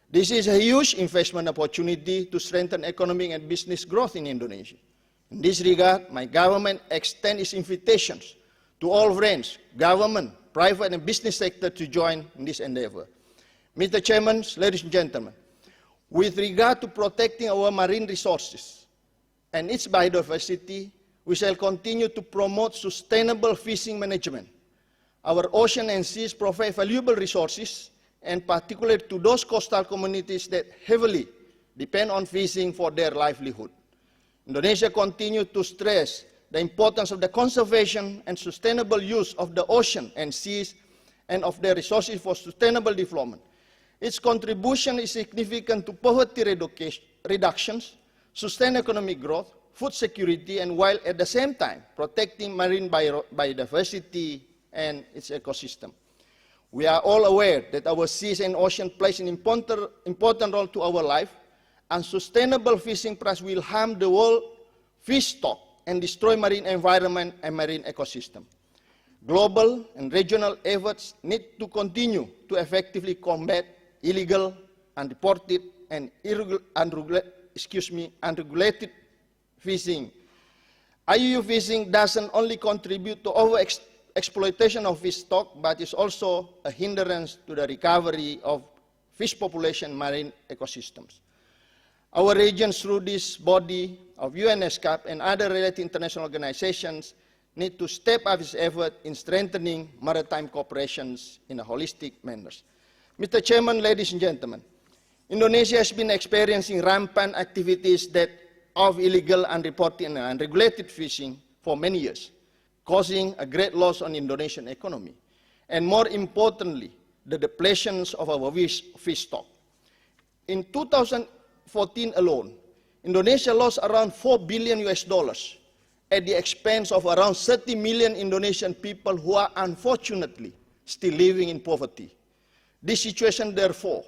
This is a huge investment opportunity to strengthen economic and business growth in Indonesia. In this regard, my government extends its invitations to all friends, government, private and business sector to join in this endeavor. Mr. Chairman, ladies and gentlemen, with regard to protecting our marine resources and its biodiversity, we shall continue to promote sustainable fishing management. Our ocean and seas provide valuable resources, and particularly to those coastal communities that heavily depend on fishing for their livelihood. Indonesia continues to stress the importance of the conservation and sustainable use of the ocean and seas and of their resources for sustainable development. Its contribution is significant to poverty reductions, sustained economic growth, food security, and while at the same time protecting marine biodiversity and its ecosystem. We are all aware that our seas and oceans play an important role to our life, and sustainable fishing practices will harm the world fish stock and destroy marine environment and marine ecosystem. Global and regional efforts need to continue to effectively combat illegal, unreported, and unregulated fishing. IUU fishing doesn't only contribute to exploitation of fish stock, but is also a hindrance to the recovery of fish population and marine ecosystems. Our region, through this body of ESCAP and other related international organizations, need to step up its effort in strengthening maritime cooperation in a holistic manner. Mr. Chairman, ladies and gentlemen, Indonesia has been experiencing rampant activities of illegal, unreported, and unregulated fishing for many years, causing a great loss on the Indonesian economy, and more importantly, the depletion of our fish stock. In 2014 alone, Indonesia lost around $4 billion at the expense of around 30 million Indonesian people who are unfortunately still living in poverty. This situation, therefore,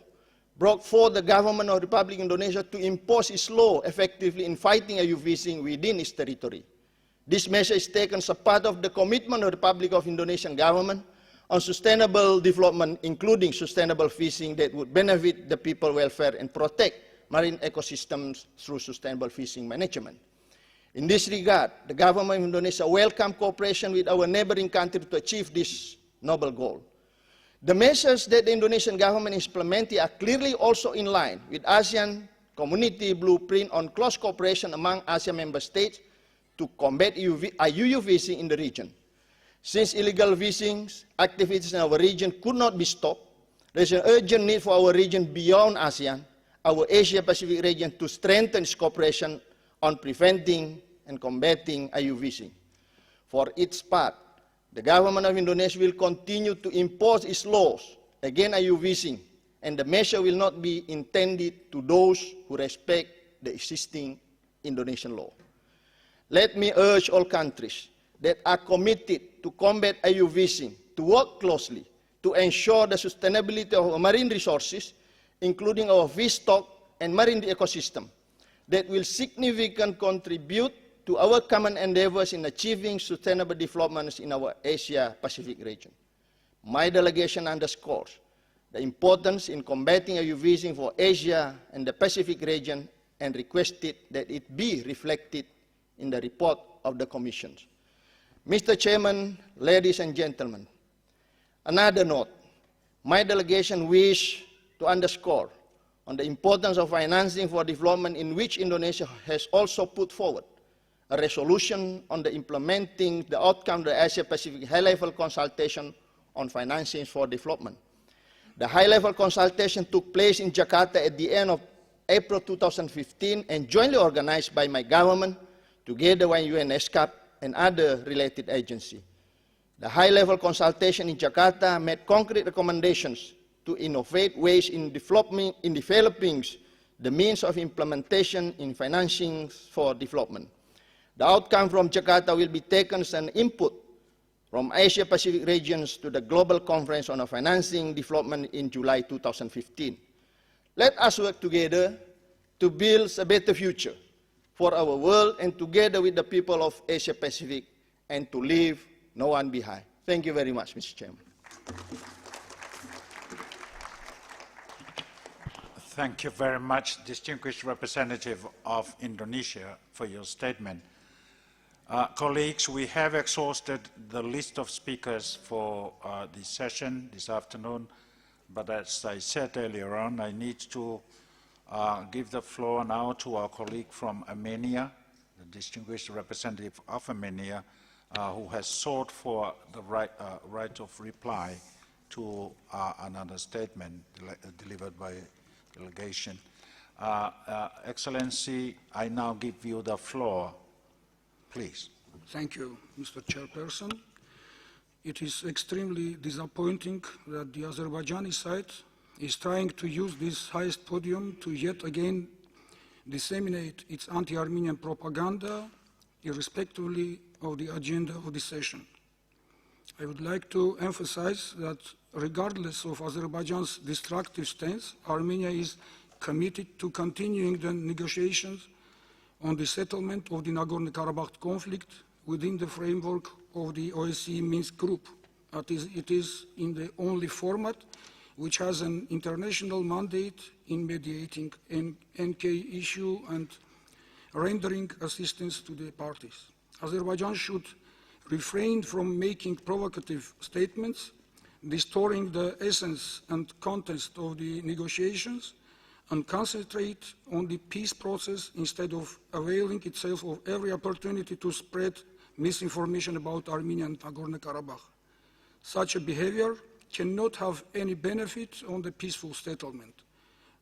brought forth the government of the Republic of Indonesia to impose its law effectively in fighting IUU fishing within its territory. This measure is taken as a part of the commitment of the Republic of Indonesian government on sustainable development, including sustainable fishing that would benefit the people's welfare and protect marine ecosystems through sustainable fishing management. In this regard, the government of Indonesia welcomes cooperation with our neighboring country to achieve this noble goal. The measures that the Indonesian government is implementing are clearly also in line with ASEAN Community Blueprint on close cooperation among ASEAN member states to combat IUU fishing in the region. Since illegal fishing activities in our region could not be stopped, there is an urgent need for our region beyond ASEAN, our Asia-Pacific region, to strengthen its cooperation on preventing and combating IUU fishing. For its part, the government of Indonesia will continue to impose its laws against IUU fishing, and the measure will not be intended to those who respect the existing Indonesian law. Let me urge all countries that are committed to combat IUU fishing to work closely to ensure the sustainability of our marine resources, including our fish stock and marine ecosystem, that will significantly contribute to our common endeavors in achieving sustainable developments in our Asia-Pacific region. My delegation underscores the importance in combating IUU fishing for Asia and the Pacific region and requested that it be reflected in the report of the Commission. Mr. Chairman, ladies and gentlemen, another note, my delegation wishes to underscore on the importance of financing for development, in which Indonesia has also put forward a resolution on the implementing the outcome of the Asia-Pacific high-level consultation on financing for development. The high-level consultation took place in Jakarta at the end of April 2015 and jointly organized by my government together with UN ESCAP and other related agencies. The high-level consultation in Jakarta made concrete recommendations to innovate ways in developing the means of implementation in financing for development. The outcome from Jakarta will be taken as an input from Asia-Pacific regions to the Global Conference on Financing Development in July 2015. Let us work together to build a better future for our world and together with the people of Asia-Pacific, and to leave no one behind. Thank you very much, Mr. Chairman. Thank you very much, distinguished representative of Indonesia, for your statement. Colleagues, we have exhausted the list of speakers for this session this afternoon, but as I said earlier on, I need to give the floor now to our colleague from Armenia, the distinguished representative of Armenia, who has sought for the right of reply to another statement delivered by delegation. Excellency, I now give you the floor. Please. Thank you, Mr. Chairperson. It is extremely disappointing that the Azerbaijani side is trying to use this highest podium to yet again disseminate its anti-Armenian propaganda, irrespectively of the agenda of this session. I would like to emphasize that regardless of Azerbaijan's destructive stance, Armenia is committed to continuing the negotiations on the settlement of the Nagorno-Karabakh conflict within the framework of the OSCE Minsk group. It is in the only format which has an international mandate in mediating an NK issue and rendering assistance to the parties. Azerbaijan should refrain from making provocative statements, distorting the essence and context of the negotiations, and concentrate on the peace process instead of availing itself of every opportunity to spread misinformation about Armenia and Nagorno-Karabakh. Such a behavior cannot have any benefit on the peaceful settlement.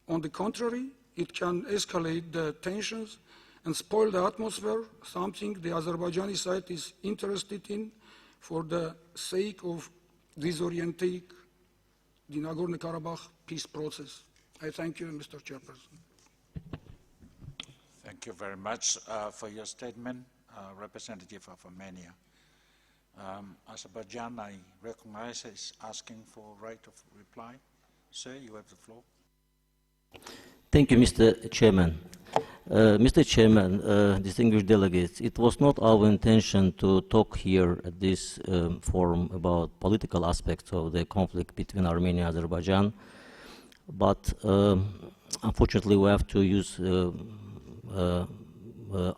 On the contrary, it can escalate the tensions and spoil the atmosphere, something the Azerbaijani side is interested in for the sake of disorienting the Nagorno-Karabakh peace process. I thank you, Mr. Chairperson. Thank you very much for your statement, representative of Armenia. Azerbaijan, I recognize, is asking for right of reply. Sir, you have the floor. Thank you, Mr. Chairman. Mr. Chairman, distinguished delegates, it was not our intention to talk here at this forum about political aspects of the conflict between Armenia and Azerbaijan, but unfortunately we have to use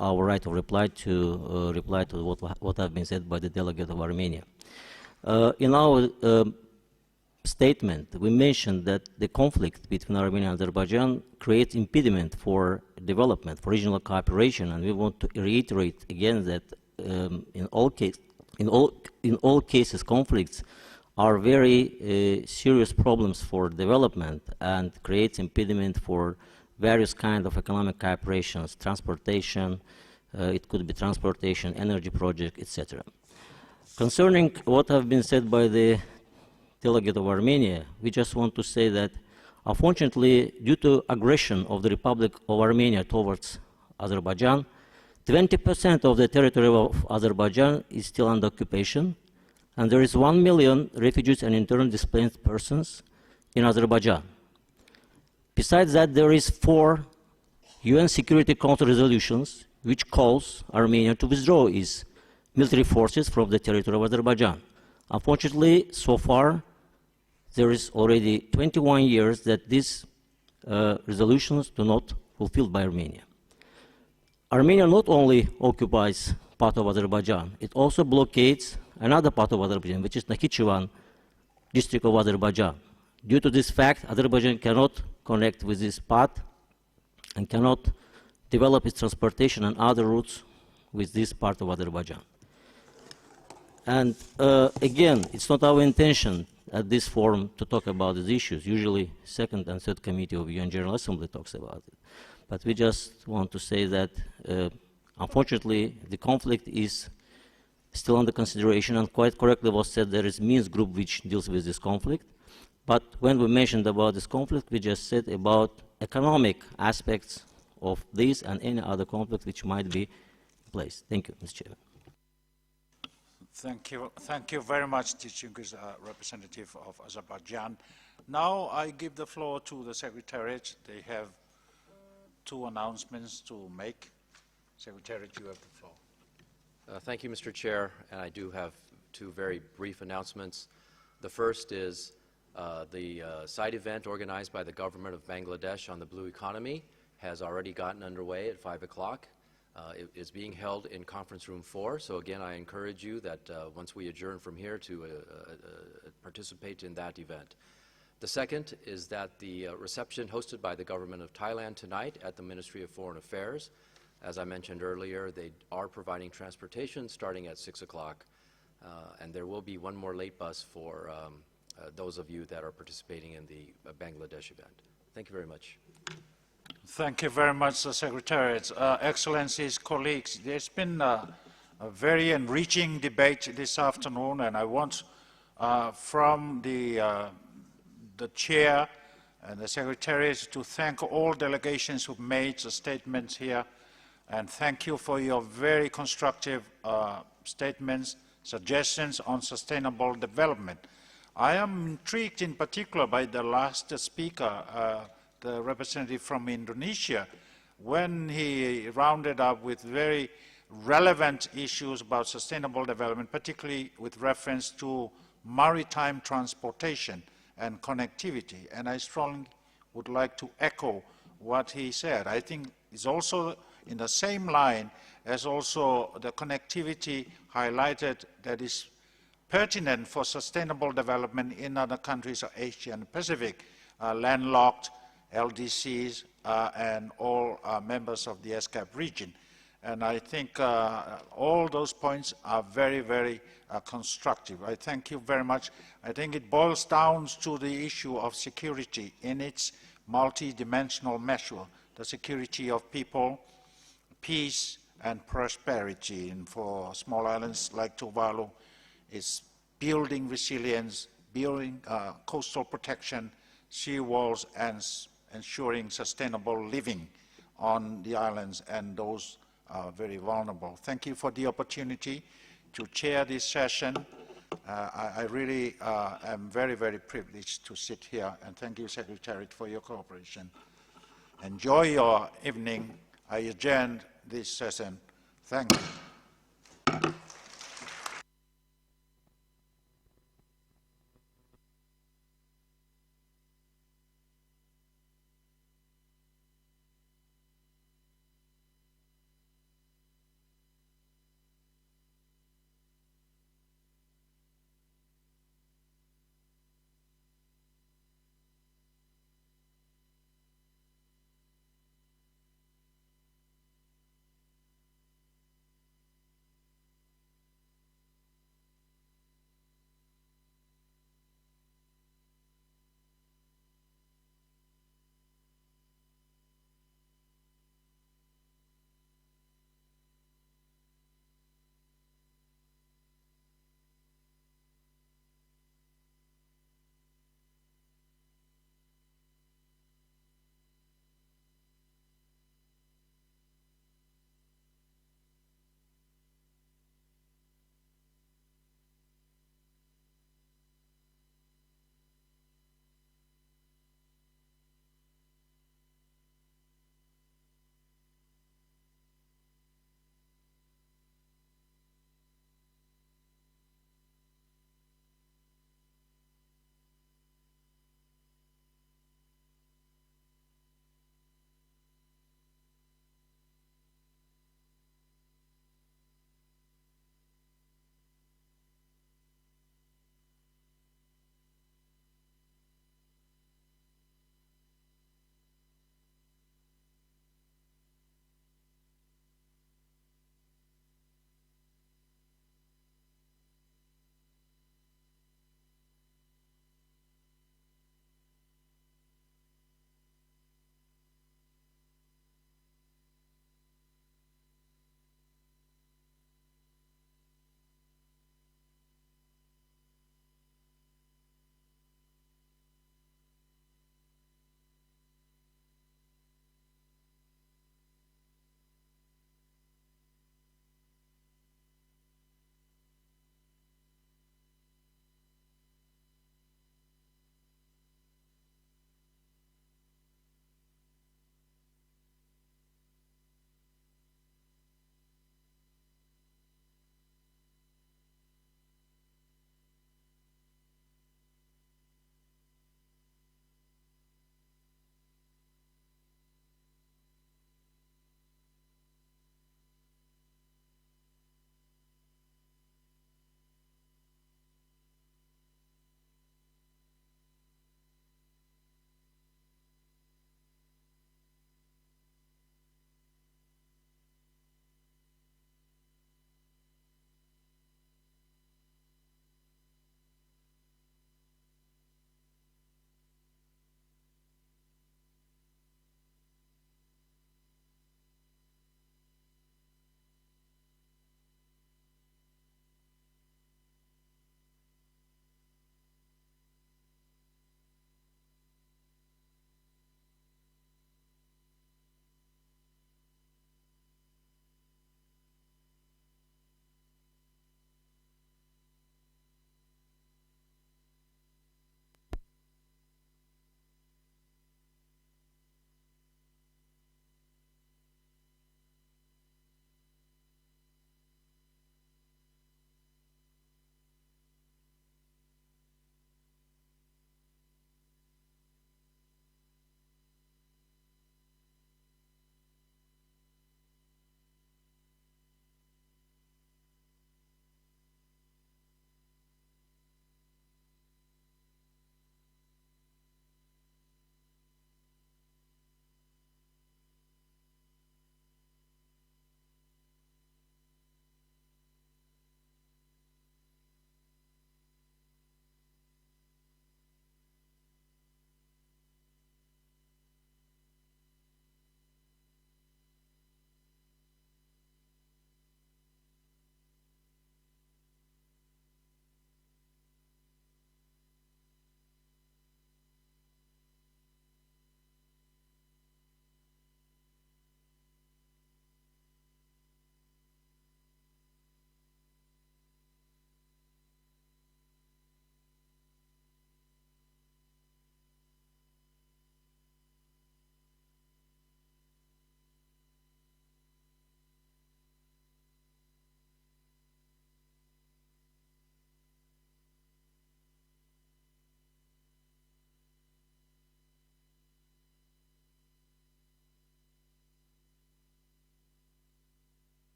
our right of reply to reply to what has been said by the delegate of Armenia. In our statement, we mentioned that the conflict between Armenia and Azerbaijan creates impediment for development, for regional cooperation, and we want to reiterate again that in all cases, conflicts are very serious problems for development and creates impediment for various kinds of economic cooperations, transportation, it could be transportation, energy project, etc. Concerning what have been said by the delegate of Armenia, we just want to say that unfortunately, due to aggression of the Republic of Armenia towards Azerbaijan, 20% of the territory of Azerbaijan is still under occupation, and there is 1 million refugees and internally displaced persons in Azerbaijan. Besides that, there is 4 UN Security Council resolutions which calls Armenia to withdraw its military forces from the territory of Azerbaijan. Unfortunately, so far, there is already 21 years that these resolutions do not fulfilled by Armenia. Armenia not only occupies part of Azerbaijan, it also blockades another part of Azerbaijan, which is Nakhichevan district of Azerbaijan. Due to this fact, Azerbaijan cannot connect with this part and cannot develop its transportation and other routes with this part of Azerbaijan. And again, it's not our intention at this forum to talk about these issues. Usually, second and third committee of UN General Assembly talks about it. But we just want to say that, unfortunately, the conflict is still under consideration, and quite correctly was said there is Minsk group which deals with this conflict. But when we mentioned about this conflict, we just said about economic aspects of this and any other conflict which might be in place. Thank you, Mr. Chairman. Thank you very much, distinguished representative of Azerbaijan. Now I give the floor to the Secretariat. They have 2 announcements to make. Secretariat, you have the floor. Thank you, Mr. Chair, and I do have 2 very brief announcements. The first is the side event organized by the government of Bangladesh on the blue economy has already gotten underway at 5 o'clock. It is being held in conference room 4, so again I encourage you that once we adjourn from here to participate in that event. The second is that the reception hosted by the government of Thailand tonight at the Ministry of Foreign Affairs, as I mentioned earlier, they are providing transportation starting at 6 o'clock, and there will be 1 more late bus for those of you that are participating in the Bangladesh event. Thank you very much. Thank you very much, Secretariat. Excellencies, colleagues, there's been a very enriching debate this afternoon, and I want from the Chair and the Secretariat to thank all delegations who've made statements here, and thank you for your very constructive statements, suggestions on sustainable development. I am intrigued in particular by the last speaker, the representative from Indonesia, when he rounded up with very relevant issues about sustainable development, particularly with reference to maritime transportation and connectivity. And I strongly would like to echo what he said. I think it's also in the same line as also the connectivity highlighted that is pertinent for sustainable development in other countries of Asia and Pacific, landlocked, LDCs, and all members of the ESCAP region. And I think all those points are very, very constructive. I thank you very much. I think it boils down to the issue of security in its multi-dimensional measure, the security of people, peace, and prosperity. And for small islands like Tuvalu, it's building resilience, building coastal protection, sea walls, and ensuring sustainable living on the islands and those very vulnerable. Thank you for the opportunity to chair this session. I really am very, very privileged to sit here, and thank you, Secretariat, for your cooperation. Enjoy your evening. I adjourn this session. Thank you.